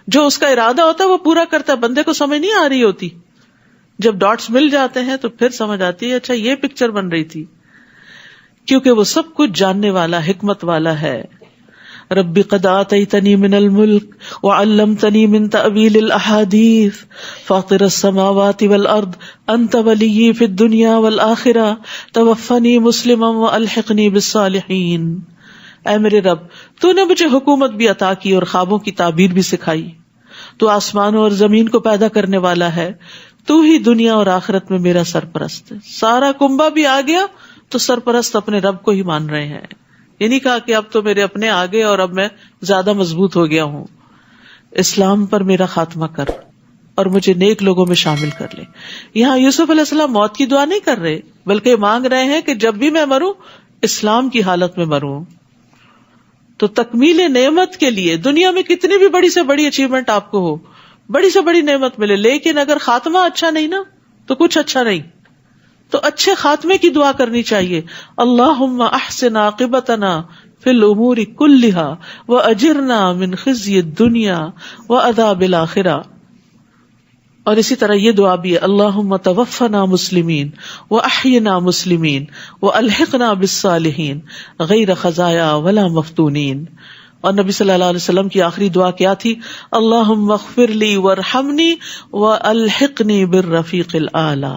جو اس کا ارادہ ہوتا ہے وہ پورا کرتا ہے. بندے کو سمجھ نہیں آ رہی ہوتی, جب ڈاٹس مل جاتے ہیں تو پھر سمجھ آتی ہے اچھا یہ پکچر بن رہی تھی, کیونکہ وہ سب کچھ جاننے والا, حکمت والا ہے. رب قد آتیتنی من الملک وعلمتنی من تأویل الاحادیث فاطر السماوات والارض انت ولی فی الدنیا والآخرہ توفنی مسلما والحقنی بالصالحین. اے میرے رب, تو نے مجھے حکومت بھی عطا کی اور خوابوں کی تعبیر بھی سکھائی. تو آسمانوں اور زمین کو پیدا کرنے والا ہے, تو ہی دنیا اور آخرت میں میرا سرپرست ہے. سارا کنبہ بھی آ گیا تو سرپرست اپنے رب کو ہی مان رہے ہیں. یہ نہیں کہا کہ اب تو میرے اپنے آگے اور اب میں زیادہ مضبوط ہو گیا ہوں. اسلام پر میرا خاتمہ کر اور مجھے نیک لوگوں میں شامل کر لے. یہاں یوسف علیہ السلام موت کی دعا نہیں کر رہے, بلکہ مانگ رہے ہیں کہ جب بھی میں مروں اسلام کی حالت میں مروں. تو تکمیل نعمت کے لیے دنیا میں کتنی بھی بڑی سے بڑی اچیومنٹ آپ کو ہو, بڑی سے بڑی نعمت ملے, لیکن اگر خاتمہ اچھا نہیں نا تو کچھ اچھا نہیں. تو اچھے خاتمے کی دعا کرنی چاہیے. اللہم احسن عاقبتنا فی الامور کلھا واجرنا من خزی الدنیا وعذاب الآخرہ. اور اسی طرح یہ دعا بھی ہے اللہم توفنا مسلمین واحینا مسلمین والحقنا بالصالحین غیر خزایا ولا مفتونین. اور نبی صلی اللہ علیہ وسلم کی آخری دعا کیا تھی؟ اللہم اغفر لی وارحمنی والحقنی بالرفیق الاعلی.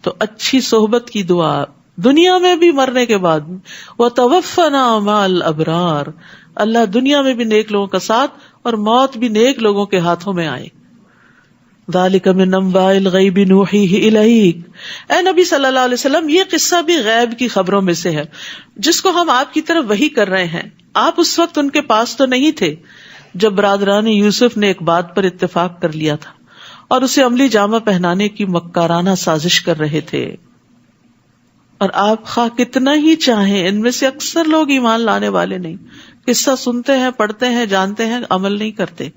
تو اچھی صحبت کی دعا دنیا میں بھی, مرنے کے بعد بھی. وَتَوَفَّنَا مَعَ الْأَبْرَارِ, اللہ دنیا میں بھی نیک لوگوں کا ساتھ اور موت بھی نیک لوگوں کے ہاتھوں میں آئے. ذَلِكَ مِنْ أَنْبَاءِ الْغَيْبِ نُوحِيهِ إِلَيْكَ. اے نبی صلی اللہ علیہ وسلم, یہ قصہ بھی غیب کی خبروں میں سے ہے جس کو ہم آپ کی طرف وحی کر رہے ہیں. آپ اس وقت ان کے پاس تو نہیں تھے جب برادران یوسف نے ایک بات پر اتفاق کر لیا تھا اور اسے عملی جامہ پہنانے کی مکارانہ سازش کر رہے تھے. اور آپ خواہ کتنا ہی چاہیں, ان میں سے اکثر لوگ ایمان لانے والے نہیں, قصہ سنتے ہیں, پڑھتے ہیں, جانتے ہیں, عمل نہیں کرتے.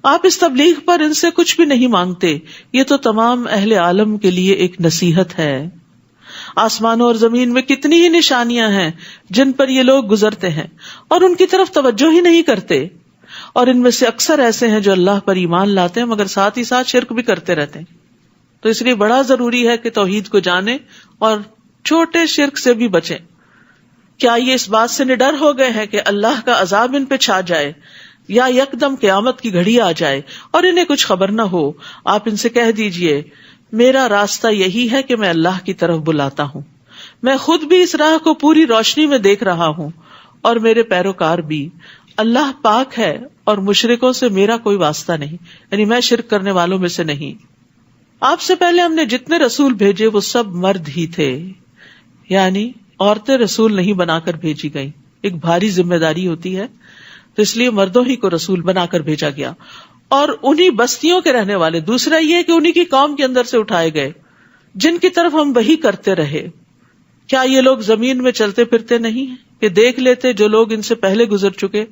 آپ اس تبلیغ پر ان سے کچھ بھی نہیں مانگتے. یہ تو تمام اہل عالم کے لیے ایک نصیحت ہے. آسمانوں اور زمین میں کتنی ہی نشانیاں ہیں جن پر یہ لوگ گزرتے ہیں اور ان کی طرف توجہ ہی نہیں کرتے. اور ان میں سے اکثر ایسے ہیں جو اللہ پر ایمان لاتے ہیں مگر ساتھ ہی ساتھ شرک بھی کرتے رہتے ہیں. تو اس لیے بڑا ضروری ہے کہ توحید کو جانیں اور چھوٹے شرک سے بھی بچیں. کیا یہ اس بات سے نڈر ہو گئے ہیں کہ اللہ کا عذاب ان پہ چھا جائے یا یکدم قیامت کی گھڑی آ جائے اور انہیں کچھ خبر نہ ہو؟ آپ ان سے کہہ دیجئے میرا راستہ یہی ہے کہ میں اللہ کی طرف بلاتا ہوں. میں خود بھی اس راہ کو پوری روشنی میں دیکھ رہا ہوں اور میرے پیروکار بھی. اللہ پاک ہے اور مشرکوں سے میرا کوئی واسطہ نہیں, یعنی میں شرک کرنے والوں میں سے نہیں. آپ سے پہلے ہم نے جتنے رسول بھیجے وہ سب مرد ہی تھے, یعنی عورتیں رسول نہیں بنا کر بھیجی گئیں. ایک بھاری ذمہ داری ہوتی ہے, تو اس لیے مردوں ہی کو رسول بنا کر بھیجا گیا. اور انہی بستیوں کے رہنے والے. دوسرا یہ کہ انہی کی قوم کے اندر سے اٹھائے گئے جن کی طرف ہم وحی کرتے رہے. کیا یہ لوگ زمین میں چلتے پھرتے نہیں ہیں کہ دیکھ لیتے جو لوگ ان سے پہلے گزر چکے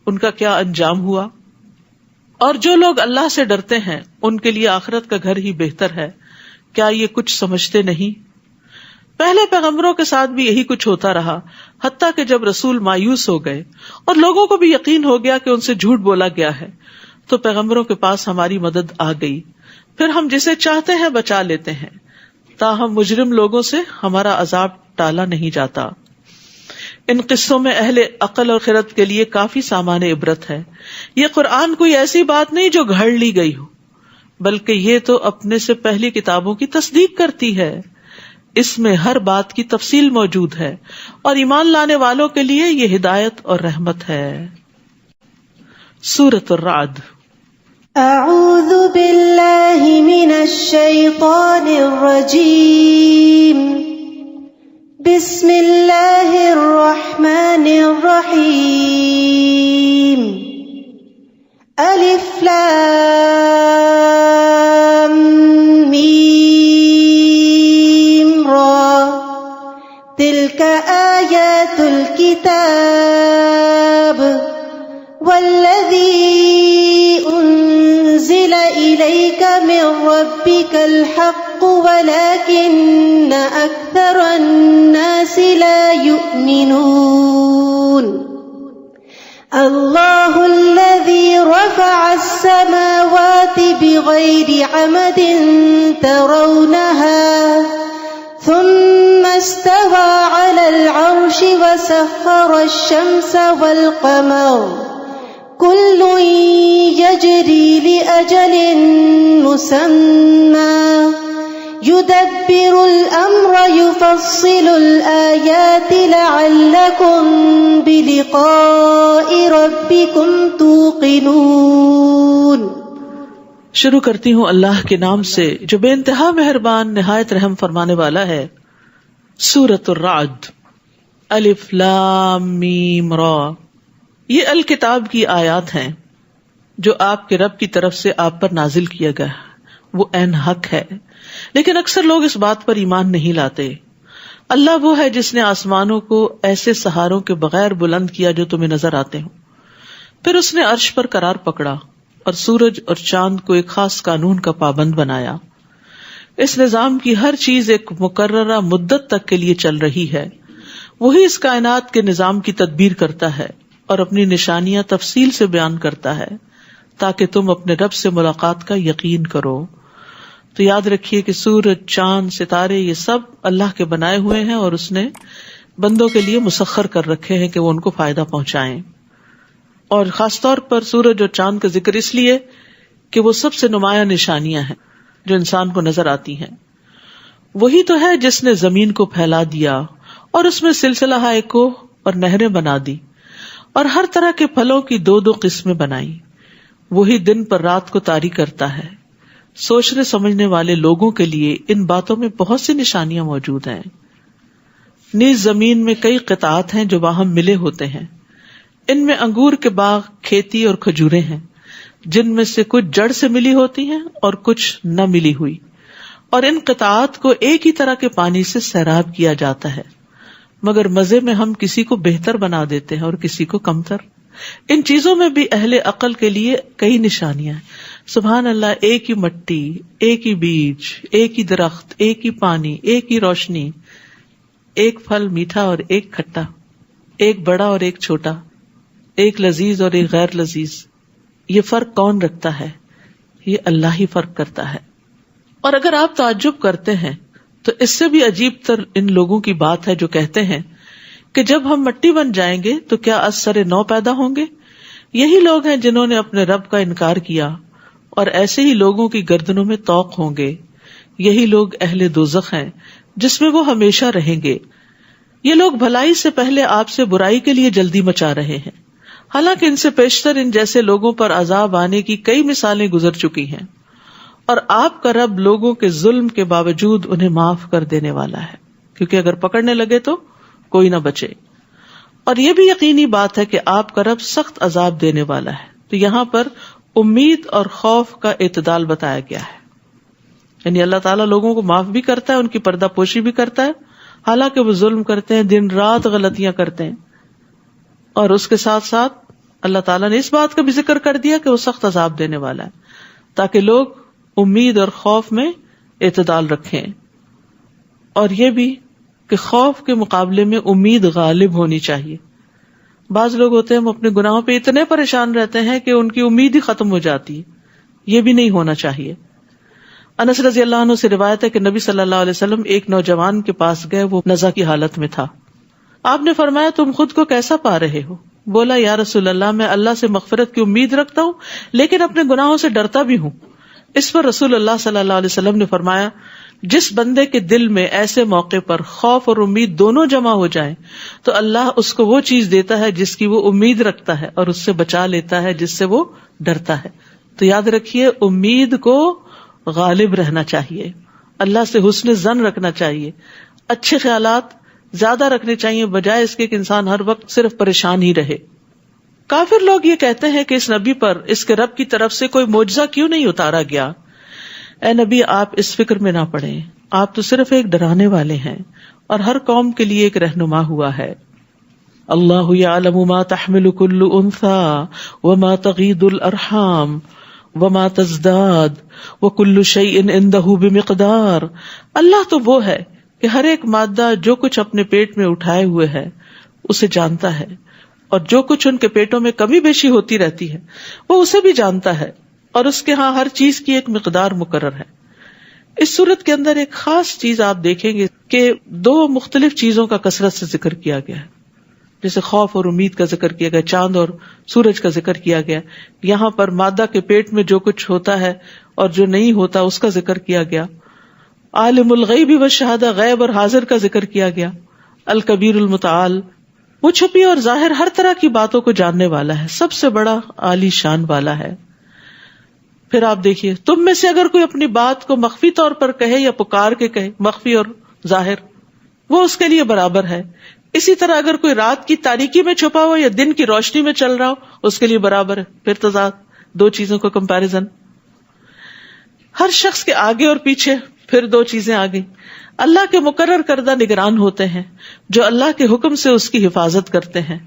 ان کا کیا انجام ہوا؟ اور جو لوگ اللہ سے ڈرتے ہیں ان کے لیے آخرت کا گھر ہی بہتر ہے، کیا یہ کچھ سمجھتے نہیں؟ پہلے پیغمبروں کے ساتھ بھی یہی کچھ ہوتا رہا، حتیٰ کہ جب رسول مایوس ہو گئے اور لوگوں کو بھی یقین ہو گیا کہ ان سے جھوٹ بولا گیا ہے تو پیغمبروں کے پاس ہماری مدد آ گئی، پھر ہم جسے چاہتے ہیں بچا لیتے ہیں، تاہم مجرم لوگوں سے ہمارا عذاب ٹالا نہیں جاتا۔ ان قصوں میں اہل عقل اور خرد کے لیے کافی سامان عبرت ہے۔ یہ قرآن کوئی ایسی بات نہیں جو گھڑ لی گئی ہو، بلکہ یہ تو اپنے سے پہلی کتابوں کی تصدیق کرتی ہے۔ اس میں ہر بات کی تفصیل موجود ہے اور ایمان لانے والوں کے لیے یہ ہدایت اور رحمت ہے۔ سورۃ الرعد۔ اعوذ باللہ من الشیطان الرجیم، بسم اللہ الرحمن الرحیم، الف لام میم را، تلک آیات الکتاب والذی انزل الیک من ربک الحق ولکن اکثر الناس لا یؤمنون۔ اللہ الذی رفع السماوات بغیر عمد ترونها ثم استوى على العرش وسخر الشمس والقمر كل يجري لأجل مسمى يدبر الأمر يفصل الآيات لعلكم بلقاء ربكم توقنون۔ شروع کرتی ہوں اللہ کے نام سے جو بے انتہا مہربان نہایت رحم فرمانے والا ہے۔ سورۃ الرعد، الف لام میم را، یہ الکتاب کی آیات ہیں جو آپ کے رب کی طرف سے آپ پر نازل کیا گیا ہے، وہ عین حق ہے، لیکن اکثر لوگ اس بات پر ایمان نہیں لاتے۔ اللہ وہ ہے جس نے آسمانوں کو ایسے سہاروں کے بغیر بلند کیا جو تمہیں نظر آتے ہوں، پھر اس نے عرش پر قرار پکڑا اور سورج اور چاند کو ایک خاص قانون کا پابند بنایا۔ اس نظام کی ہر چیز ایک مقررہ مدت تک کے لیے چل رہی ہے۔ وہی اس کائنات کے نظام کی تدبیر کرتا ہے اور اپنی نشانیاں تفصیل سے بیان کرتا ہے تاکہ تم اپنے رب سے ملاقات کا یقین کرو۔ تو یاد رکھیے کہ سورج، چاند، ستارے یہ سب اللہ کے بنائے ہوئے ہیں اور اس نے بندوں کے لیے مسخر کر رکھے ہیں کہ وہ ان کو فائدہ پہنچائیں۔ اور خاص طور پر سورج اور چاند کا ذکر اس لیے کہ وہ سب سے نمایاں نشانیاں ہیں جو انسان کو نظر آتی ہیں۔ وہی تو ہے جس نے زمین کو پھیلا دیا اور اس میں سلسلہ کوہ اور نہریں بنا دی اور ہر طرح کے پھلوں کی دو دو قسمیں بنائی۔ وہی دن پر رات کو طاری کرتا ہے۔ سوچنے سمجھنے والے لوگوں کے لیے ان باتوں میں بہت سی نشانیاں موجود ہیں۔ نیز زمین میں کئی قطعات ہیں جو باہم ملے ہوتے ہیں، ان میں انگور کے باغ، کھیتی اور کھجوریں ہیں، جن میں سے کچھ جڑ سے ملی ہوتی ہیں اور کچھ نہ ملی ہوئی، اور ان قطعات کو ایک ہی طرح کے پانی سے سیراب کیا جاتا ہے، مگر مزے میں ہم کسی کو بہتر بنا دیتے ہیں اور کسی کو کمتر۔ ان چیزوں میں بھی اہل عقل کے لیے کئی نشانیاں ہیں۔ سبحان اللہ، ایک ہی مٹی، ایک ہی بیج، ایک ہی درخت، ایک ہی پانی، ایک ہی روشنی، ایک پھل میٹھا اور ایک کھٹا، ایک بڑا اور ایک چھوٹا، ایک لذیذ اور ایک غیر لذیذ۔ یہ فرق کون رکھتا ہے؟ یہ اللہ ہی فرق کرتا ہے۔ اور اگر آپ تعجب کرتے ہیں تو اس سے بھی عجیب تر ان لوگوں کی بات ہے جو کہتے ہیں کہ جب ہم مٹی بن جائیں گے تو کیا از سر نو پیدا ہوں گے؟ یہی لوگ ہیں جنہوں نے اپنے رب کا انکار کیا، اور ایسے ہی لوگوں کی گردنوں میں طوق ہوں گے۔ یہی لوگ اہل دوزخ ہیں جس میں وہ ہمیشہ رہیں گے۔ یہ لوگ بھلائی سے پہلے آپ سے برائی کے لیے جلدی مچا رہے ہیں، حالانکہ ان سے پیشتر ان جیسے لوگوں پر عذاب آنے کی کئی مثالیں گزر چکی ہیں، اور آپ کا رب لوگوں کے ظلم کے باوجود انہیں معاف کر دینے والا ہے، کیونکہ اگر پکڑنے لگے تو کوئی نہ بچے۔ اور یہ بھی یقینی بات ہے کہ آپ کا رب سخت عذاب دینے والا ہے۔ تو یہاں پر امید اور خوف کا اعتدال بتایا گیا ہے، یعنی اللہ تعالیٰ لوگوں کو معاف بھی کرتا ہے، ان کی پردہ پوشی بھی کرتا ہے، حالانکہ وہ ظلم کرتے ہیں، دن رات غلطیاں کرتے ہیں. اور اس کے ساتھ ساتھ اللہ تعالیٰ نے اس بات کا بھی ذکر کر دیا کہ وہ سخت عذاب دینے والا ہے، تاکہ لوگ امید اور خوف میں اعتدال رکھیں. اور یہ بھی کہ خوف کے مقابلے میں امید غالب ہونی چاہیے. بعض لوگ ہوتے ہیں وہ اپنے گناہوں پہ اتنے پریشان رہتے ہیں کہ ان کی امید ہی ختم ہو جاتی ہے. یہ بھی نہیں ہونا چاہیے. انس رضی اللہ عنہ سے روایت ہے کہ نبی صلی اللہ علیہ وسلم ایک نوجوان کے پاس گئے، وہ نزع کی حالت میں تھا. آپ نے فرمایا تم خود کو کیسا پا رہے ہو؟ بولا یا رسول اللہ میں اللہ سے مغفرت کی امید رکھتا ہوں لیکن اپنے گناہوں سے ڈرتا بھی ہوں. اس پر رسول اللہ صلی اللہ علیہ وسلم نے فرمایا جس بندے کے دل میں ایسے موقع پر خوف اور امید دونوں جمع ہو جائیں تو اللہ اس کو وہ چیز دیتا ہے جس کی وہ امید رکھتا ہے اور اس سے بچا لیتا ہے جس سے وہ ڈرتا ہے. تو یاد رکھیے امید کو غالب رہنا چاہیے، اللہ سے حسن ظن رکھنا چاہیے، اچھے خیالات زیادہ رکھنے چاہیے بجائے اس کے کہ انسان ہر وقت صرف پریشان ہی رہے. کافر لوگ یہ کہتے ہیں کہ اس نبی پر اس کے رب کی طرف سے کوئی معجزہ کیوں نہیں اتارا گیا؟ اے نبی آپ اس فکر میں نہ پڑیں، آپ تو صرف ایک ڈرانے والے ہیں اور ہر قوم کے لیے ایک رہنما ہوا ہے. اللہ یعلم ما تحمل کل انثى وما تغید الارحام وما تزداد وکل شیء عنده بمقدار. اللہ تو وہ ہے کہ ہر ایک مادہ جو کچھ اپنے پیٹ میں اٹھائے ہوئے ہے اسے جانتا ہے، اور جو کچھ ان کے پیٹوں میں کمی بیشی ہوتی رہتی ہے وہ اسے بھی جانتا ہے، اور اس کے ہاں ہر چیز کی ایک مقدار مقرر ہے. اس صورت کے اندر ایک خاص چیز آپ دیکھیں گے کہ دو مختلف چیزوں کا کثرت سے ذکر کیا گیا ہے. جیسے خوف اور امید کا ذکر کیا گیا، چاند اور سورج کا ذکر کیا گیا، یہاں پر مادہ کے پیٹ میں جو کچھ ہوتا ہے اور جو نہیں ہوتا اس کا ذکر کیا گیا. عالم الغیب والشہادہ، غیب اور حاضر کا ذکر کیا گیا. الکبیر المتعال، وہ چھپی اور ظاہر ہر طرح کی باتوں کو جاننے والا ہے، سب سے بڑا عالی شان والا ہے. پھر آپ دیکھیے تم میں سے اگر کوئی اپنی بات کو مخفی طور پر کہے یا پکار کے کہے، مخفی اور ظاہر، وہ اس کے لیے برابر ہے. اسی طرح اگر کوئی رات کی تاریکی میں چھپا ہو یا دن کی روشنی میں چل رہا ہو اس کے لیے برابر ہے. پھر تضاد، دو چیزوں کا کمپیریزن. ہر شخص کے آگے اور پیچھے پھر دو چیزیں آ گئی. اللہ کے مقرر کردہ نگران ہوتے ہیں جو اللہ کے حکم سے اس کی حفاظت کرتے ہیں.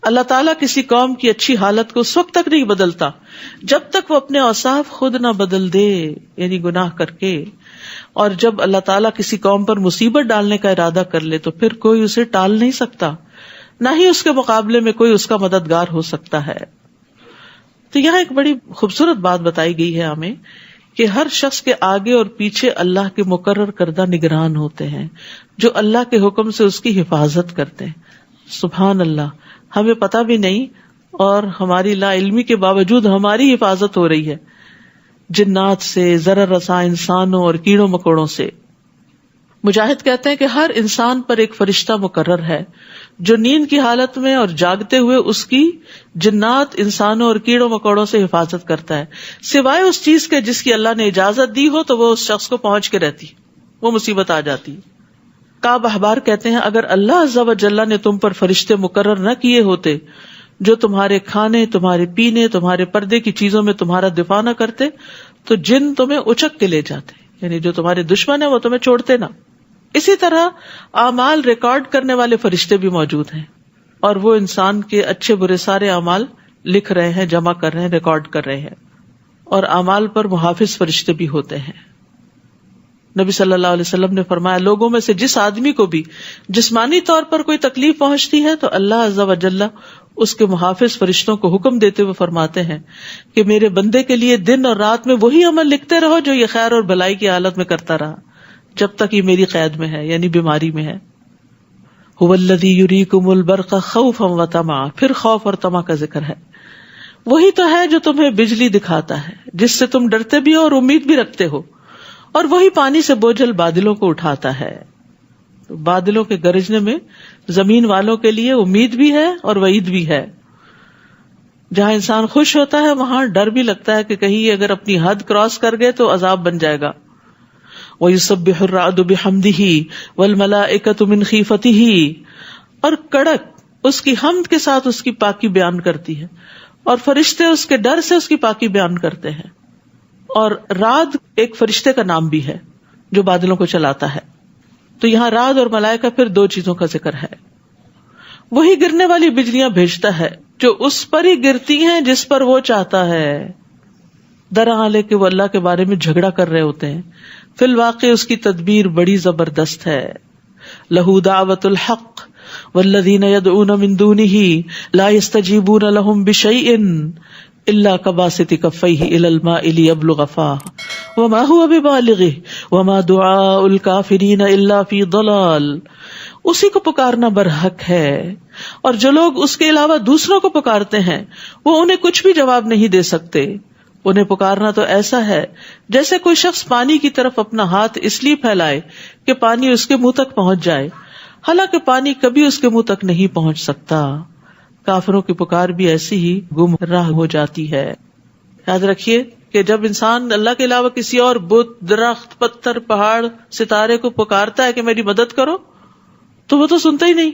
اللہ تعالیٰ کسی قوم کی اچھی حالت کو اس وقت تک نہیں بدلتا جب تک وہ اپنے اوصاف خود نہ بدل دے، یعنی گناہ کر کے. اور جب اللہ تعالیٰ کسی قوم پر مصیبت ڈالنے کا ارادہ کر لے تو پھر کوئی اسے ٹال نہیں سکتا، نہ ہی اس کے مقابلے میں کوئی اس کا مددگار ہو سکتا ہے. تو یہاں ایک بڑی خوبصورت بات بتائی گئی ہے ہمیں کہ ہر شخص کے آگے اور پیچھے اللہ کے مقرر کردہ نگران ہوتے ہیں جو اللہ کے حکم سے اس کی حفاظت کرتے ہیں. سبحان اللہ، ہمیں پتہ بھی نہیں اور ہماری لا علمی کے باوجود ہماری حفاظت ہو رہی ہے جنات سے، ضرر رساں انسانوں اور کیڑوں مکوڑوں سے. مجاہد کہتے ہیں کہ ہر انسان پر ایک فرشتہ مقرر ہے جو نیند کی حالت میں اور جاگتے ہوئے اس کی جنات، انسانوں اور کیڑوں مکوڑوں سے حفاظت کرتا ہے، سوائے اس چیز کے جس کی اللہ نے اجازت دی ہو تو وہ اس شخص کو پہنچ کے رہتی، وہ مصیبت آ جاتی. کعب احبار کہتے ہیں اگر اللہ عز و جل نے تم پر فرشتے مقرر نہ کیے ہوتے جو تمہارے کھانے، تمہارے پینے، تمہارے پردے کی چیزوں میں تمہارا دفاع نہ کرتے تو جن تمہیں اچک کے لے جاتے، یعنی جو تمہارے دشمن ہیں وہ تمہیں چھوڑتے نہ. اسی طرح اعمال ریکارڈ کرنے والے فرشتے بھی موجود ہیں اور وہ انسان کے اچھے برے سارے اعمال لکھ رہے ہیں، جمع کر رہے ہیں، ریکارڈ کر رہے ہیں. اور اعمال پر محافظ فرشتے بھی ہوتے ہیں. نبی صلی اللہ علیہ وسلم نے فرمایا لوگوں میں سے جس آدمی کو بھی جسمانی طور پر کوئی تکلیف پہنچتی ہے تو اللہ عز و جل اس کے محافظ فرشتوں کو حکم دیتے ہوئے فرماتے ہیں کہ میرے بندے کے لیے دن اور رات میں وہی عمل لکھتے رہو جو یہ خیر اور بھلائی کی حالت میں کرتا رہا جب تک یہ میری قید میں ہے، یعنی بیماری میں ہے. هو الذی یریکم البرق خوفا وطمعا، پھر خوف اور طمع کا ذکر ہے. وہی تو ہے جو تمہیں بجلی دکھاتا ہے جس سے تم ڈرتے بھی ہو اور امید بھی رکھتے ہو، اور وہی پانی سے بوجھل بادلوں کو اٹھاتا ہے. بادلوں کے گرجنے میں زمین والوں کے لیے امید بھی ہے اور وعید بھی ہے. جہاں انسان خوش ہوتا ہے وہاں ڈر بھی لگتا ہے کہ کہیں اگر اپنی حد کراس کر گئے تو عذاب بن جائے گا. وَيُسَبِّحُ الرَّعْدُ بِحَمْدِهِ وَالْمَلَائِكَةُ مِنْ خِيفَتِهِ، اور کڑک اس کی حمد کے ساتھ اس کی پاکی بیان کرتی ہے اور فرشتے اس کے ڈر سے اس کی پاکی بیان کرتے ہیں. اور رعد ایک فرشتے کا نام بھی ہے جو بادلوں کو چلاتا ہے. تو یہاں رعد اور ملائکہ پھر دو چیزوں کا ذکر ہے. وہی گرنے والی بجلیاں بھیجتا ہے جو اس پر ہی گرتی ہیں جس پر وہ چاہتا ہے. درحال کہ وہ اللہ کے بارے میں جھگڑا کر رہے ہوتے ہیں، فی الواقع اس کی تدبیر بڑی زبردست ہے. لہو دعوت الحق والذین یدعون من دونہ لا یستجیبون لهم بشیء الا کباسط کفیہ الی الماء لیبلغ فاہ وما هو ببالغہ وما دعاء الکافرین الا فی ضلال. اسی کو پکارنا برحق ہے، اور جو لوگ اس کے علاوہ دوسروں کو پکارتے ہیں وہ انہیں کچھ بھی جواب نہیں دے سکتے. انہیں پکارنا تو ایسا ہے جیسے کوئی شخص پانی کی طرف اپنا ہاتھ اس لیے پھیلائے کہ پانی اس کے منہ تک پہنچ جائے، حالانکہ پانی کبھی اس کے منہ تک نہیں پہنچ سکتا. کافروں کی پکار بھی ایسی ہی گمراہ ہو جاتی ہے. یاد رکھیے کہ جب انسان اللہ کے علاوہ کسی اور بت، درخت، پتھر، پہاڑ، ستارے کو پکارتا ہے کہ میری مدد کرو، تو وہ تو سنتا ہی نہیں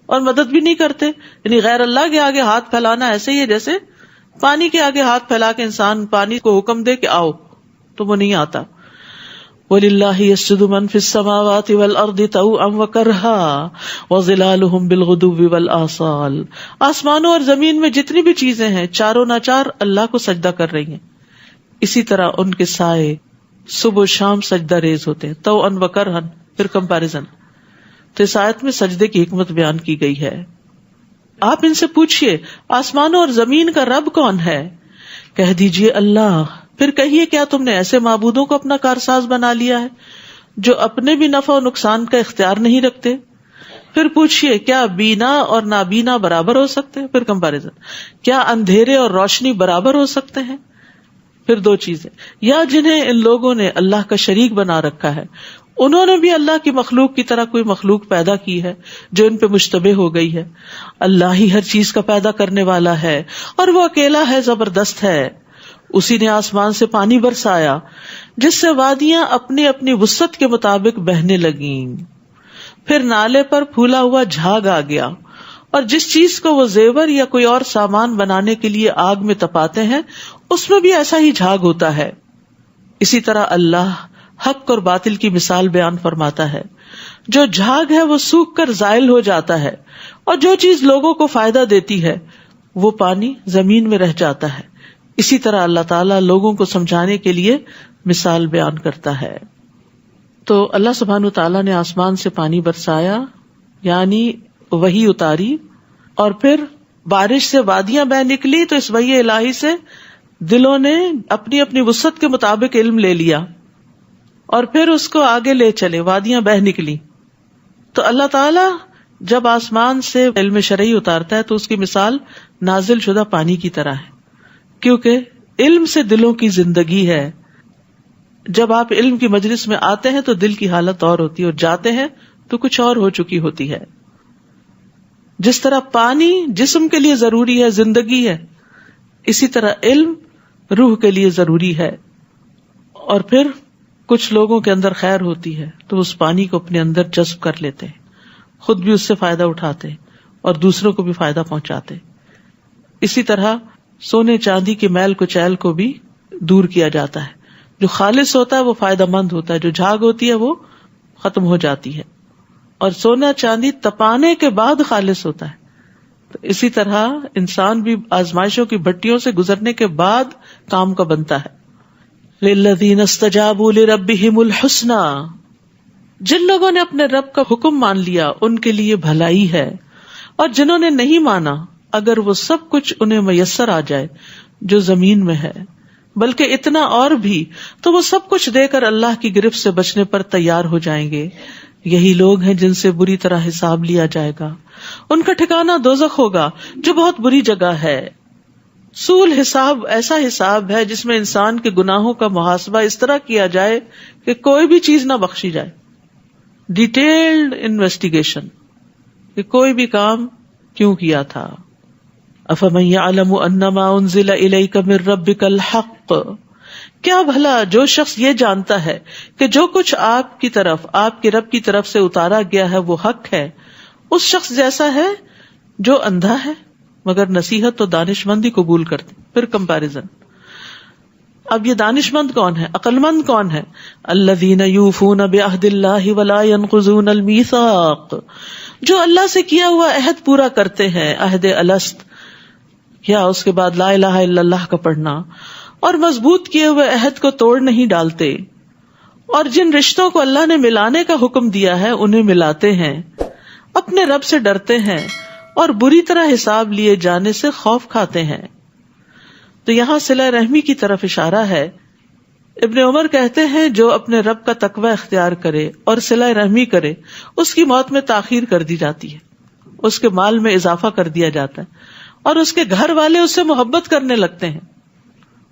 اور مدد بھی نہیں کرتے. یعنی غیر اللہ کے آگے ہاتھ پھیلانا ایسے ہی ہے جیسے پانی کے آگے ہاتھ پھیلا کے انسان پانی کو حکم دے کہ آؤ، تو وہ نہیں آتا. وَلِلَّهِ يَسْجُدُ مَن فِي السَّمَاوَاتِ وَالْأَرْضِ طَوْعًا وَكَرْهًا وَظِلَالُهُم بِالْغُدُوِّ وَالْآصَالِ. آسمانوں اور زمین میں جتنی بھی چیزیں ہیں چاروں ناچار اللہ کو سجدہ کر رہی ہیں. اسی طرح ان کے سائے صبح و شام سجدہ ریز ہوتے ہیں. طَوْعًا وَكَرْهًا، پھر کمپیریزن. تو اس آیت میں سجدے کی حکمت بیان کی گئی ہے. آپ ان سے پوچھئے آسمانوں اور زمین کا رب کون ہے؟ کہہ دیجئے اللہ. پھر کہیے کیا تم نے ایسے معبودوں کو اپنا کارساز بنا لیا ہے جو اپنے بھی نفع و نقصان کا اختیار نہیں رکھتے؟ پھر پوچھئے کیا بینا اور نابینا برابر ہو سکتے ہیں؟ پھر کمپیریزن. کیا اندھیرے اور روشنی برابر ہو سکتے ہیں؟ پھر دو چیزیں. یا جنہیں ان لوگوں نے اللہ کا شریک بنا رکھا ہے انہوں نے بھی اللہ کی مخلوق کی طرح کوئی مخلوق پیدا کی ہے جو ان پہ مشتبہ ہو گئی ہے. اللہ ہی ہر چیز کا پیدا کرنے والا ہے اور وہ اکیلا ہے، زبردست ہے. اسی نے آسمان سے پانی برسایا جس سے وادیاں اپنی اپنی وسعت کے مطابق بہنے لگیں. پھر نالے پر پھولا ہوا جھاگ آ گیا، اور جس چیز کو وہ زیور یا کوئی اور سامان بنانے کے لیے آگ میں تپاتے ہیں اس میں بھی ایسا ہی جھاگ ہوتا ہے. اسی طرح اللہ حق اور باطل کی مثال بیان فرماتا ہے. جو جھاگ ہے وہ سوکھ کر زائل ہو جاتا ہے، اور جو چیز لوگوں کو فائدہ دیتی ہے وہ پانی زمین میں رہ جاتا ہے. اسی طرح اللہ تعالیٰ لوگوں کو سمجھانے کے لیے مثال بیان کرتا ہے. تو اللہ سبحانہ تعالیٰ نے آسمان سے پانی برسایا، یعنی وحی اتاری، اور پھر بارش سے وادیاں بہ نکلی. تو اس وحی الہی سے دلوں نے اپنی اپنی وسعت کے مطابق علم لے لیا اور پھر اس کو آگے لے چلے، وادیاں بہ نکلی. تو اللہ تعالیٰ جب آسمان سے علم شرعی اتارتا ہے تو اس کی مثال نازل شدہ پانی کی طرح ہے، کیونکہ علم سے دلوں کی زندگی ہے. جب آپ علم کی مجلس میں آتے ہیں تو دل کی حالت اور ہوتی ہے، اور جاتے ہیں تو کچھ اور ہو چکی ہوتی ہے. جس طرح پانی جسم کے لیے ضروری ہے، زندگی ہے، اسی طرح علم روح کے لیے ضروری ہے. اور پھر کچھ لوگوں کے اندر خیر ہوتی ہے تو اس پانی کو اپنے اندر جذب کر لیتے ہیں، خود بھی اس سے فائدہ اٹھاتے اور دوسروں کو بھی فائدہ پہنچاتے. اسی طرح سونے چاندی کے میل کچیل کو بھی دور کیا جاتا ہے. جو خالص ہوتا ہے وہ فائدہ مند ہوتا ہے، جو جھاگ ہوتی ہے وہ ختم ہو جاتی ہے. اور سونا چاندی تپانے کے بعد خالص ہوتا ہے. تو اسی طرح انسان بھی آزمائشوں کی بھٹیوں سے گزرنے کے بعد کام کا بنتا ہے. للذین استجابوا لربہم الحسنی، جن لوگوں نے اپنے رب کا حکم مان لیا ان کے لیے بھلائی ہے، اور جنہوں نے نہیں مانا اگر وہ سب کچھ انہیں میسر آ جائے جو زمین میں ہے، بلکہ اتنا اور بھی، تو وہ سب کچھ دے کر اللہ کی گرفت سے بچنے پر تیار ہو جائیں گے. یہی لوگ ہیں جن سے بری طرح حساب لیا جائے گا. ان کا ٹھکانہ دوزخ ہوگا جو بہت بری جگہ ہے. سول حساب ایسا حساب ہے جس میں انسان کے گناہوں کا محاسبہ اس طرح کیا جائے کہ کوئی بھی چیز نہ بخشی جائے. ڈیٹیلڈ انویسٹیگیشن کہ کوئی بھی کام کیوں کیا تھا. افمن یعلم انما انزل الیک من ربک الحق، کیا بھلا جو شخص یہ جانتا ہے کہ جو کچھ آپ کی طرف، آپ کے رب کی طرف سے اتارا گیا ہے وہ حق ہے، اس شخص جیسا ہے جو اندھا ہے مگر نصیحت تو دانش مندی قبول کرتے. پھر کمپیریزن. اب یہ دانشمند کون ہے، عقلمند کون ہے؟ الذین یوفون بعہد اللہ ولا ینقضون المیثاق، جو اللہ سے کیا ہوا عہد پورا کرتے ہیں، عہد الست یا اس کے بعد لا الہ الا اللہ کا پڑھنا، اور مضبوط کیے ہوئے عہد کو توڑ نہیں ڈالتے، اور جن رشتوں کو اللہ نے ملانے کا حکم دیا ہے انہیں ملاتے ہیں، اپنے رب سے ڈرتے ہیں اور بری طرح حساب لیے جانے سے خوف کھاتے ہیں۔ تو یہاں صلہ رحمی کی طرف اشارہ ہے۔ ابن عمر کہتے ہیں جو اپنے رب کا تقوی اختیار کرے اور صلہ رحمی کرے اس کی موت میں تاخیر کر دی جاتی ہے، اس کے مال میں اضافہ کر دیا جاتا ہے، اور اس کے گھر والے اس سے محبت کرنے لگتے ہیں۔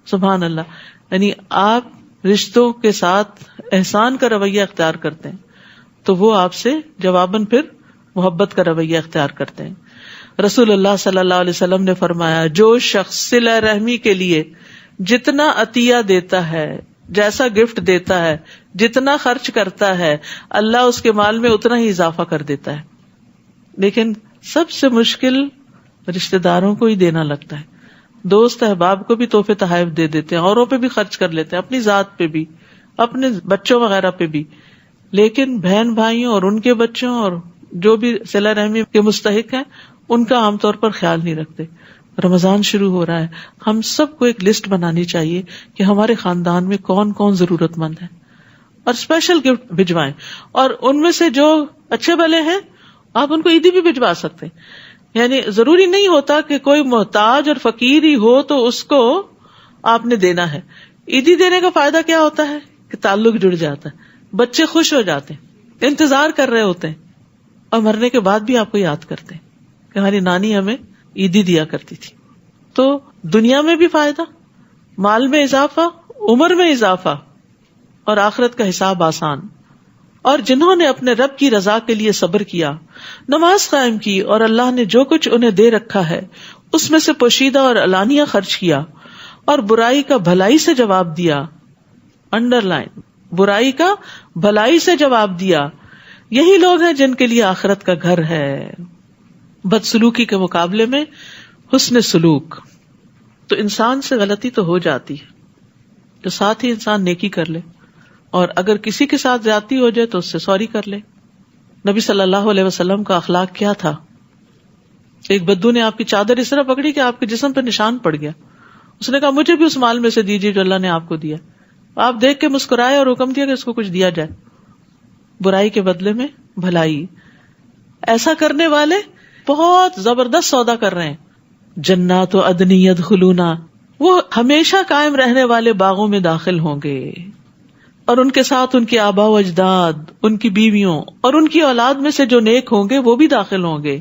سبحان اللہ، یعنی آپ رشتوں کے ساتھ احسان کا رویہ اختیار کرتے ہیں تو وہ آپ سے جواباً پھر محبت کا رویہ اختیار کرتے ہیں۔ رسول اللہ صلی اللہ علیہ وسلم نے فرمایا جو شخص صلہ رحمی کے لیے جتنا عطیہ دیتا ہے، جیسا گفٹ دیتا ہے، جتنا خرچ کرتا ہے، اللہ اس کے مال میں اتنا ہی اضافہ کر دیتا ہے۔ لیکن سب سے مشکل رشتہ داروں کو ہی دینا لگتا ہے۔ دوست احباب کو بھی تحفے تحائف دے دیتے ہیں، اوروں پہ بھی خرچ کر لیتے ہیں، اپنی ذات پہ بھی، اپنے بچوں وغیرہ پہ بھی، لیکن بہن بھائیوں اور ان کے بچوں اور جو بھی صلہ رحمی کے مستحق ہیں ان کا عام طور پر خیال نہیں رکھتے۔ رمضان شروع ہو رہا ہے، ہم سب کو ایک لسٹ بنانی چاہیے کہ ہمارے خاندان میں کون کون ضرورت مند ہے، اور اسپیشل گفٹ بھجوائیں، اور ان میں سے جو اچھے بھلے ہیں آپ ان کو عیدی بھی بھجوا سکتے ہیں۔ یعنی ضروری نہیں ہوتا کہ کوئی محتاج اور فقیر ہی ہو تو اس کو آپ نے دینا ہے۔ عیدی دینے کا فائدہ کیا ہوتا ہے کہ تعلق جڑ جاتا ہے، بچے خوش ہو جاتے ہیں، انتظار کر رہے ہوتے ہیں، اور مرنے کے بعد بھی آپ کو یاد کرتے ہیں کہ ہماری نانی ہمیں عیدی دیا کرتی تھی۔ تو دنیا میں بھی فائدہ، مال میں اضافہ، عمر میں اضافہ، اور آخرت کا حساب آسان۔ اور جنہوں نے اپنے رب کی رضا کے لیے صبر کیا، نماز قائم کی، اور اللہ نے جو کچھ انہیں دے رکھا ہے اس میں سے پوشیدہ اور علانیہ خرچ کیا، اور برائی کا بھلائی سے جواب دیا، انڈر لائن، برائی کا بھلائی سے جواب دیا، یہی لوگ ہیں جن کے لیے آخرت کا گھر ہے۔ بدسلوکی کے مقابلے میں حسن سلوک۔ تو انسان سے غلطی تو ہو جاتی ہے، تو ساتھ ہی انسان نیکی کر لے، اور اگر کسی کے ساتھ زیادتی ہو جائے تو اس سے سوری کر لے۔ نبی صلی اللہ علیہ وسلم کا اخلاق کیا تھا؟ ایک بدو نے آپ کی چادر اس طرح پکڑی کہ آپ کے جسم پہ نشان پڑ گیا، اس نے کہا مجھے بھی اس مال میں سے دیجیے جو اللہ نے آپ کو دیا۔ آپ دیکھ کے مسکرائے اور حکم دیا کہ اس کو کچھ دیا جائے، برائی کے بدلے میں بھلائی۔ ایسا کرنے والے بہت زبردست سودا کر رہے ہیں۔ جنات و عدن یدخلونہ، وہ ہمیشہ قائم رہنے والے باغوں میں داخل ہوں گے، اور ان کے ساتھ ان کے آبا و اجداد، ان کی بیویوں اور ان کی اولاد میں سے جو نیک ہوں گے وہ بھی داخل ہوں گے،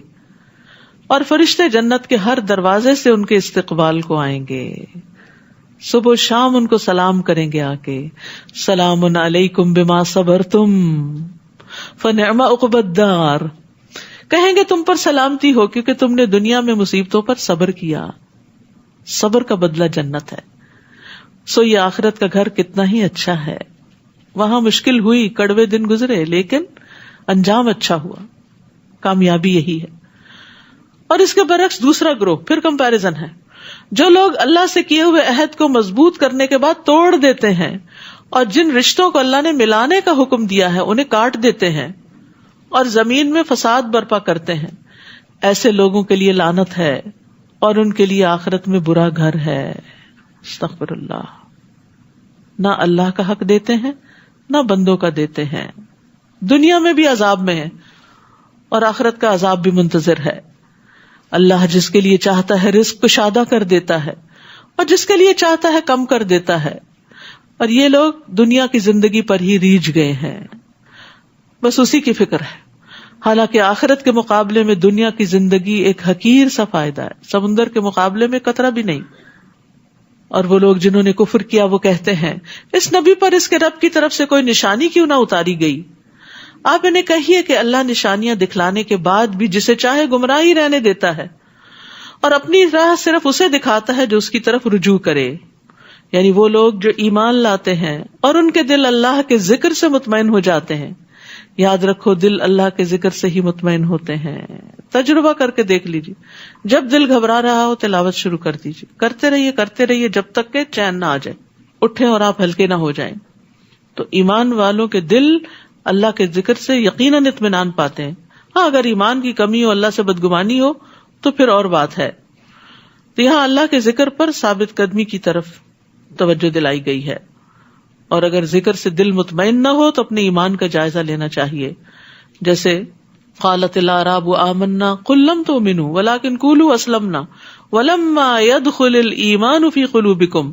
اور فرشتے جنت کے ہر دروازے سے ان کے استقبال کو آئیں گے، صبح و شام ان کو سلام کریں گے، آ کے سلام علیکم بما صبرتم فنعم عقبی الدار، کہیں گے تم پر سلامتی ہو کیونکہ تم نے دنیا میں مصیبتوں پر صبر کیا۔ صبر کا بدلہ جنت ہے۔ سو یہ آخرت کا گھر کتنا ہی اچھا ہے، وہاں مشکل ہوئی، کڑوے دن گزرے، لیکن انجام اچھا ہوا، کامیابی یہی ہے۔ اور اس کے برعکس دوسرا گروہ، پھر کمپیرزن ہے، جو لوگ اللہ سے کیے ہوئے عہد کو مضبوط کرنے کے بعد توڑ دیتے ہیں، اور جن رشتوں کو اللہ نے ملانے کا حکم دیا ہے انہیں کاٹ دیتے ہیں، اور زمین میں فساد برپا کرتے ہیں، ایسے لوگوں کے لیے لعنت ہے، اور ان کے لیے آخرت میں برا گھر ہے۔ استغفر اللہ۔ نہ اللہ کا حق دیتے ہیں نہ بندوں کا دیتے ہیں، دنیا میں بھی عذاب میں ہے اور آخرت کا عذاب بھی منتظر ہے۔ اللہ جس کے لیے چاہتا ہے رزق کشادہ کر دیتا ہے، اور جس کے لیے چاہتا ہے کم کر دیتا ہے، اور یہ لوگ دنیا کی زندگی پر ہی ریجھ گئے ہیں، بس اسی کی فکر ہے۔ حالانکہ آخرت کے مقابلے میں دنیا کی زندگی ایک حقیر سا فائدہ ہے، سمندر کے مقابلے میں قطرہ بھی نہیں۔ اور وہ لوگ جنہوں نے کفر کیا وہ کہتے ہیں اس نبی پر اس کے رب کی طرف سے کوئی نشانی کیوں نہ اتاری گئی؟ آپ انہیں کہیے کہ اللہ نشانیاں دکھلانے کے بعد بھی جسے چاہے گمراہی رہنے دیتا ہے، اور اپنی راہ صرف اسے دکھاتا ہے جو اس کی طرف رجوع کرے۔ یعنی وہ لوگ جو ایمان لاتے ہیں اور ان کے دل اللہ کے ذکر سے مطمئن ہو جاتے ہیں۔ یاد رکھو دل اللہ کے ذکر سے ہی مطمئن ہوتے ہیں، تجربہ کر کے دیکھ لیجیے۔ جب دل گھبرا رہا ہو تلاوت شروع کر دیجیے، کرتے رہیے جب تک کہ چین نہ آ جائے، اٹھیں اور آپ ہلکے نہ ہو جائیں. تو ایمان والوں کے دل اللہ کے ذکر سے یقیناً اطمینان پاتے ہیں. ہاں اگر ایمان کی کمی ہو، اللہ سے بدگمانی ہو تو پھر اور بات ہے. تو یہاں اللہ کے ذکر پر ثابت قدمی کی طرف توجہ دلائی گئی ہے. اور اگر ذکر سے دل مطمئن نہ ہو تو اپنے ایمان کا جائزہ لینا چاہیے. جیسے قالت الاعراب آمنا قل لم تؤمنوا ولكن قولوا اسلمنا ولما يدخل الايمان في قلوبكم.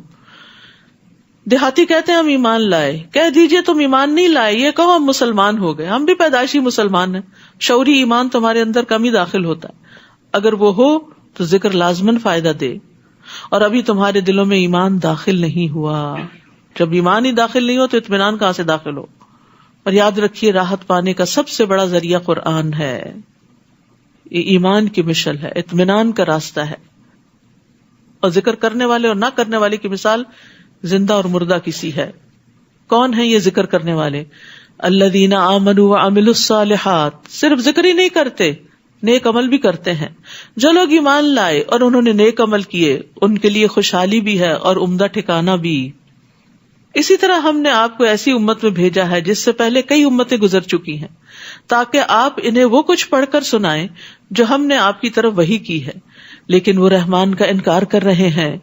دیہاتی کہتے ہیں ہم ایمان لائے، کہہ دیجئے تم ایمان نہیں لائے، یہ کہو ہم مسلمان ہو گئے. ہم بھی پیدائشی مسلمان ہیں، شعوری ایمان تمہارے اندر کم ہی داخل ہوتا ہے. اگر وہ ہو تو ذکر لازماً فائدہ دے. اور ابھی تمہارے دلوں میں ایمان داخل نہیں ہوا. جب ایمان ہی داخل نہیں ہو تو اطمینان کہاں سے داخل ہو. اور یاد رکھیے راحت پانے کا سب سے بڑا ذریعہ قرآن ہے. یہ ایمان کی مشل ہے، اطمینان کا راستہ ہے. اور ذکر کرنے والے اور نہ کرنے والے کی مثال زندہ اور مردہ کسی ہے. کون ہے یہ ذکر کرنے والے؟ الذین آمنوا وعملوا الصالحات. صرف ذکر ہی نہیں کرتے، نیک عمل بھی کرتے ہیں. جو لوگ ایمان لائے اور انہوں نے نیک عمل کیے ان کے لیے خوشحالی بھی ہے اور عمدہ ٹھکانہ بھی. اسی طرح ہم نے آپ کو ایسی امت میں بھیجا ہے جس سے پہلے کئی امتیں گزر چکی ہیں، تاکہ آپ انہیں وہ کچھ پڑھ کر سنائیں جو ہم نے آپ کی طرف وحی کی ہے، لیکن وہ رحمان کا انکار کر رہے ہیں.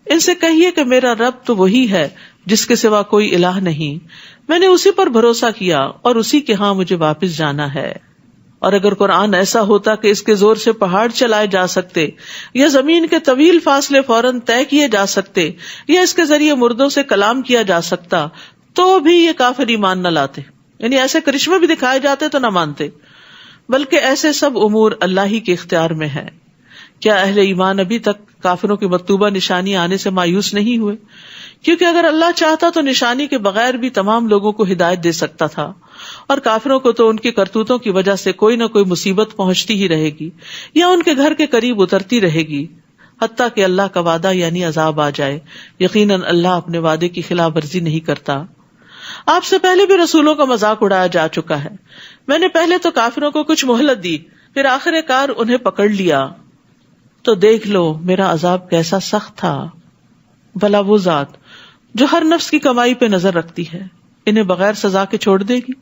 ان سے کہیے کہ میرا رب تو وہی ہے جس کے سوا کوئی الہ نہیں، میں نے اسی پر بھروسہ کیا اور اسی کے ہاں مجھے واپس جانا ہے. اور اگر قرآن ایسا ہوتا کہ اس کے زور سے پہاڑ چلائے جا سکتے یا زمین کے طویل فاصلے فوراً طے کیے جا سکتے یا اس کے ذریعے مردوں سے کلام کیا جا سکتا تو بھی یہ کافر ایمان نہ لاتے. یعنی ایسے کرشمے بھی دکھائے جاتے تو نہ مانتے. بلکہ ایسے سب امور اللہ ہی کے اختیار میں ہے. کیا اہل ایمان ابھی تک کافروں کی مطلوبہ نشانی آنے سے مایوس نہیں ہوئے؟ کیونکہ اگر اللہ چاہتا تو نشانی کے بغیر بھی تمام لوگوں کو ہدایت دے سکتا تھا. اور کافروں کو تو ان کی کرتوتوں کی وجہ سے کوئی نہ کوئی مصیبت پہنچتی ہی رہے گی یا ان کے گھر کے قریب اترتی رہے گی، حتیٰ کہ اللہ کا وعدہ یعنی عذاب آ جائے. یقیناً اللہ اپنے وعدے کی خلاف ورزی نہیں کرتا. آپ سے پہلے بھی رسولوں کا مذاق اڑایا جا چکا ہے. میں نے پہلے تو کافروں کو کچھ مہلت دی، پھر آخر کار انہیں پکڑ لیا. تو دیکھ لو میرا عذاب کیسا سخت تھا. بھلا وہ ذات جو ہر نفس کی کمائی پہ نظر رکھتی ہے انہیں بغیر سزا کے چھوڑ دے گی،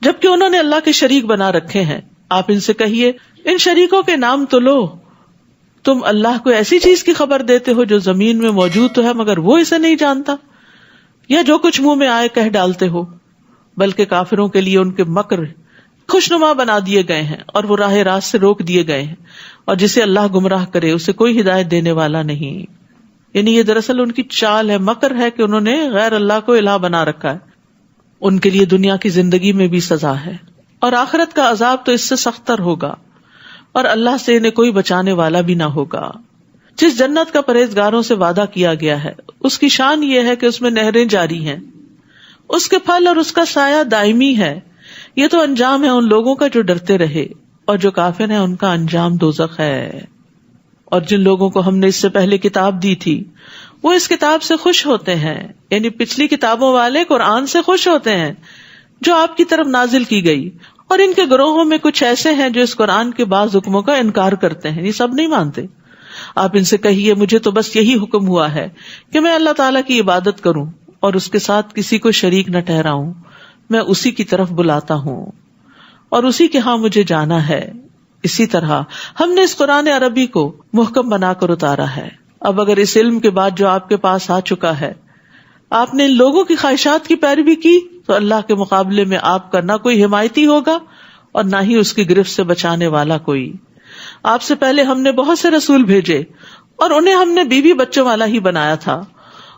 جبکہ انہوں نے اللہ کے شریک بنا رکھے ہیں. آپ ان سے کہیے ان شریکوں کے نام تو لو. تم اللہ کو ایسی چیز کی خبر دیتے ہو جو زمین میں موجود تو ہے مگر وہ اسے نہیں جانتا، یا جو کچھ منہ میں آئے کہہ ڈالتے ہو. بلکہ کافروں کے لیے ان کے مکر خوشنما بنا دیے گئے ہیں اور وہ راہ راست سے روک دیے گئے ہیں، اور جسے اللہ گمراہ کرے اسے کوئی ہدایت دینے والا نہیں. یعنی یہ دراصل ان کی چال ہے، مکر ہے کہ انہوں نے غیر اللہ کو الہ بنا رکھا ہے. ان کے لیے دنیا کی زندگی میں بھی سزا ہے اور آخرت کا عذاب تو اس سے سختر ہوگا، اور اللہ سے انہیں کوئی بچانے والا بھی نہ ہوگا. جس جنت کا پرہیزگاروں سے وعدہ کیا گیا ہے اس کی شان یہ ہے کہ اس میں نہریں جاری ہیں، اس کے پھل اور اس کا سایہ دائمی ہے. یہ تو انجام ہے ان لوگوں کا جو ڈرتے رہے، اور جو کافر ہیں ان کا انجام دوزخ ہے. اور جن لوگوں کو ہم نے اس سے پہلے کتاب دی تھی وہ اس کتاب سے خوش ہوتے ہیں، یعنی پچھلی کتابوں والے قرآن سے خوش ہوتے ہیں جو آپ کی طرف نازل کی گئی. اور ان کے گروہوں میں کچھ ایسے ہیں جو اس قرآن کے بعض حکموں کا انکار کرتے ہیں، یہ سب نہیں مانتے. آپ ان سے کہیے مجھے تو بس یہی حکم ہوا ہے کہ میں اللہ تعالیٰ کی عبادت کروں اور اس کے ساتھ کسی کو شریک نہ ٹھہراؤں. میں اسی کی طرف بلاتا ہوں اور اسی کے ہاں مجھے جانا ہے. اسی طرح ہم نے اس قرآن عربی کو محکم بنا کر اتارا ہے. اب اگر اس علم کے بعد جو آپ کے پاس آ چکا ہے آپ نے ان لوگوں کی خواہشات کی پیروی کی تو اللہ کے مقابلے میں آپ کا نہ کوئی حمایتی ہوگا اور نہ ہی اس کی گرفت سے بچانے والا کوئی. آپ سے پہلے ہم نے بہت سے رسول بھیجے اور انہیں ہم نے بیوی بچوں والا ہی بنایا تھا،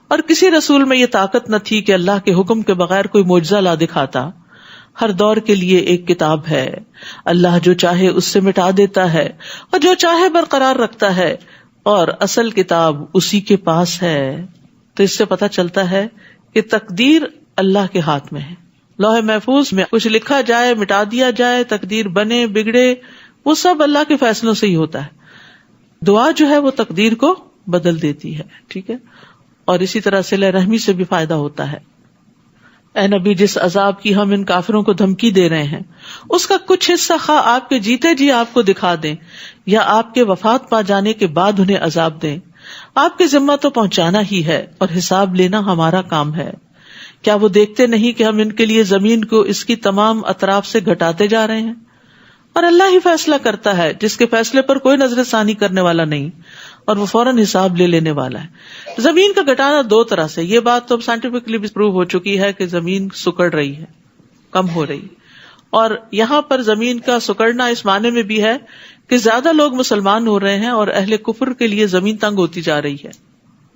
اور کسی رسول میں یہ طاقت نہ تھی کہ اللہ کے حکم کے بغیر کوئی معجزہ لا دکھاتا. ہر دور کے لیے ایک کتاب ہے، اللہ جو چاہے اس سے مٹا دیتا ہے اور جو چاہے برقرار رکھتا ہے، اور اصل کتاب اسی کے پاس ہے. تو اس سے پتہ چلتا ہے کہ تقدیر اللہ کے ہاتھ میں ہے. لوح محفوظ میں کچھ لکھا جائے، مٹا دیا جائے، تقدیر بنے بگڑے، وہ سب اللہ کے فیصلوں سے ہی ہوتا ہے. دعا جو ہے وہ تقدیر کو بدل دیتی ہے. ٹھیک ہے. اور اسی طرح صلہ رحمی سے بھی فائدہ ہوتا ہے. اے نبی جس عذاب کی ہم ان کافروں کو دھمکی دے رہے ہیں اس کا کچھ حصہ خواہ آپ کے جیتے جی آپ کو دکھا دیں یا آپ کے وفات پا جانے کے بعد انہیں عذاب دیں. آپ کے ذمہ تو پہنچانا ہی ہے اور حساب لینا ہمارا کام ہے. کیا وہ دیکھتے نہیں کہ ہم ان کے لیے زمین کو اس کی تمام اطراف سے گھٹاتے جا رہے ہیں؟ اور اللہ ہی فیصلہ کرتا ہے جس کے فیصلے پر کوئی نظر ثانی کرنے والا نہیں, اور وہ فوراً حساب لے لینے والا ہے. زمین کا گھٹانا دو طرح سے, یہ بات تو اب سائنٹیفکلی بھی پروو ہو چکی ہے کہ زمین سکڑ رہی ہے, کم ہو رہی, اور یہاں پر زمین کا سکڑنا اس معنی میں بھی ہے کہ زیادہ لوگ مسلمان ہو رہے ہیں اور اہل کفر کے لیے زمین تنگ ہوتی جا رہی ہے.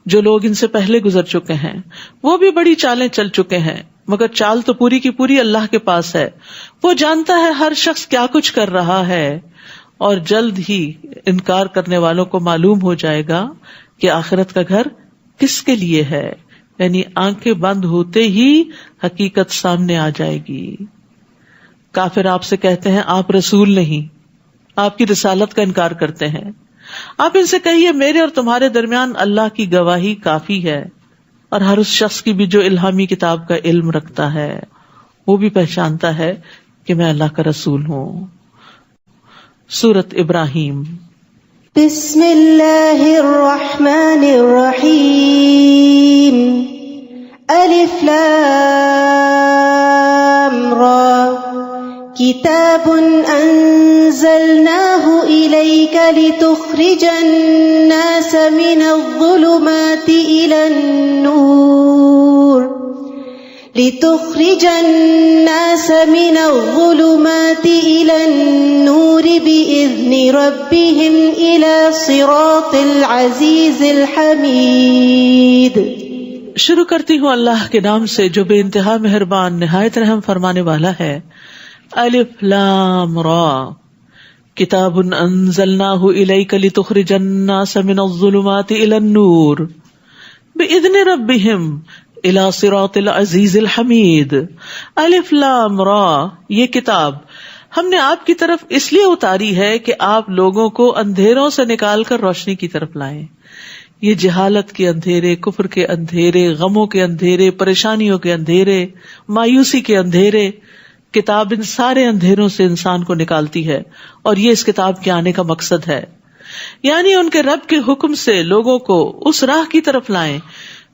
جو لوگ ان سے پہلے گزر چکے ہیں وہ بھی بڑی چالیں چل چکے ہیں, مگر چال تو پوری کی پوری اللہ کے پاس ہے. وہ جانتا ہے ہر شخص کیا کچھ کر رہا ہے, اور جلد ہی انکار کرنے والوں کو معلوم ہو جائے گا کہ آخرت کا گھر کس کے لیے ہے. یعنی آنکھیں بند ہوتے ہی حقیقت سامنے آ جائے گی. کافر آپ سے کہتے ہیں آپ رسول نہیں, آپ کی رسالت کا انکار کرتے ہیں. آپ ان سے کہیے میرے اور تمہارے درمیان اللہ کی گواہی کافی ہے, اور ہر اس شخص کی بھی جو الہامی کتاب کا علم رکھتا ہے وہ بھی پہچانتا ہے کہ میں اللہ کا رسول ہوں. سورۃ ابراہیم. بسم اللہ الرحمن الرحیم. الف لام را کتاب انزلناہ الیک لتخرج الناس من الظلمات الى النور لتخرج الناس من الظلمات إلى النور بإذن ربهم إلى صراط العزيز الحميد. شروع کرتی ہوں اللہ کے نام سے جو بے انتہا مہربان نہایت رحم فرمانے والا ہے. الف لام را کتاب انزلناہ الیک لتخرج الناس من الظلمات الى النور بإذن ربهم الى صراط العزیز الحمید. الف لام را, یہ کتاب ہم نے آپ کی طرف اس لیے اتاری ہے کہ آپ لوگوں کو اندھیروں سے نکال کر روشنی کی طرف لائیں. یہ جہالت کے اندھیرے, کفر کے اندھیرے, غموں کے اندھیرے, پریشانیوں کے اندھیرے, مایوسی کے اندھیرے, کتاب ان سارے اندھیروں سے انسان کو نکالتی ہے, اور یہ اس کتاب کے آنے کا مقصد ہے. یعنی ان کے رب کے حکم سے لوگوں کو اس راہ کی طرف لائیں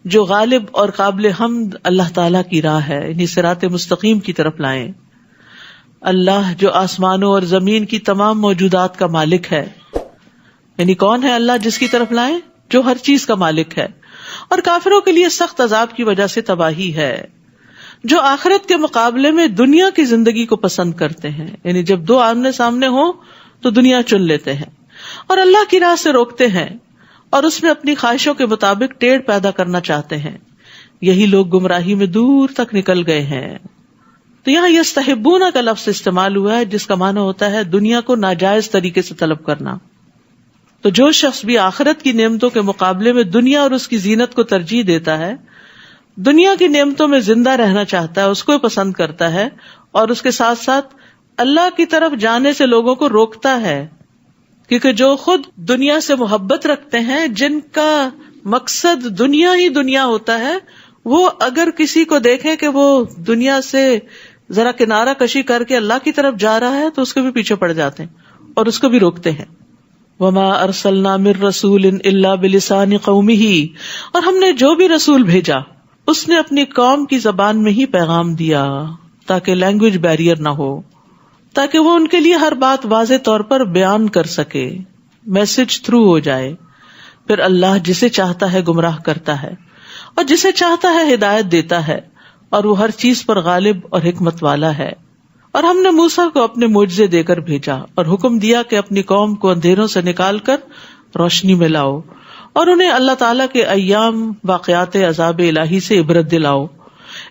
جو غالب اور قابل حمد اللہ تعالیٰ کی راہ ہے, یعنی صراط مستقیم کی طرف لائیں. اللہ جو آسمانوں اور زمین کی تمام موجودات کا مالک ہے, یعنی کون ہے اللہ جس کی طرف لائیں؟ جو ہر چیز کا مالک ہے, اور کافروں کے لیے سخت عذاب کی وجہ سے تباہی ہے. جو آخرت کے مقابلے میں دنیا کی زندگی کو پسند کرتے ہیں, یعنی جب دو آمنے سامنے ہوں تو دنیا چن لیتے ہیں, اور اللہ کی راہ سے روکتے ہیں, اور اس میں اپنی خواہشوں کے مطابق ٹیڑھ پیدا کرنا چاہتے ہیں. یہی لوگ گمراہی میں دور تک نکل گئے ہیں. تو یہاں یستحبون کا لفظ استعمال ہوا ہے جس کا معنی ہوتا ہے دنیا کو ناجائز طریقے سے طلب کرنا. تو جو شخص بھی آخرت کی نعمتوں کے مقابلے میں دنیا اور اس کی زینت کو ترجیح دیتا ہے, دنیا کی نعمتوں میں زندہ رہنا چاہتا ہے, اس کو پسند کرتا ہے, اور اس کے ساتھ ساتھ اللہ کی طرف جانے سے لوگوں کو روکتا ہے, کیونکہ جو خود دنیا سے محبت رکھتے ہیں, جن کا مقصد دنیا ہی دنیا ہوتا ہے, وہ اگر کسی کو دیکھیں کہ وہ دنیا سے ذرا کنارہ کشی کر کے اللہ کی طرف جا رہا ہے تو اس کے بھی پیچھے پڑ جاتے ہیں اور اس کو بھی روکتے ہیں. وما ارسلنا من رسول الا بلسان قومه, اور ہم نے جو بھی رسول بھیجا اس نے اپنی قوم کی زبان میں ہی پیغام دیا تاکہ لینگویج بیریئر نہ ہو, تاکہ وہ ان کے لیے ہر بات واضح طور پر بیان کر سکے, میسج تھرو ہو جائے. پھر اللہ جسے چاہتا ہے گمراہ کرتا ہے اور جسے چاہتا ہے ہدایت دیتا ہے, اور وہ ہر چیز پر غالب اور حکمت والا ہے. اور ہم نے موسیٰ کو اپنے معجزے دے کر بھیجا اور حکم دیا کہ اپنی قوم کو اندھیروں سے نکال کر روشنی میں لاؤ, اور انہیں اللہ تعالیٰ کے ایام واقعات عذاب الہی سے عبرت دلاؤ.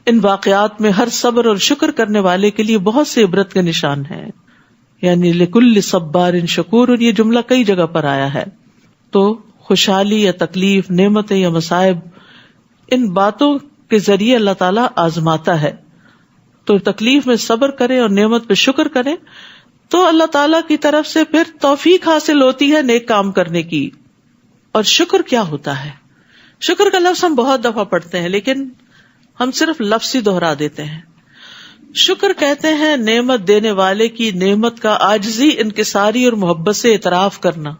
ان واقعات میں ہر صبر اور شکر کرنے والے کے لیے بہت سے عبرت کے نشان ہیں. یعنی لکل صبار شکور, یہ جملہ کئی جگہ پر آیا ہے. تو خوشحالی یا تکلیف, نعمتیں یا مصائب, ان باتوں کے ذریعے اللہ تعالیٰ آزماتا ہے. تو تکلیف میں صبر کرے اور نعمت پہ شکر کرے تو اللہ تعالیٰ کی طرف سے پھر توفیق حاصل ہوتی ہے نیک کام کرنے کی. اور شکر کیا ہوتا ہے؟ شکر کا لفظ ہم بہت دفعہ پڑھتے ہیں لیکن ہم صرف لفظ ہی دہرا دیتے ہیں. شکر کہتے ہیں نعمت دینے والے کی نعمت کا عاجزی, انکساری اور محبت سے اعتراف کرنا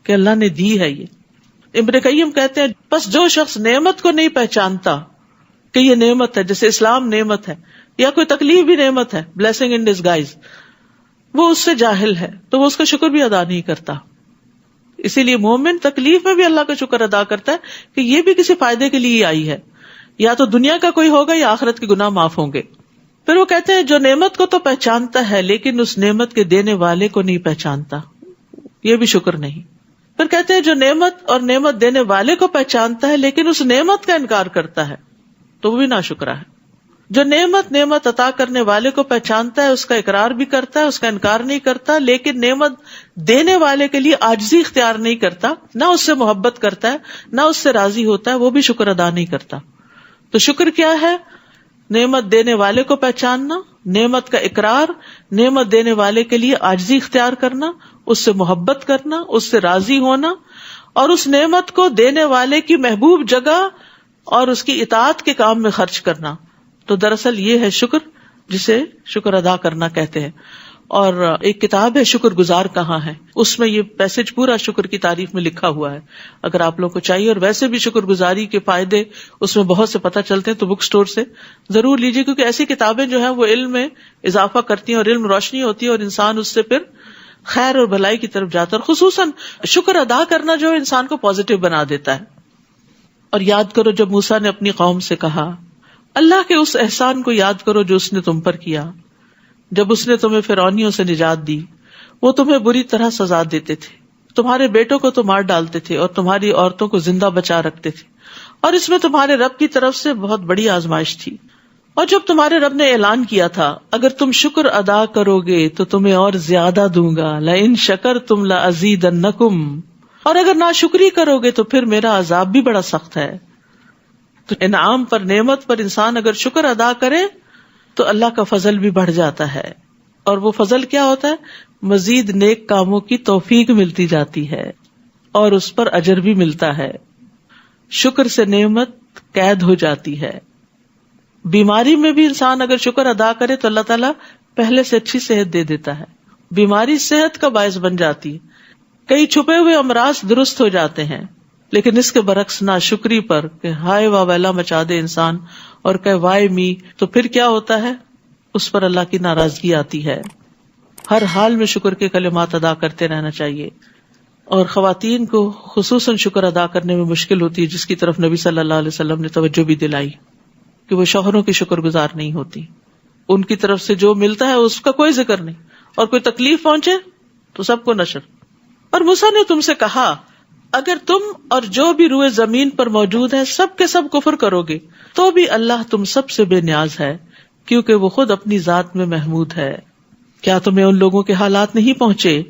کہ اللہ نے دی ہے یہ. ابن قیم کہتے ہیں بس جو شخص نعمت کو نہیں پہچانتا کہ یہ نعمت ہے، جیسے اسلام نعمت ہے یا کوئی تکلیف بھی نعمت ہے، بلیسنگ ان ڈسگائز، وہ اس سے جاہل ہے تو وہ اس کا شکر بھی ادا نہیں کرتا. اسی لیے مومن تکلیف میں بھی اللہ کا شکر ادا کرتا ہے کہ یہ بھی کسی فائدے کے لیے آئی ہے، یا تو دنیا کا کوئی ہوگا یا آخرت کے گناہ معاف ہوں گے. پھر وہ کہتے ہیں جو نعمت کو تو پہچانتا ہے لیکن اس نعمت کے دینے والے کو نہیں پہچانتا، یہ بھی شکر نہیں. پھر کہتے ہیں جو نعمت اور نعمت دینے والے کو پہچانتا ہے لیکن اس نعمت کا انکار کرتا ہے تو وہ بھی ناشکرا ہے. جو نعمت عطا کرنے والے کو پہچانتا ہے، اس کا اقرار بھی کرتا ہے، اس کا انکار نہیں کرتا، لیکن نعمت دینے والے کے لیے عاجزی اختیار نہیں کرتا، نہ اس سے محبت کرتا ہے، نہ اس سے راضی ہوتا ہے، وہ بھی شکر ادا نہیں کرتا. تو شکر کیا ہے؟ نعمت دینے والے کو پہچاننا، نعمت کا اقرار، نعمت دینے والے کے لیے عاجزی اختیار کرنا، اس سے محبت کرنا، اس سے راضی ہونا، اور اس نعمت کو دینے والے کی محبوب جگہ اور اس کی اطاعت کے کام میں خرچ کرنا. تو دراصل یہ ہے شکر، جسے شکر ادا کرنا کہتے ہیں. اور ایک کتاب ہے شکر گزار کہاں ہے، اس میں یہ پیسج پورا شکر کی تعریف میں لکھا ہوا ہے، اگر آپ لوگوں کو چاہیے. اور ویسے بھی شکر گزاری کے فائدے اس میں بہت سے پتہ چلتے ہیں، تو بک سٹور سے ضرور لیجیے، کیونکہ ایسی کتابیں جو ہیں وہ علم میں اضافہ کرتی ہیں اور علم روشنی ہوتی ہے، اور انسان اس سے پھر خیر اور بھلائی کی طرف جاتا ہے. اور خصوصاً شکر ادا کرنا جو انسان کو پازیٹو بنا دیتا ہے. اور یاد کرو جب موسیٰ نے اپنی قوم سے کہا، اللہ کے اس احسان کو یاد کرو جو اس نے تم پر کیا، جب اس نے تمہیں فرعونیوں سے نجات دی. وہ تمہیں بری طرح سزا دیتے تھے، تمہارے بیٹوں کو تو مار ڈالتے تھے اور تمہاری عورتوں کو زندہ بچا رکھتے تھے، اور اس میں تمہارے رب کی طرف سے بہت بڑی آزمائش تھی. اور جب تمہارے رب نے اعلان کیا تھا اگر تم شکر ادا کرو گے تو تمہیں اور زیادہ دوں گا، لئن شکرتم لازیدنکم، اور اگر ناشکری کرو گے تو پھر میرا عذاب بھی بڑا سخت ہے. تو انعام پر، نعمت پر انسان اگر شکر ادا کرے تو اللہ کا فضل بھی بڑھ جاتا ہے. اور وہ فضل کیا ہوتا ہے؟ مزید نیک کاموں کی توفیق ملتی جاتی ہے اور اس پر اجر بھی ملتا ہے. شکر سے نعمت قید ہو جاتی ہے. بیماری میں بھی انسان اگر شکر ادا کرے تو اللہ تعالیٰ پہلے سے اچھی صحت دے دیتا ہے. بیماری صحت کا باعث بن جاتی ہے. کئی چھپے ہوئے امراض درست ہو جاتے ہیں. لیکن اس کے برعکس ناشکری پر کہ ہائے واہ ویلا مچا دے انسان اور کہ وائے می، تو پھر کیا ہوتا ہے؟ اس پر اللہ کی ناراضگی آتی ہے. ہر حال میں شکر کے کلمات ادا کرتے رہنا چاہیے. اور خواتین کو خصوصاً شکر ادا کرنے میں مشکل ہوتی ہے، جس کی طرف نبی صلی اللہ علیہ وسلم نے توجہ بھی دلائی کہ وہ شوہروں کی شکر گزار نہیں ہوتی. ان کی طرف سے جو ملتا ہے اس کا کوئی ذکر نہیں، اور کوئی تکلیف پہنچے تو سب کو نشر. اور موسیٰ نے تم سے کہا اگر تم اور جو بھی روئے زمین پر موجود ہیں سب کے سب کفر کرو گے تو بھی اللہ تم سب سے بے نیاز ہے، کیونکہ وہ خود اپنی ذات میں محمود ہے. کیا تمہیں ان لوگوں کے حالات نہیں پہنچے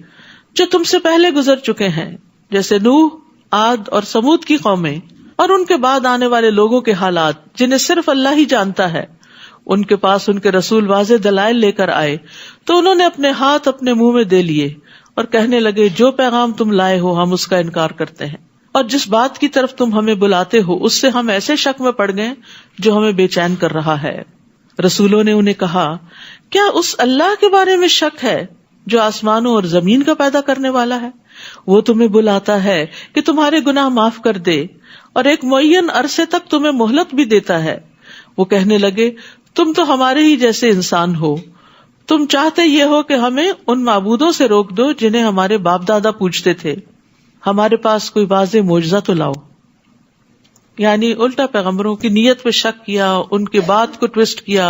جو تم سے پہلے گزر چکے ہیں، جیسے نوح، عاد اور سمود کی قومیں، اور ان کے بعد آنے والے لوگوں کے حالات جنہیں صرف اللہ ہی جانتا ہے. ان کے پاس ان کے رسول واضح دلائل لے کر آئے تو انہوں نے اپنے ہاتھ اپنے منہ میں دے لیے اور کہنے لگے جو پیغام تم لائے ہو ہم اس کا انکار کرتے ہیں، اور جس بات کی طرف تم ہمیں بلاتے ہو اس سے ہم ایسے شک میں پڑ گئے جو ہمیں بے چین کر رہا ہے. رسولوں نے انہیں کہا کیا اس اللہ کے بارے میں شک ہے جو آسمانوں اور زمین کا پیدا کرنے والا ہے؟ وہ تمہیں بلاتا ہے کہ تمہارے گناہ معاف کر دے اور ایک معین عرصے تک تمہیں مہلت بھی دیتا ہے. وہ کہنے لگے تم تو ہمارے ہی جیسے انسان ہو، تم چاہتے یہ ہو کہ ہمیں ان معبودوں سے روک دو جنہیں ہمارے باپ دادا پوجتے تھے، ہمارے پاس کوئی واضح معجزہ تو لاؤ. یعنی الٹا پیغمبروں کی نیت پہ شک کیا، ان کی بات کو ٹویسٹ کیا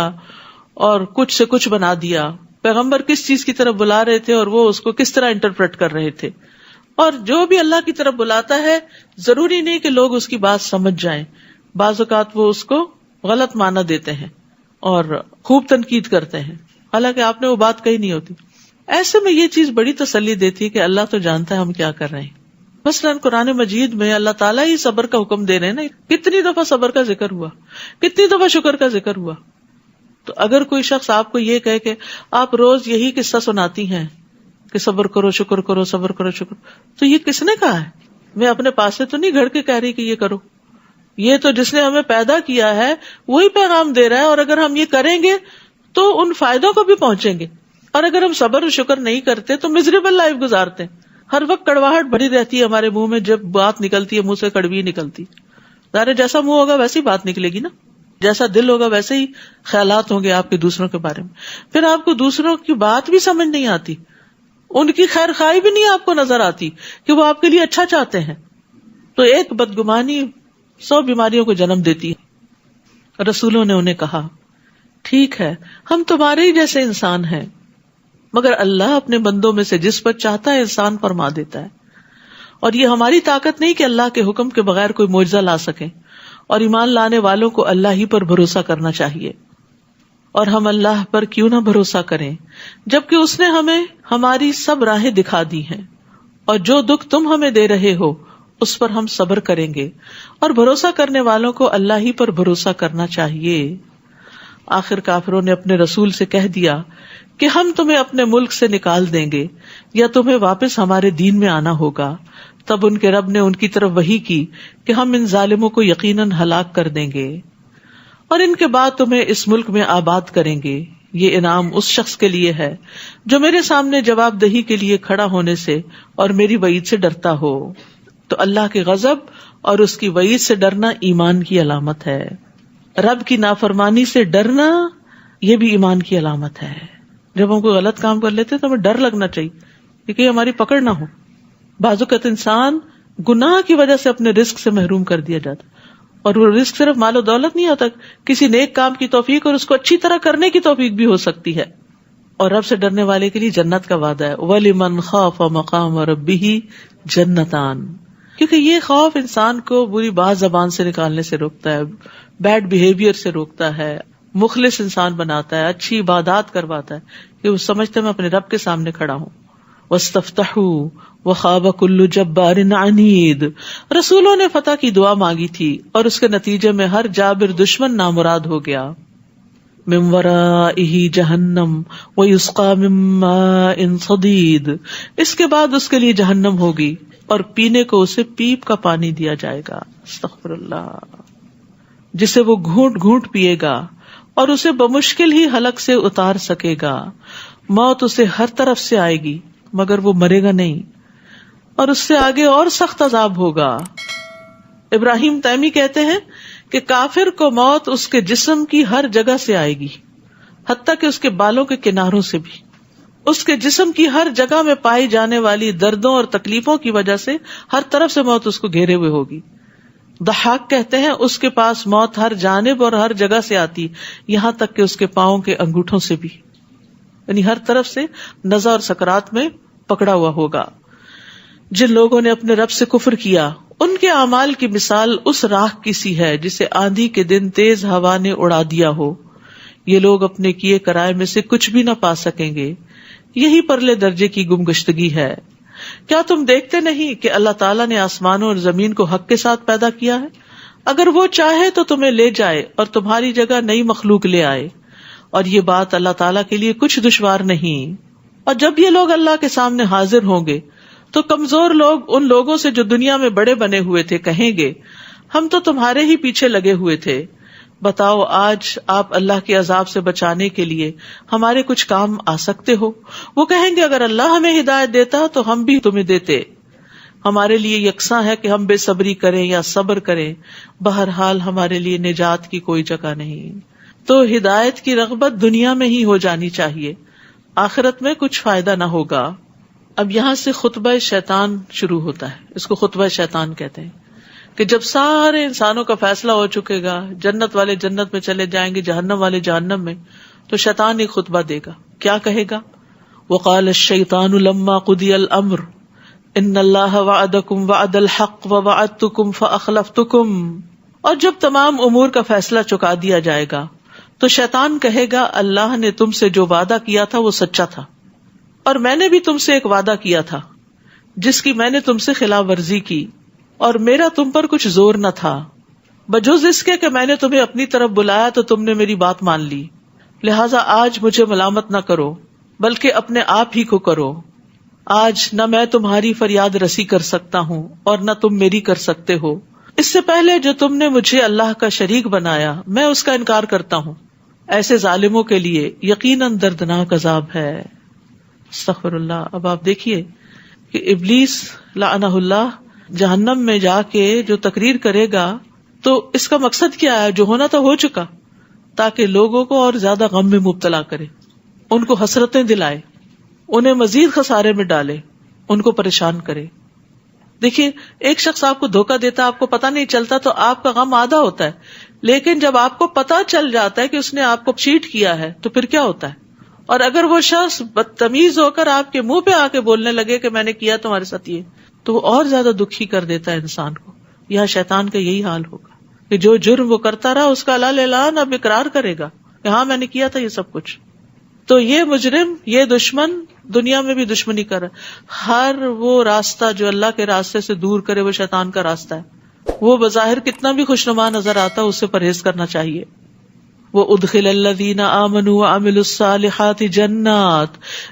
اور کچھ سے کچھ بنا دیا. پیغمبر کس چیز کی طرف بلا رہے تھے اور وہ اس کو کس طرح انٹرپریٹ کر رہے تھے. اور جو بھی اللہ کی طرف بلاتا ہے ضروری نہیں کہ لوگ اس کی بات سمجھ جائیں، بعض اوقات وہ اس کو غلط معنی دیتے ہیں اور خوب تنقید کرتے ہیں، حالانکہ آپ نے وہ بات کہی نہیں ہوتی. ایسے میں یہ چیز بڑی تسلی دیتی ہے کہ اللہ تو جانتا ہے ہم کیا کر رہے ہیں. مثلاً قرآن مجید میں اللہ تعالیٰ ہی صبر کا حکم دے رہے ہیں نا. کتنی دفعہ صبر کا ذکر ہوا، کتنی دفعہ شکر کا ذکر ہوا. تو اگر کوئی شخص آپ کو یہ کہے کہ آپ روز یہی قصہ سناتی ہیں کہ صبر کرو شکر کرو صبر کرو شکر، تو یہ کس نے کہا ہے؟ میں اپنے پاس سے تو نہیں گھڑ کے کہہ رہی کہ یہ کرو. یہ تو جس نے ہمیں پیدا کیا ہے وہی پیغام دے رہا ہے، اور اگر ہم یہ کریں گے تو ان فائدوں کو بھی پہنچیں گے. اور اگر ہم صبر و شکر نہیں کرتے تو مزریبل لائف گزارتے ہیں. ہر وقت کڑواہٹ بھری رہتی ہے ہمارے منہ میں، جب بات نکلتی ہے منہ سے کڑوی نکلتی. ظاہر جیسا منہ ہوگا ویسی بات نکلے گی نا، جیسا دل ہوگا ویسے ہی خیالات ہوں گے آپ کے دوسروں کے بارے میں. پھر آپ کو دوسروں کی بات بھی سمجھ نہیں آتی، ان کی خیر خواہی بھی نہیں آپ کو نظر آتی کہ وہ آپ کے لیے اچھا چاہتے ہیں. تو ایک بدگمانی 100 بیماریوں کو جنم دیتی ہے. رسولوں نے انہیں کہا ٹھیک ہے ہم تمہارے ہی جیسے انسان ہیں، مگر اللہ اپنے بندوں میں سے جس پر چاہتا ہے انسان فرما دیتا ہے، اور یہ ہماری طاقت نہیں کہ اللہ کے حکم کے بغیر کوئی معجزہ لا سکیں، اور ایمان لانے والوں کو اللہ ہی پر بھروسہ کرنا چاہیے. اور ہم اللہ پر کیوں نہ بھروسہ کریں جبکہ اس نے ہمیں ہماری سب راہیں دکھا دی ہیں، اور جو دکھ تم ہمیں دے رہے ہو اس پر ہم صبر کریں گے، اور بھروسہ کرنے والوں کو اللہ ہی پر بھروسہ کرنا چاہیے. آخر کافروں نے اپنے رسول سے کہہ دیا کہ ہم تمہیں اپنے ملک سے نکال دیں گے یا تمہیں واپس ہمارے دین میں آنا ہوگا. تب ان کے رب نے ان کی طرف وحی کی کہ ہم ان ظالموں کو یقیناً ہلاک کر دیں گے، اور ان کے بعد تمہیں اس ملک میں آباد کریں گے. یہ انعام اس شخص کے لیے ہے جو میرے سامنے جواب دہی کے لیے کھڑا ہونے سے اور میری وعید سے ڈرتا ہو. تو اللہ کے غضب اور اس کی وعید سے ڈرنا ایمان کی علامت ہے. رب کی نافرمانی سے ڈرنا یہ بھی ایمان کی علامت ہے. جب ہم کوئی غلط کام کر لیتے تو ہمیں ڈر لگنا چاہیے کہ ہماری پکڑ نہ ہو. بعض اوقات انسان گناہ کی وجہ سے اپنے رزق سے محروم کر دیا جاتا، اور وہ رزق صرف مال و دولت نہیں ہوتا، کسی نیک کام کی توفیق اور اس کو اچھی طرح کرنے کی توفیق بھی ہو سکتی ہے. اور رب سے ڈرنے والے کے لیے جنت کا وعدہ ہے. وَلِمَنْ خَافَ مَقَامَ رَبِّهِ جَنَّتَانِ، کیونکہ یہ خوف انسان کو بری بات زبان سے نکالنے سے روکتا ہے، بیڈ بیہیویئر سے روکتا ہے، مخلص انسان بناتا ہے، اچھی عبادات کرواتا ہے کہ وہ سمجھتے میں اپنے رب کے سامنے کھڑا ہوں. وَاسْتَفْتَحُوا وَخَابَ كُلُّ جَبَّارٍ عَنِيدٍ، رسولوں نے فتح کی دعا مانگی تھی اور اس کے نتیجے میں ہر جابر دشمن نامراد ہو گیا. مِن وَرَائِهِ جَهَنَّمُ وَيُسْقَى مِن مَّاءٍ صَدِيدٍ، اس کے بعد اس کے لیے جہنم ہوگی اور پینے کو اسے پیپ کا پانی دیا جائے گا، استغفر اللہ، جسے وہ گھونٹ گھونٹ پیے گا اور اسے بمشکل ہی حلق سے اتار سکے گا. موت اسے ہر طرف سے آئے گی مگر وہ مرے گا نہیں، اور اس سے آگے اور سخت عذاب ہوگا. ابراہیم تیمی کہتے ہیں کہ کافر کو موت اس کے جسم کی ہر جگہ سے آئے گی، حتیٰ کہ اس کے بالوں کے کناروں سے بھی. اس کے جسم کی ہر جگہ میں پائی جانے والی دردوں اور تکلیفوں کی وجہ سے ہر طرف سے موت اس کو گھیرے ہوئے ہوگی. ضحاک کہتے ہیں اس کے پاس موت ہر جانب اور ہر جگہ سے آتی، یہاں تک کہ اس کے پاؤں کے انگوٹھوں سے بھی، یعنی ہر طرف سے نزع اور سکرات میں پکڑا ہوا ہوگا. جن لوگوں نے اپنے رب سے کفر کیا ان کے اعمال کی مثال اس راکھ کی سی ہے جسے آندھی کے دن تیز ہوا نے اڑا دیا ہو. یہ لوگ اپنے کیے کرائے میں سے کچھ بھی نہ پا سکیں گے، یہی پرلے درجے کی گمگشتگی ہے. کیا تم دیکھتے نہیں کہ اللہ تعالیٰ نے آسمانوں اور زمین کو حق کے ساتھ پیدا کیا ہے؟ اگر وہ چاہے تو تمہیں لے جائے اور تمہاری جگہ نئی مخلوق لے آئے، اور یہ بات اللہ تعالیٰ کے لیے کچھ دشوار نہیں. اور جب یہ لوگ اللہ کے سامنے حاضر ہوں گے تو کمزور لوگ ان لوگوں سے جو دنیا میں بڑے بنے ہوئے تھے کہیں گے ہم تو تمہارے ہی پیچھے لگے ہوئے تھے، بتاؤ آج آپ اللہ کے عذاب سے بچانے کے لیے ہمارے کچھ کام آ سکتے ہو؟ وہ کہیں گے اگر اللہ ہمیں ہدایت دیتا تو ہم بھی تمہیں دیتے، ہمارے لیے یکساں ہے کہ ہم بے صبری کریں یا صبر کریں، بہرحال ہمارے لیے نجات کی کوئی جگہ نہیں. تو ہدایت کی رغبت دنیا میں ہی ہو جانی چاہیے، آخرت میں کچھ فائدہ نہ ہوگا. اب یہاں سے خطبہ شیطان شروع ہوتا ہے، اس کو خطبہ شیطان کہتے ہیں، کہ جب سارے انسانوں کا فیصلہ ہو چکے گا، جنت والے جنت میں چلے جائیں گے، جہنم والے جہنم میں، تو شیطان ایک خطبہ دے گا. کیا کہے گا؟ وقال الشیطان لما قضی الامر ان اللہ وعدکم وعد الحق ووعدتکم فاخلفتکم. اور جب تمام امور کا فیصلہ چکا دیا جائے گا تو شیطان کہے گا اللہ نے تم سے جو وعدہ کیا تھا وہ سچا تھا، اور میں نے بھی تم سے ایک وعدہ کیا تھا جس کی میں نے تم سے خلاف ورزی کی، اور میرا تم پر کچھ زور نہ تھا، بجز اس کے کہ میں نے تمہیں اپنی طرف بلایا تو تم نے میری بات مان لی، لہٰذا آج مجھے ملامت نہ کرو بلکہ اپنے آپ ہی کو کرو. آج نہ میں تمہاری فریاد رسی کر سکتا ہوں اور نہ تم میری کر سکتے ہو. اس سے پہلے جو تم نے مجھے اللہ کا شریک بنایا میں اس کا انکار کرتا ہوں. ایسے ظالموں کے لیے یقیناً دردناک عذاب ہے. استغفر اللہ. اب آپ دیکھیے کہ ابلیس لعنہ اللہ جہنم میں جا کے جو تقریر کرے گا تو اس کا مقصد کیا ہے؟ جو ہونا تھا ہو چکا، تاکہ لوگوں کو اور زیادہ غم میں مبتلا کرے، ان کو حسرتیں دلائے، انہیں مزید خسارے میں ڈالے، ان کو پریشان کرے. دیکھیے ایک شخص آپ کو دھوکہ دیتا، آپ کو پتہ نہیں چلتا تو آپ کا غم آدھا ہوتا ہے، لیکن جب آپ کو پتہ چل جاتا ہے کہ اس نے آپ کو چیٹ کیا ہے تو پھر کیا ہوتا ہے؟ اور اگر وہ شخص بدتمیز ہو کر آپ کے منہ پہ آ کے بولنے لگے کہ میں نے کیا تمہارے ساتھ یہ، تو وہ اور زیادہ دکھی کر دیتا ہے انسان کو. یہاں شیطان کا یہی حال ہوگا کہ جو جرم وہ کرتا رہا اس کا اعلان اب اقرار کرے گا کہ ہاں میں نے کیا تھا یہ سب کچھ. تو یہ مجرم، یہ دشمن دنیا میں بھی دشمنی کر رہا ہے. ہر وہ راستہ جو اللہ کے راستے سے دور کرے وہ شیطان کا راستہ ہے. وہ بظاہر کتنا بھی خوشنما نظر آتا ہے اس سے پرہیز کرنا چاہیے. وَأُدْخِلَ الَّذِينَ آمَنُوا وَعَمِلُوا الصَّالِحَاتِ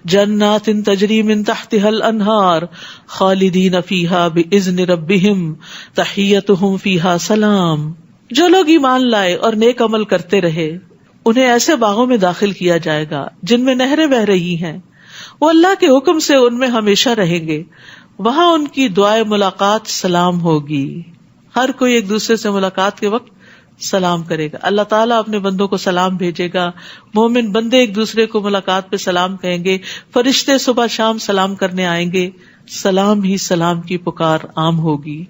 جَنَّاتٍ تَجْرِي مِن تَحْتِهَا الْأَنْهَارُ خَالِدِينَ فِيهَا بِإِذْنِ رَبِّهِمْ تَحِيَّتُهُمْ فِيهَا سَلَامٌ. جو لوگ ایمان لائے اور نیک عمل کرتے رہے انہیں ایسے باغوں میں داخل کیا جائے گا جن میں نہریں بہ رہی ہیں، وہ اللہ کے حکم سے ان میں ہمیشہ رہیں گے. وہاں ان کی دعائے ملاقات سلام ہوگی. ہر کوئی ایک دوسرے سے ملاقات کے وقت سلام کرے گا. اللہ تعالیٰ اپنے بندوں کو سلام بھیجے گا. مومن بندے ایک دوسرے کو ملاقات پہ سلام کہیں گے. فرشتے صبح شام سلام کرنے آئیں گے. سلام ہی سلام کی پکار عام ہوگی.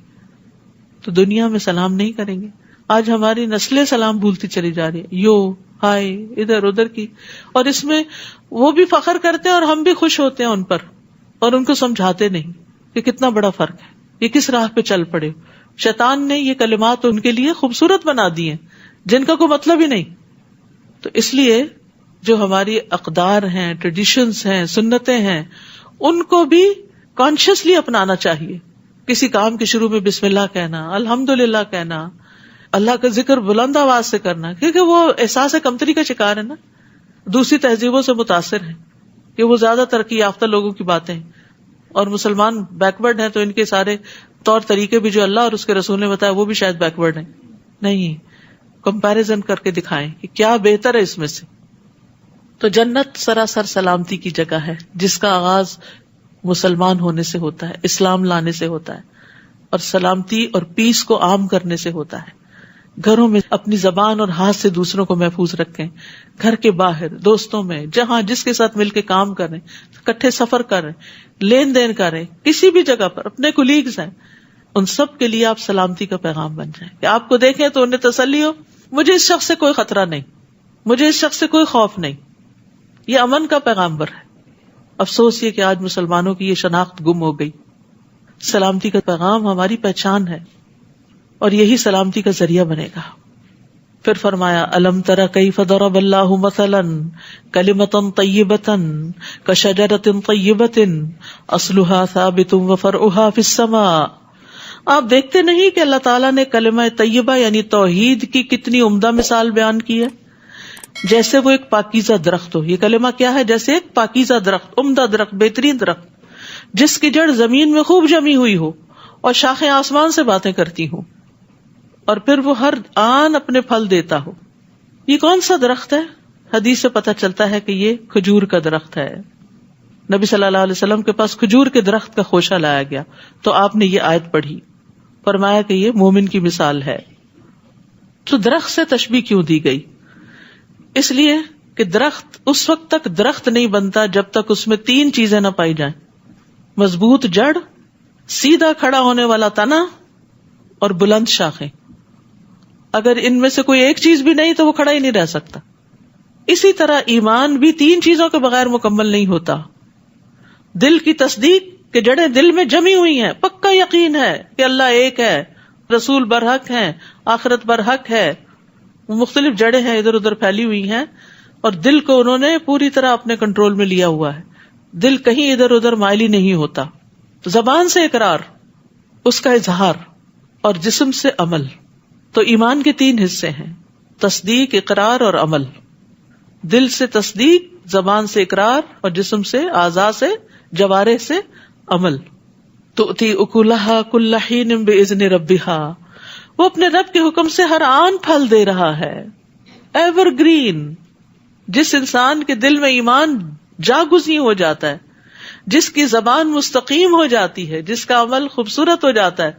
تو دنیا میں سلام نہیں کریں گے. آج ہماری نسلیں سلام بھولتی چلی جا رہی ہے، یو ہائے ادھر ادھر کی، اور اس میں وہ بھی فخر کرتے ہیں اور ہم بھی خوش ہوتے ہیں ان پر، اور ان کو سمجھاتے نہیں کہ کتنا بڑا فرق ہے، یہ کس راہ پہ چل پڑے. شیطان نے یہ کلمات ان کے لیے خوبصورت بنا دی ہیں جن کا کوئی مطلب ہی نہیں. تو اس لیے جو ہماری اقدار ہیں، ٹریڈیشنز ہیں، سنتیں ہیں، ان کو بھی کانشیسلی اپنانا چاہیے. کسی کام کے شروع میں بسم اللہ کہنا، الحمدللہ کہنا، اللہ کا ذکر بلند آواز سے کرنا، کیونکہ وہ احساس کمتری کا شکار ہے نا، دوسری تہذیبوں سے متاثر ہیں کہ وہ زیادہ ترقی یافتہ لوگوں کی باتیں، اور مسلمان بیکورڈ ہیں تو ان کے سارے طور طریقے بھی جو اللہ اور اس کے رسول نے بتایا وہ بھی شاید بیکورڈ ہیں. نہیں، کمپیریزن کر کے دکھائیں کہ کیا بہتر ہے اس میں سے. تو جنت سراسر سلامتی کی جگہ ہے جس کا آغاز مسلمان ہونے سے ہوتا ہے، اسلام لانے سے ہوتا ہے، اور سلامتی اور پیس کو عام کرنے سے ہوتا ہے. گھروں میں اپنی زبان اور ہاتھ سے دوسروں کو محفوظ رکھیں، گھر کے باہر، دوستوں میں، جہاں جس کے ساتھ مل کے کام کریں، اکٹھے سفر کریں، لین دین کریں، کسی بھی جگہ پر اپنے کولیگز ہیں، ان سب کے لیے آپ سلامتی کا پیغام بن جائیں کہ آپ کو دیکھیں تو انہیں تسلی ہو، مجھے اس شخص سے کوئی خطرہ نہیں، مجھے اس شخص سے کوئی خوف نہیں. یہ امن کا پیغامبر ہے. افسوس یہ کہ آج مسلمانوں کی یہ شناخت گم ہو گئی. سلامتی کا پیغام ہماری پہچان ہے اور یہی سلامتی کا ذریعہ بنے گا. پھر فرمایا الم تر کیف ضرب اللہ مثلا کلمۃ طیبۃ کشجرۃ طیبۃ اصلها ثابت وفرعها فی السماء. آپ دیکھتے نہیں کہ اللہ تعالیٰ نے کلمہ طیبہ یعنی توحید کی کتنی عمدہ مثال بیان کی ہے، جیسے وہ ایک پاکیزہ درخت ہو. یہ کلمہ کیا ہے؟ جیسے ایک پاکیزہ درخت، عمدہ درخت، بہترین درخت جس کی جڑ زمین میں خوب جمی ہوئی ہو اور شاخیں آسمان سے باتیں کرتی ہوں، اور پھر وہ ہر آن اپنے پھل دیتا ہو. یہ کون سا درخت ہے؟ حدیث سے پتہ چلتا ہے کہ یہ کھجور کا درخت ہے. نبی صلی اللہ علیہ وسلم کے پاس کھجور کے درخت کا خوشہ لایا گیا تو آپ نے یہ آیت پڑھی، فرمایا کہ یہ مومن کی مثال ہے. تو درخت سے تشبیہ کیوں دی گئی؟ اس لیے کہ درخت اس وقت تک درخت نہیں بنتا جب تک اس میں تین چیزیں نہ پائی جائیں: مضبوط جڑ، سیدھا کھڑا ہونے والا تنا اور بلند شاخیں. اگر ان میں سے کوئی ایک چیز بھی نہیں تو وہ کھڑا ہی نہیں رہ سکتا. اسی طرح ایمان بھی تین چیزوں کے بغیر مکمل نہیں ہوتا. دل کی تصدیق کہ جڑیں دل میں جمی ہوئی ہیں، پکا یقین ہے کہ اللہ ایک ہے، رسول برحق ہیں، آخرت برحق ہے. مختلف جڑیں ہیں ادھر ادھر پھیلی ہوئی ہیں اور دل کو انہوں نے پوری طرح اپنے کنٹرول میں لیا ہوا ہے. دل کہیں ادھر ادھر مائل نہیں ہوتا. زبان سے اقرار، اس کا اظہار، اور جسم سے عمل. تو ایمان کے تین حصے ہیں: تصدیق، اقرار اور عمل. دل سے تصدیق، زبان سے اقرار اور جسم سے، اعضاء سے، جوارح سے عمل. تؤتی اکلھا کل حین باذن ربھا، وہ اپنے رب کے حکم سے ہر آن پھل دے رہا ہے. Ever green. جس انسان کے دل میں ایمان جاگزیں ہو جاتا ہے، جس کی زبان مستقیم ہو جاتی ہے، جس کا عمل خوبصورت ہو جاتا ہے،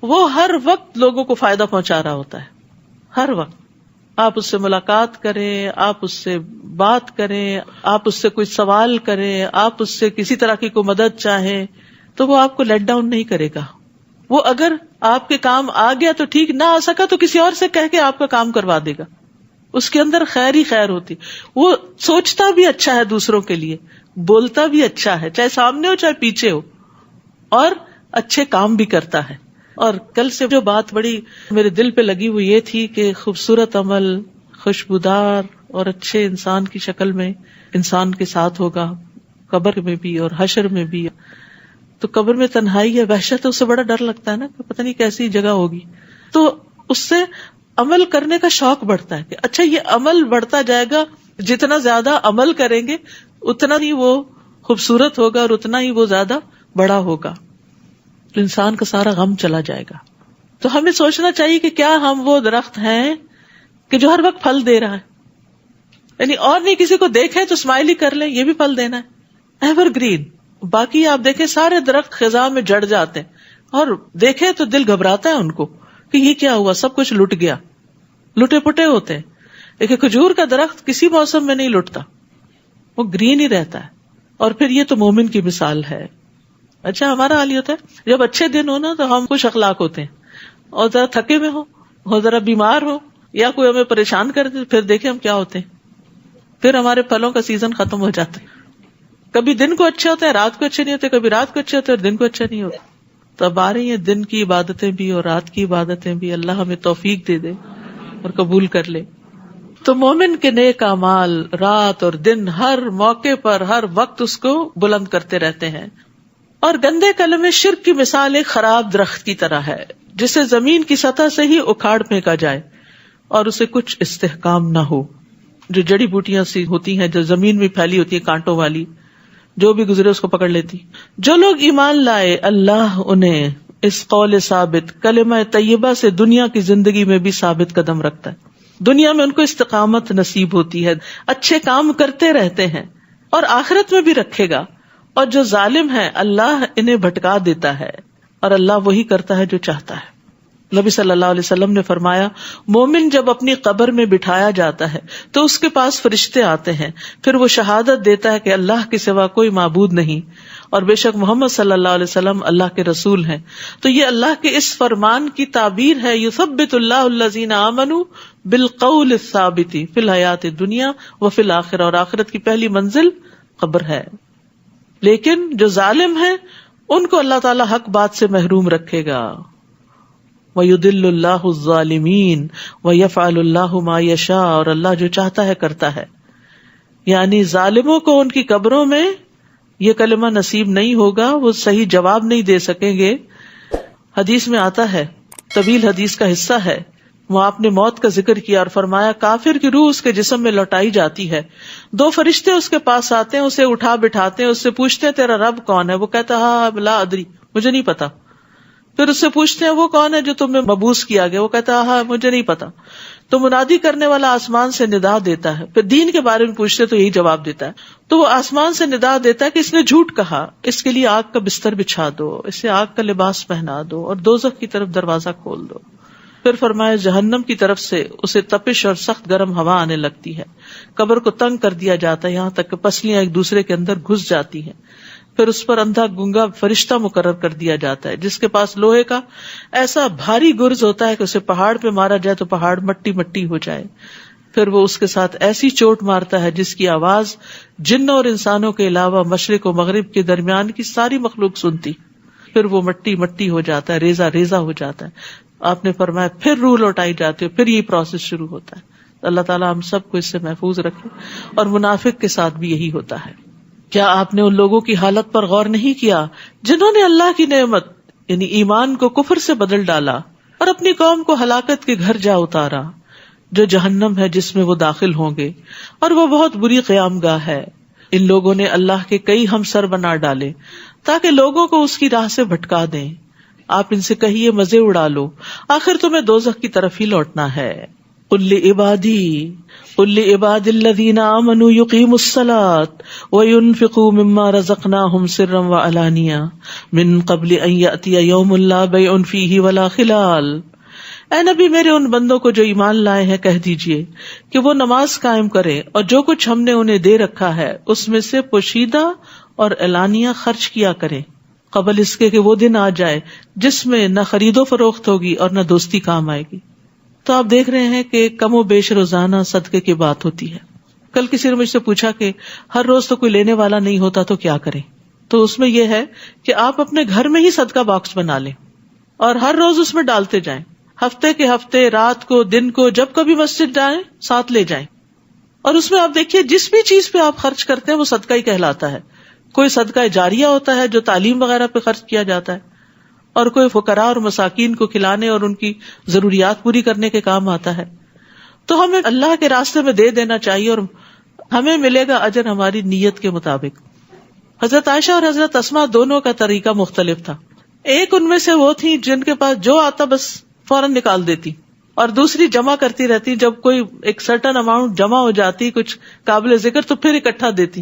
وہ ہر وقت لوگوں کو فائدہ پہنچا رہا ہوتا ہے. ہر وقت آپ اس سے ملاقات کریں، آپ اس سے بات کریں، آپ اس سے کوئی سوال کریں، آپ اس سے کسی طرح کی کوئی مدد چاہیں، تو وہ آپ کو لیٹ ڈاؤن نہیں کرے گا. وہ اگر آپ کے کام آ گیا تو ٹھیک، نہ آ سکا تو کسی اور سے کہہ کے آپ کا کام کروا دے گا. اس کے اندر خیر ہی خیر ہوتی. وہ سوچتا بھی اچھا ہے دوسروں کے لیے، بولتا بھی اچھا ہے، چاہے سامنے ہو چاہے پیچھے ہو، اور اچھے کام بھی کرتا ہے. اور کل سے جو بات بڑی میرے دل پہ لگی وہ یہ تھی کہ خوبصورت عمل خوشبودار اور اچھے انسان کی شکل میں انسان کے ساتھ ہوگا، قبر میں بھی اور حشر میں بھی. تو قبر میں تنہائی ہے، وحشت ہے، اس سے بڑا ڈر لگتا ہے نا کہ پتہ نہیں کیسی جگہ ہوگی. تو اس سے عمل کرنے کا شوق بڑھتا ہے کہ اچھا یہ عمل بڑھتا جائے گا، جتنا زیادہ عمل کریں گے اتنا ہی وہ خوبصورت ہوگا اور اتنا ہی وہ زیادہ بڑا ہوگا. تو انسان کا سارا غم چلا جائے گا. تو ہمیں سوچنا چاہیے کہ کیا ہم وہ درخت ہیں کہ جو ہر وقت پھل دے رہا ہے، یعنی اور نہیں کسی کو دیکھیں تو اسمائل ہی کر لیں، یہ بھی پھل دینا ہے، ایور گرین. باقی آپ دیکھیں سارے درخت خزاں میں جڑ جاتے ہیں، اور دیکھیں تو دل گھبراتا ہے ان کو کہ یہ کیا ہوا، سب کچھ لٹ گیا، لٹے پٹے ہوتے ہیں. لیکن کھجور کا درخت کسی موسم میں نہیں لٹتا، وہ گرین ہی رہتا ہے. اور پھر یہ تو مومن کی مثال ہے. اچھا ہمارا حال یہ ہوتا ہے جب اچھے دن ہو نا تو ہم خوش اخلاق ہوتے ہیں، اور ذرا تھکے میں ہو ذرا بیمار ہو یا کوئی ہمیں پریشان کر دے، پھر دیکھیں ہم کیا ہوتے ہیں، پھر ہمارے پھلوں کا سیزن ختم ہو جاتا ہے. کبھی دن کو اچھے ہوتے ہیں، رات کو اچھے نہیں ہوتے، کبھی رات کو اچھے ہوتے ہیں اور دن کو اچھا نہیں ہوتا. تو اب آ رہی ہیں دن کی عبادتیں بھی اور رات کی عبادتیں بھی، اللہ ہمیں توفیق دے دے اور قبول کر لے. تو مومن کے نیک اعمال رات اور دن ہر موقع پر ہر وقت اس کو بلند کرتے رہتے ہیں. اور گندے کلمے شرک کی مثال ایک خراب درخت کی طرح ہے جسے زمین کی سطح سے ہی اکھاڑ پھینکا جائے اور اسے کچھ استحکام نہ ہو. جو جڑی بوٹیاں سی ہوتی ہیں جو زمین میں پھیلی ہوتی ہیں کانٹوں والی، جو بھی گزرے اس کو پکڑ لیتی. جو لوگ ایمان لائے اللہ انہیں اس قول ثابت کلمہ طیبہ سے دنیا کی زندگی میں بھی ثابت قدم رکھتا ہے. دنیا میں ان کو استقامت نصیب ہوتی ہے، اچھے کام کرتے رہتے ہیں، اور آخرت میں بھی رکھے گا. اور جو ظالم ہے اللہ انہیں بھٹکا دیتا ہے، اور اللہ وہی کرتا ہے جو چاہتا ہے. نبی صلی اللہ علیہ وسلم نے فرمایا مومن جب اپنی قبر میں بٹھایا جاتا ہے تو اس کے پاس فرشتے آتے ہیں، پھر وہ شہادت دیتا ہے کہ اللہ کے سوا کوئی معبود نہیں اور بے شک محمد صلی اللہ علیہ وسلم اللہ کے رسول ہیں. تو یہ اللہ کے اس فرمان کی تعبیر ہے یثبت اللہ الذین آمنوا بالقول الثابت فی الحیات الدنیا وفی الآخرہ، اور آخرت کی پہلی منزل قبر ہے. لیکن جو ظالم ہیں ان کو اللہ تعالی حق بات سے محروم رکھے گا. وَيُضِلُّ اللَّهُ الظَّالِمِينَ وَيَفْعَلُ اللَّهُ مَا يَشَاءُ، اور اللہ جو چاہتا ہے کرتا ہے. یعنی ظالموں کو ان کی قبروں میں یہ کلمہ نصیب نہیں ہوگا، وہ صحیح جواب نہیں دے سکیں گے. حدیث میں آتا ہے، طویل حدیث کا حصہ ہے، وہ آپ نے موت کا ذکر کیا اور فرمایا کافر کی روح اس کے جسم میں لوٹائی جاتی ہے. 2 فرشتے اس کے پاس آتے ہیں، اسے اٹھا بٹھاتے ہیں، اس سے پوچھتے ہیں تیرا رب کون ہے؟ وہ کہتا ہے ہاں لا ادری، مجھے نہیں پتا. پھر اس سے پوچھتے ہیں وہ کون ہے جو تمہیں مبعوث کیا گیا؟ وہ کہتا ہے ہاں مجھے نہیں پتا. تو منادی کرنے والا آسمان سے ندا دیتا ہے. پھر دین کے بارے میں پوچھتے تو یہی جواب دیتا ہے. تو وہ آسمان سے ندا دیتا ہے کہ اس نے جھوٹ کہا، اس کے لیے آگ کا بستر بچھا دو، اسے آگ کا لباس پہنا دو اور دوزخ کی طرف دروازہ کھول دو. پھر فرمایا جہنم کی طرف سے اسے تپش اور سخت گرم ہوا آنے لگتی ہے. قبر کو تنگ کر دیا جاتا ہے یہاں تک کہ پسلیاں ایک دوسرے کے اندر گھس جاتی ہیں. پھر اس پر اندھا گنگا فرشتہ مقرر کر دیا جاتا ہے جس کے پاس لوہے کا ایسا بھاری گرز ہوتا ہے کہ اسے پہاڑ پہ مارا جائے تو پہاڑ مٹی مٹی ہو جائے. پھر وہ اس کے ساتھ ایسی چوٹ مارتا ہے جس کی آواز جنوں اور انسانوں کے علاوہ مشرق و مغرب کے درمیان کی ساری مخلوق سنتی. پھر وہ مٹی مٹی ہو جاتا ہے، ریزہ ریزہ ہو جاتا ہے. آپ نے فرمایا پھر روح لوٹائی جاتی ہے. پھر یہ پروسیس شروع ہوتا ہے. اللہ تعالیٰ ہم سب کو اس سے محفوظ رکھے. اور منافق کے ساتھ بھی یہی ہوتا ہے. کیا آپ نے ان لوگوں کی حالت پر غور نہیں کیا جنہوں نے اللہ کی نعمت یعنی ایمان کو کفر سے بدل ڈالا اور اپنی قوم کو ہلاکت کے گھر جا اتارا، جو جہنم ہے جس میں وہ داخل ہوں گے اور وہ بہت بری قیام گاہ ہے. ان لوگوں نے اللہ کے کئی ہمسر بنا ڈالے تاکہ لوگوں کو اس کی راہ سے بھٹکا دیں. آپ ان سے کہیے مزے اڑا لو، آخر تمہیں دوزخ کی طرف ہی لوٹنا ہے. قل لعبادی الذین آمنوا یقیموا الصلاة وینفقوا مما رزقناہم سرا وعلانیہ من قبل ان یأتی یوم لا بیع فیہ ولا خلال. اے نبی میرے ان بندوں کو جو ایمان لائے ہیں کہہ دیجئے کہ وہ نماز قائم کریں اور جو کچھ ہم نے انہیں دے رکھا ہے اس میں سے پوشیدہ اور اعلانیہ خرچ کیا کریں قبل اس کے کہ وہ دن آ جائے جس میں نہ خرید و فروخت ہوگی اور نہ دوستی کام آئے گی. تو آپ دیکھ رہے ہیں کہ کم و بیش روزانہ صدقے کی بات ہوتی ہے. کل کسی نے مجھ سے پوچھا کہ ہر روز تو کوئی لینے والا نہیں ہوتا تو کیا کریں. تو اس میں یہ ہے کہ آپ اپنے گھر میں ہی صدقہ باکس بنا لیں اور ہر روز اس میں ڈالتے جائیں. ہفتے کے ہفتے، رات کو، دن کو، جب کبھی مسجد جائیں ساتھ لے جائیں. اور اس میں آپ دیکھیے جس بھی چیز پہ آپ خرچ کرتے ہیں وہ صدقہ ہی کہلاتا ہے. کوئی صدقہ جاریہ ہوتا ہے جو تعلیم وغیرہ پہ خرچ کیا جاتا ہے، اور کوئی فقراء اور مساکین کو کھلانے اور ان کی ضروریات پوری کرنے کے کام آتا ہے. تو ہمیں اللہ کے راستے میں دے دینا چاہیے اور ہمیں ملے گا اجر ہماری نیت کے مطابق. حضرت عائشہ اور حضرت اسماء دونوں کا طریقہ مختلف تھا. ایک ان میں سے وہ تھی جن کے پاس جو آتا بس فوراً نکال دیتی، اور دوسری جمع کرتی رہتی. جب کوئی ایک سرٹن اماؤنٹ جمع ہو جاتی کچھ قابل ذکر تو پھر اکٹھا دیتی.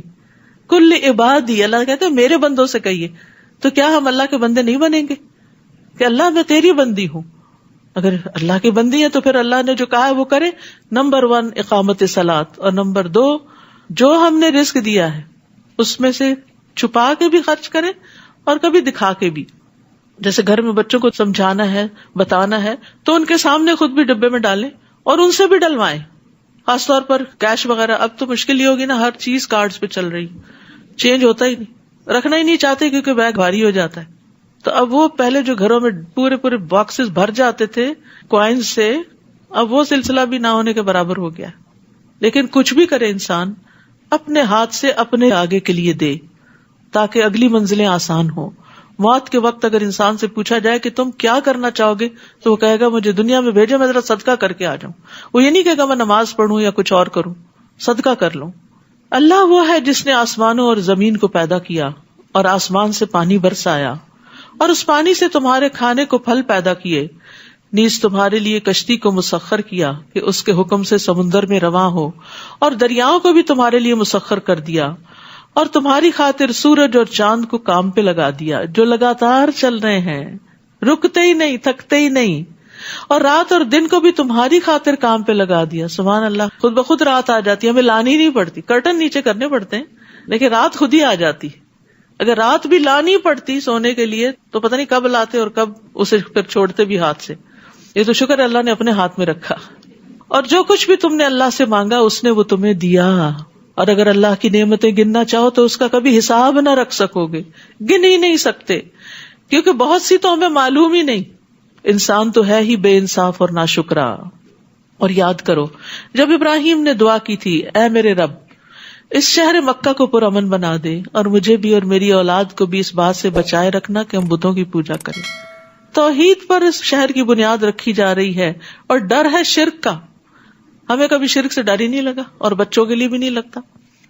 کل عبادی، اللہ کہتے ہیں میرے بندوں سے کہیے. تو کیا ہم اللہ کے بندے نہیں بنیں گے کہ اللہ میں تیری بندی ہوں؟ اگر اللہ کی بندی ہے تو پھر اللہ نے جو کہا ہے وہ کرے. نمبر 1 اقامت صلاۃ، اور نمبر 2 جو ہم نے رزق دیا ہے اس میں سے چھپا کے بھی خرچ کریں اور کبھی دکھا کے بھی. جیسے گھر میں بچوں کو سمجھانا ہے، بتانا ہے تو ان کے سامنے خود بھی ڈبے میں ڈالیں اور ان سے بھی ڈلوائیں. خاص طور پر کیش وغیرہ اب تو مشکل ہی ہوگی نا، ہر چیز کارڈز پہ چل رہی، چینج ہوتا ہی نہیں، رکھنا ہی نہیں چاہتے کیونکہ بیگ بھاری ہو جاتا ہے. تو اب وہ پہلے جو گھروں میں پورے باکسز بھر جاتے تھے کوائنز سے، اب وہ سلسلہ بھی نہ ہونے کے برابر ہو گیا. لیکن کچھ بھی کرے انسان اپنے ہاتھ سے اپنے آگے کے لیے دے تاکہ اگلی منزلیں آسان ہوں. موت کے وقت اگر انسان سے پوچھا جائے کہ تم کیا کرنا چاہو گے تو وہ کہے گا مجھے دنیا میں بھیجو، میں ذرا صدقہ کر کے آ جاؤں. وہ یہ نہیں کہے گا میں نماز پڑھوں یا کچھ اور کروں، صدقہ کر لوں. اللہ وہ ہے جس نے آسمانوں اور زمین کو پیدا کیا اور آسمان سے پانی برسایا اور اس پانی سے تمہارے کھانے کو پھل پیدا کیے، نیز تمہارے لیے کشتی کو مسخر کیا کہ اس کے حکم سے سمندر میں رواں ہو، اور دریاؤں کو بھی تمہارے لیے مسخر کر دیا، اور تمہاری خاطر سورج اور چاند کو کام پہ لگا دیا جو لگاتار چل رہے ہیں، رکتے ہی نہیں، تھکتے ہی نہیں، اور رات اور دن کو بھی تمہاری خاطر کام پہ لگا دیا. سبحان اللہ، خود بخود رات آ جاتی ہے، ہمیں لانی نہیں پڑتی، کرٹن نیچے کرنے پڑتے ہیں لیکن رات خود ہی آ جاتی. اگر رات بھی لانی پڑتی سونے کے لیے تو پتہ نہیں کب لاتے اور کب اسے پھر چھوڑتے بھی ہاتھ سے. یہ تو شکر اللہ نے اپنے ہاتھ میں رکھا. اور جو کچھ بھی تم نے اللہ سے مانگا اس نے وہ تمہیں دیا، اور اگر اللہ کی نعمتیں گننا چاہو تو اس کا کبھی حساب نہ رکھ سکو گے، گن ہی نہیں سکتے، کیونکہ بہت سی تو ہمیں معلوم ہی نہیں. انسان تو ہے ہی بے انصاف اور ناشکرا. اور یاد کرو جب ابراہیم نے دعا کی تھی، اے میرے رب اس شہر مکہ کو پرامن بنا دے اور مجھے بھی اور میری اولاد کو بھی اس بات سے بچائے رکھنا کہ ہم بتوں کی پوجا کریں. توحید پر اس شہر کی بنیاد رکھی جا رہی ہے اور ڈر ہے شرک کا. ہمیں کبھی شرک سے ڈر ہی نہیں لگا اور بچوں کے لیے بھی نہیں لگتا.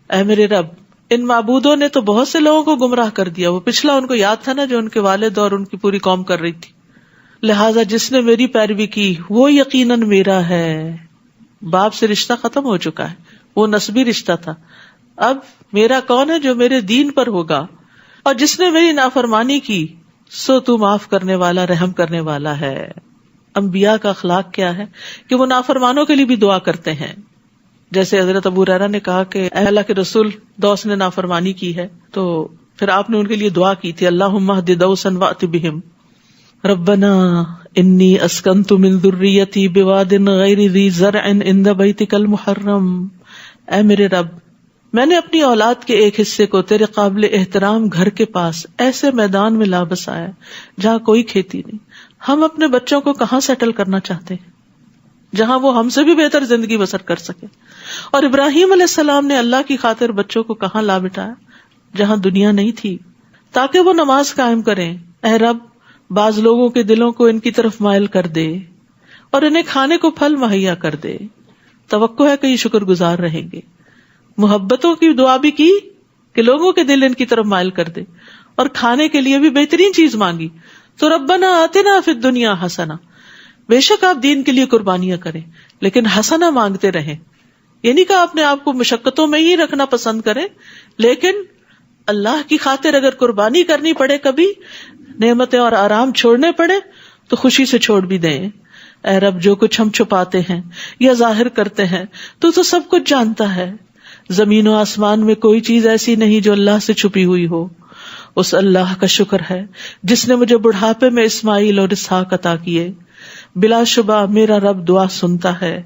اے میرے رب ان معبودوں نے تو بہت سے لوگوں کو گمراہ کر دیا. وہ پچھلا ان کو یاد تھا نا جو ان کے والد اور ان کی پوری قوم کر رہی تھی. لہٰذا جس نے میری پیروی کی وہ یقیناً میرا ہے. باپ سے رشتہ ختم ہو چکا ہے، وہ نسبی رشتہ تھا. اب میرا کون ہے جو میرے دین پر ہوگا. اور جس نے میری نافرمانی کی سو تو معاف کرنے والا، رحم کرنے والا ہے. انبیاء کا اخلاق کیا ہے کہ وہ نافرمانوں کے لیے بھی دعا کرتے ہیں. جیسے حضرت ابو ہریرہ نے کہا کہ اے اللہ کے رسول، دوس نے نافرمانی کی ہے تو پھر آپ نے ان کے لیے دعا کی تھی، اللہم اہد دوسا وأت بہم ربنا انی اسکنت من ذریتی بواد غیر ذی زرع عند بیتک المحرم. اے میرے رب میں نے اپنی اولاد کے ایک حصے کو تیرے قابل احترام گھر کے پاس ایسے میدان میں لا بسایا جہاں کوئی کھیتی نہیں. ہم اپنے بچوں کو کہاں سیٹل کرنا چاہتے ہیں جہاں وہ ہم سے بھی بہتر زندگی بسر کر سکے. اور ابراہیم علیہ السلام نے اللہ کی خاطر بچوں کو کہاں لا بٹایا؟ جہاں دنیا نہیں تھی، تاکہ وہ نماز قائم کریں. اے رب بعض لوگوں کے دلوں کو ان کی طرف مائل کر دے اور انہیں کھانے کو پھل مہیا کر دے. توقع ہے کہ یہ شکر گزار رہیں گے. محبتوں کی دعا بھی کی کہ لوگوں کے دل ان کی طرف مائل کر دے، اور کھانے کے لیے بھی بہترین چیز مانگی. تو ربنا آتنا فی الدنیا حسنہ، بے شک آپ دین کے لیے قربانیاں کریں، لیکن حسنہ مانگتے رہیں. یہ نہیں کہا اپنے آپ کو مشقتوں میں ہی رکھنا پسند کریں، لیکن اللہ کی خاطر اگر قربانی کرنی پڑے، کبھی نعمتیں اور آرام چھوڑنے پڑے تو خوشی سے چھوڑ بھی دیں. اے رب، جو کچھ ہم چھپاتے ہیں یا ظاہر کرتے ہیں تو سب کچھ جانتا ہے. زمین و آسمان میں کوئی چیز ایسی نہیں جو اللہ سے چھپی ہوئی ہو. اس اللہ کا شکر ہے جس نے مجھے بڑھاپے میں اسماعیل اور اسحاق عطا کیے. بلا شبہ میرا رب دعا سنتا ہے.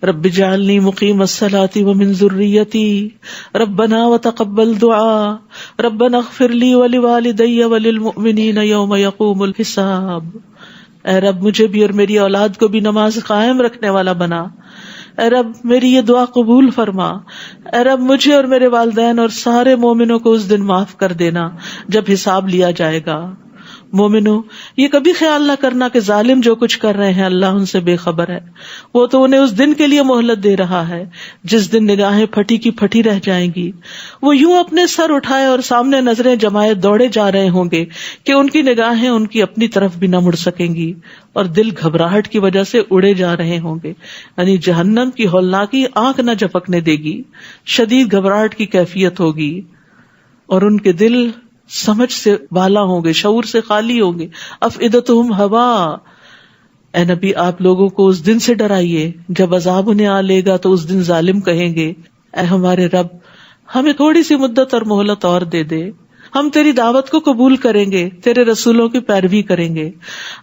رب اجعلنی مقیم الصلاۃ ومن ذریتی ربنا وتقبل دعاء ربنا اغفر لی ولوالدی وللمؤمنین یوم یقوم الحساب. اے رب، مجھے بھی اور میری اولاد کو بھی نماز قائم رکھنے والا بنا. اے رب، میری یہ دعا قبول فرما. اے رب، مجھے اور میرے والدین اور سارے مومنوں کو اس دن معاف کر دینا جب حساب لیا جائے گا. مومنو، یہ کبھی خیال نہ کرنا کہ ظالم جو کچھ کر رہے ہیں اللہ ان سے بے خبر ہے. وہ تو انہیں اس دن کے لیے مہلت دے رہا ہے جس دن نگاہیں پھٹی کی پھٹی رہ جائیں گی. وہ یوں اپنے سر اٹھائے اور سامنے نظریں جمائے دوڑے جا رہے ہوں گے کہ ان کی نگاہیں ان کی اپنی طرف بھی نہ مڑ سکیں گی، اور دل گھبراہٹ کی وجہ سے اڑے جا رہے ہوں گے. یعنی جہنم کی ہولناکی آنکھ نہ جھپکنے دے گی. شدید گھبراہٹ کی کیفیت ہوگی اور ان کے دل سمجھ سے بالا ہوں گے، شعور سے خالی ہوں گے. افئدتہم ہوا. اے نبی، آپ لوگوں کو اس دن سے ڈرائیے جب عذاب انہیں آ لے گا تو اس دن ظالم کہیں گے، اے ہمارے رب، ہمیں تھوڑی سی مدت اور مہلت اور دے دے، ہم تیری دعوت کو قبول کریں گے، تیرے رسولوں کی پیروی کریں گے.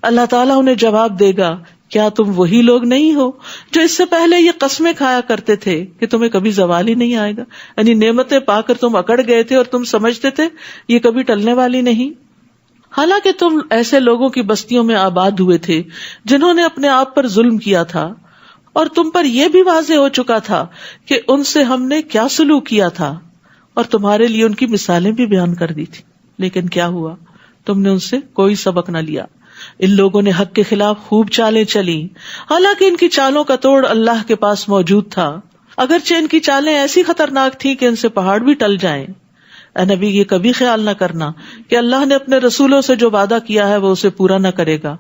اللہ تعالیٰ انہیں جواب دے گا، کیا تم وہی لوگ نہیں ہو جو اس سے پہلے یہ قسمیں کھایا کرتے تھے کہ تمہیں کبھی زوال ہی نہیں آئے گا؟ یعنی نعمتیں پا کر تم اکڑ گئے تھے اور تم سمجھتے تھے یہ کبھی ٹلنے والی نہیں. حالانکہ تم ایسے لوگوں کی بستیوں میں آباد ہوئے تھے جنہوں نے اپنے آپ پر ظلم کیا تھا، اور تم پر یہ بھی واضح ہو چکا تھا کہ ان سے ہم نے کیا سلوک کیا تھا، اور تمہارے لیے ان کی مثالیں بھی بیان کر دی تھی. لیکن کیا ہوا؟ تم نے ان سے کوئی سبق نہ لیا. ان لوگوں نے حق کے خلاف خوب چالیں چلی، حالانکہ ان کی چالوں کا توڑ اللہ کے پاس موجود تھا. اگرچہ ان کی چالیں ایسی خطرناک تھیں کہ ان سے پہاڑ بھی ٹل جائیں. اے نبی، یہ کبھی خیال نہ کرنا کہ اللہ نے اپنے رسولوں سے جو وعدہ کیا ہے وہ اسے پورا نہ کرے گا.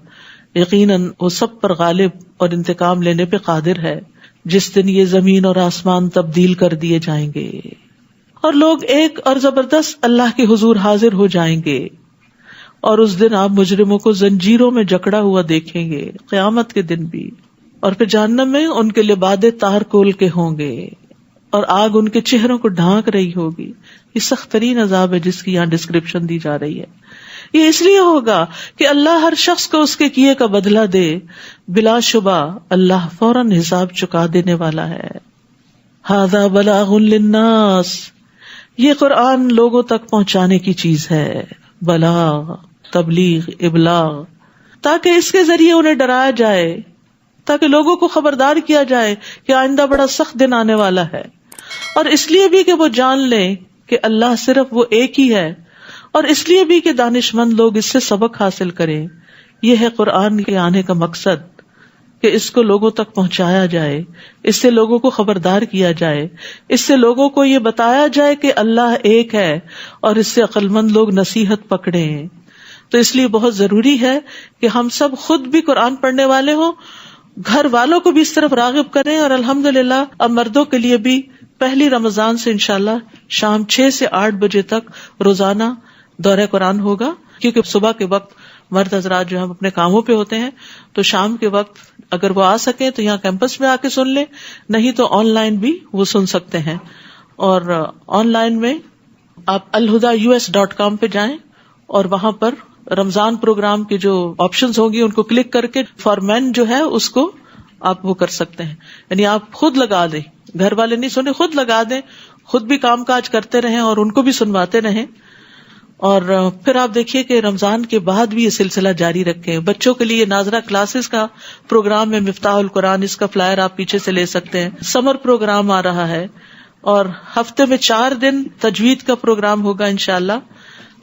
یقیناً وہ سب پر غالب اور انتقام لینے پہ قادر ہے. جس دن یہ زمین اور آسمان تبدیل کر دیے جائیں گے اور لوگ ایک اور زبردست اللہ کے حضور حاضر ہو جائیں گے، اور اس دن آپ مجرموں کو زنجیروں میں جکڑا ہوا دیکھیں گے، قیامت کے دن بھی. اور پھر جہنم میں ان کے لبادے تار کول کے ہوں گے اور آگ ان کے چہروں کو ڈھانک رہی ہوگی. یہ سخت ترین عذاب ہے جس کی یہاں ڈسکرپشن دی جا رہی ہے. یہ اس لیے ہوگا کہ اللہ ہر شخص کو اس کے کیے کا بدلہ دے. بلا شبہ اللہ فوراً حساب چکا دینے والا ہے. ھذا بلاغ للناس، یہ قرآن لوگوں تک پہنچانے کی چیز ہے. بلاغ، تبلیغ، ابلاغ، تاکہ اس کے ذریعے انہیں ڈرایا جائے، تاکہ لوگوں کو خبردار کیا جائے کہ آئندہ بڑا سخت دن آنے والا ہے. اور اس لیے بھی کہ وہ جان لیں کہ اللہ صرف وہ ایک ہی ہے، اور اس لیے بھی کہ دانش مند لوگ اس سے سبق حاصل کریں. یہ ہے قرآن کے آنے کا مقصد، کہ اس کو لوگوں تک پہنچایا جائے، اس سے لوگوں کو خبردار کیا جائے، اس سے لوگوں کو یہ بتایا جائے کہ اللہ ایک ہے، اور اس سے عقل مند لوگ نصیحت پکڑیں. تو اس لیے بہت ضروری ہے کہ ہم سب خود بھی قرآن پڑھنے والے ہوں، گھر والوں کو بھی اس طرف راغب کریں. اور الحمدللہ اب مردوں کے لیے بھی پہلی رمضان سے انشاءاللہ شام 6 سے 8 بجے تک روزانہ دورہ قرآن ہوگا، کیونکہ صبح کے وقت مرد حضرات جو ہم اپنے کاموں پہ ہوتے ہیں، تو شام کے وقت اگر وہ آ سکیں تو یہاں کیمپس میں آ کے سن لیں، نہیں تو آن لائن بھی وہ سن سکتے ہیں. اور آن لائن میں آپ alhudaus.com پہ جائیں اور وہاں پر رمضان پروگرام کے جو آپشنز ہوں گی ان کو کلک کر کے فار مین جو ہے اس کو آپ وہ کر سکتے ہیں. یعنی آپ خود لگا دیں، گھر والے نہیں سنیں، خود لگا دیں، خود بھی کام کاج کرتے رہیں اور ان کو بھی سنواتے رہیں. اور پھر آپ دیکھیے کہ رمضان کے بعد بھی یہ سلسلہ جاری رکھیں. بچوں کے لیے ناظرہ کلاسز کا پروگرام ہے، مفتاح القرآن، اس کا فلائر آپ پیچھے سے لے سکتے ہیں. سمر پروگرام آ رہا ہے، اور ہفتے میں 4 دن تجوید کا پروگرام ہوگا انشاءاللہ.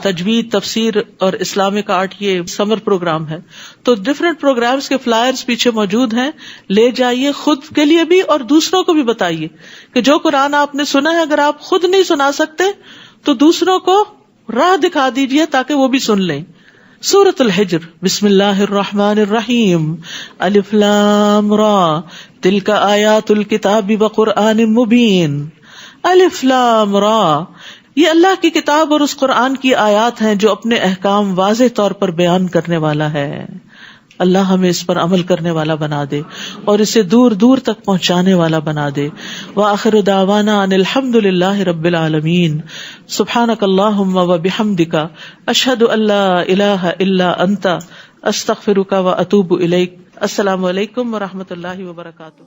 تجوید، تفسیر اور اسلامک آرٹ، یہ سمر پروگرام ہے. تو ڈفرینٹ پروگرامز کے فلائرز پیچھے موجود ہیں، لے جائیے خود کے لیے بھی اور دوسروں کو بھی بتائیے کہ جو قرآن آپ نے سنا ہے اگر آپ خود نہیں سنا سکتے تو دوسروں کو راہ دکھا دیجیے تاکہ وہ بھی سن لیں. سورۃ الحجر، بسم اللہ الرحمن الرحیم، الف لام را، تلک آیات الکتاب وقرآن مبین۔ الف لام را، یہ اللہ کی کتاب اور اس قرآن کی آیات ہیں جو اپنے احکام واضح طور پر بیان کرنے والا ہے۔ اللہ ہمیں اس پر عمل کرنے والا بنا دے اور اسے دور دور تک پہنچانے والا بنا دے۔ وآخر دعوانا ان الحمد للہ رب العالمین۔ سبحانک اللہم وبحمدک، اشہد ان لا الہ الا انت، استغفرک واتوب الیک۔ السلام علیکم ورحمۃ اللہ وبرکاتہ۔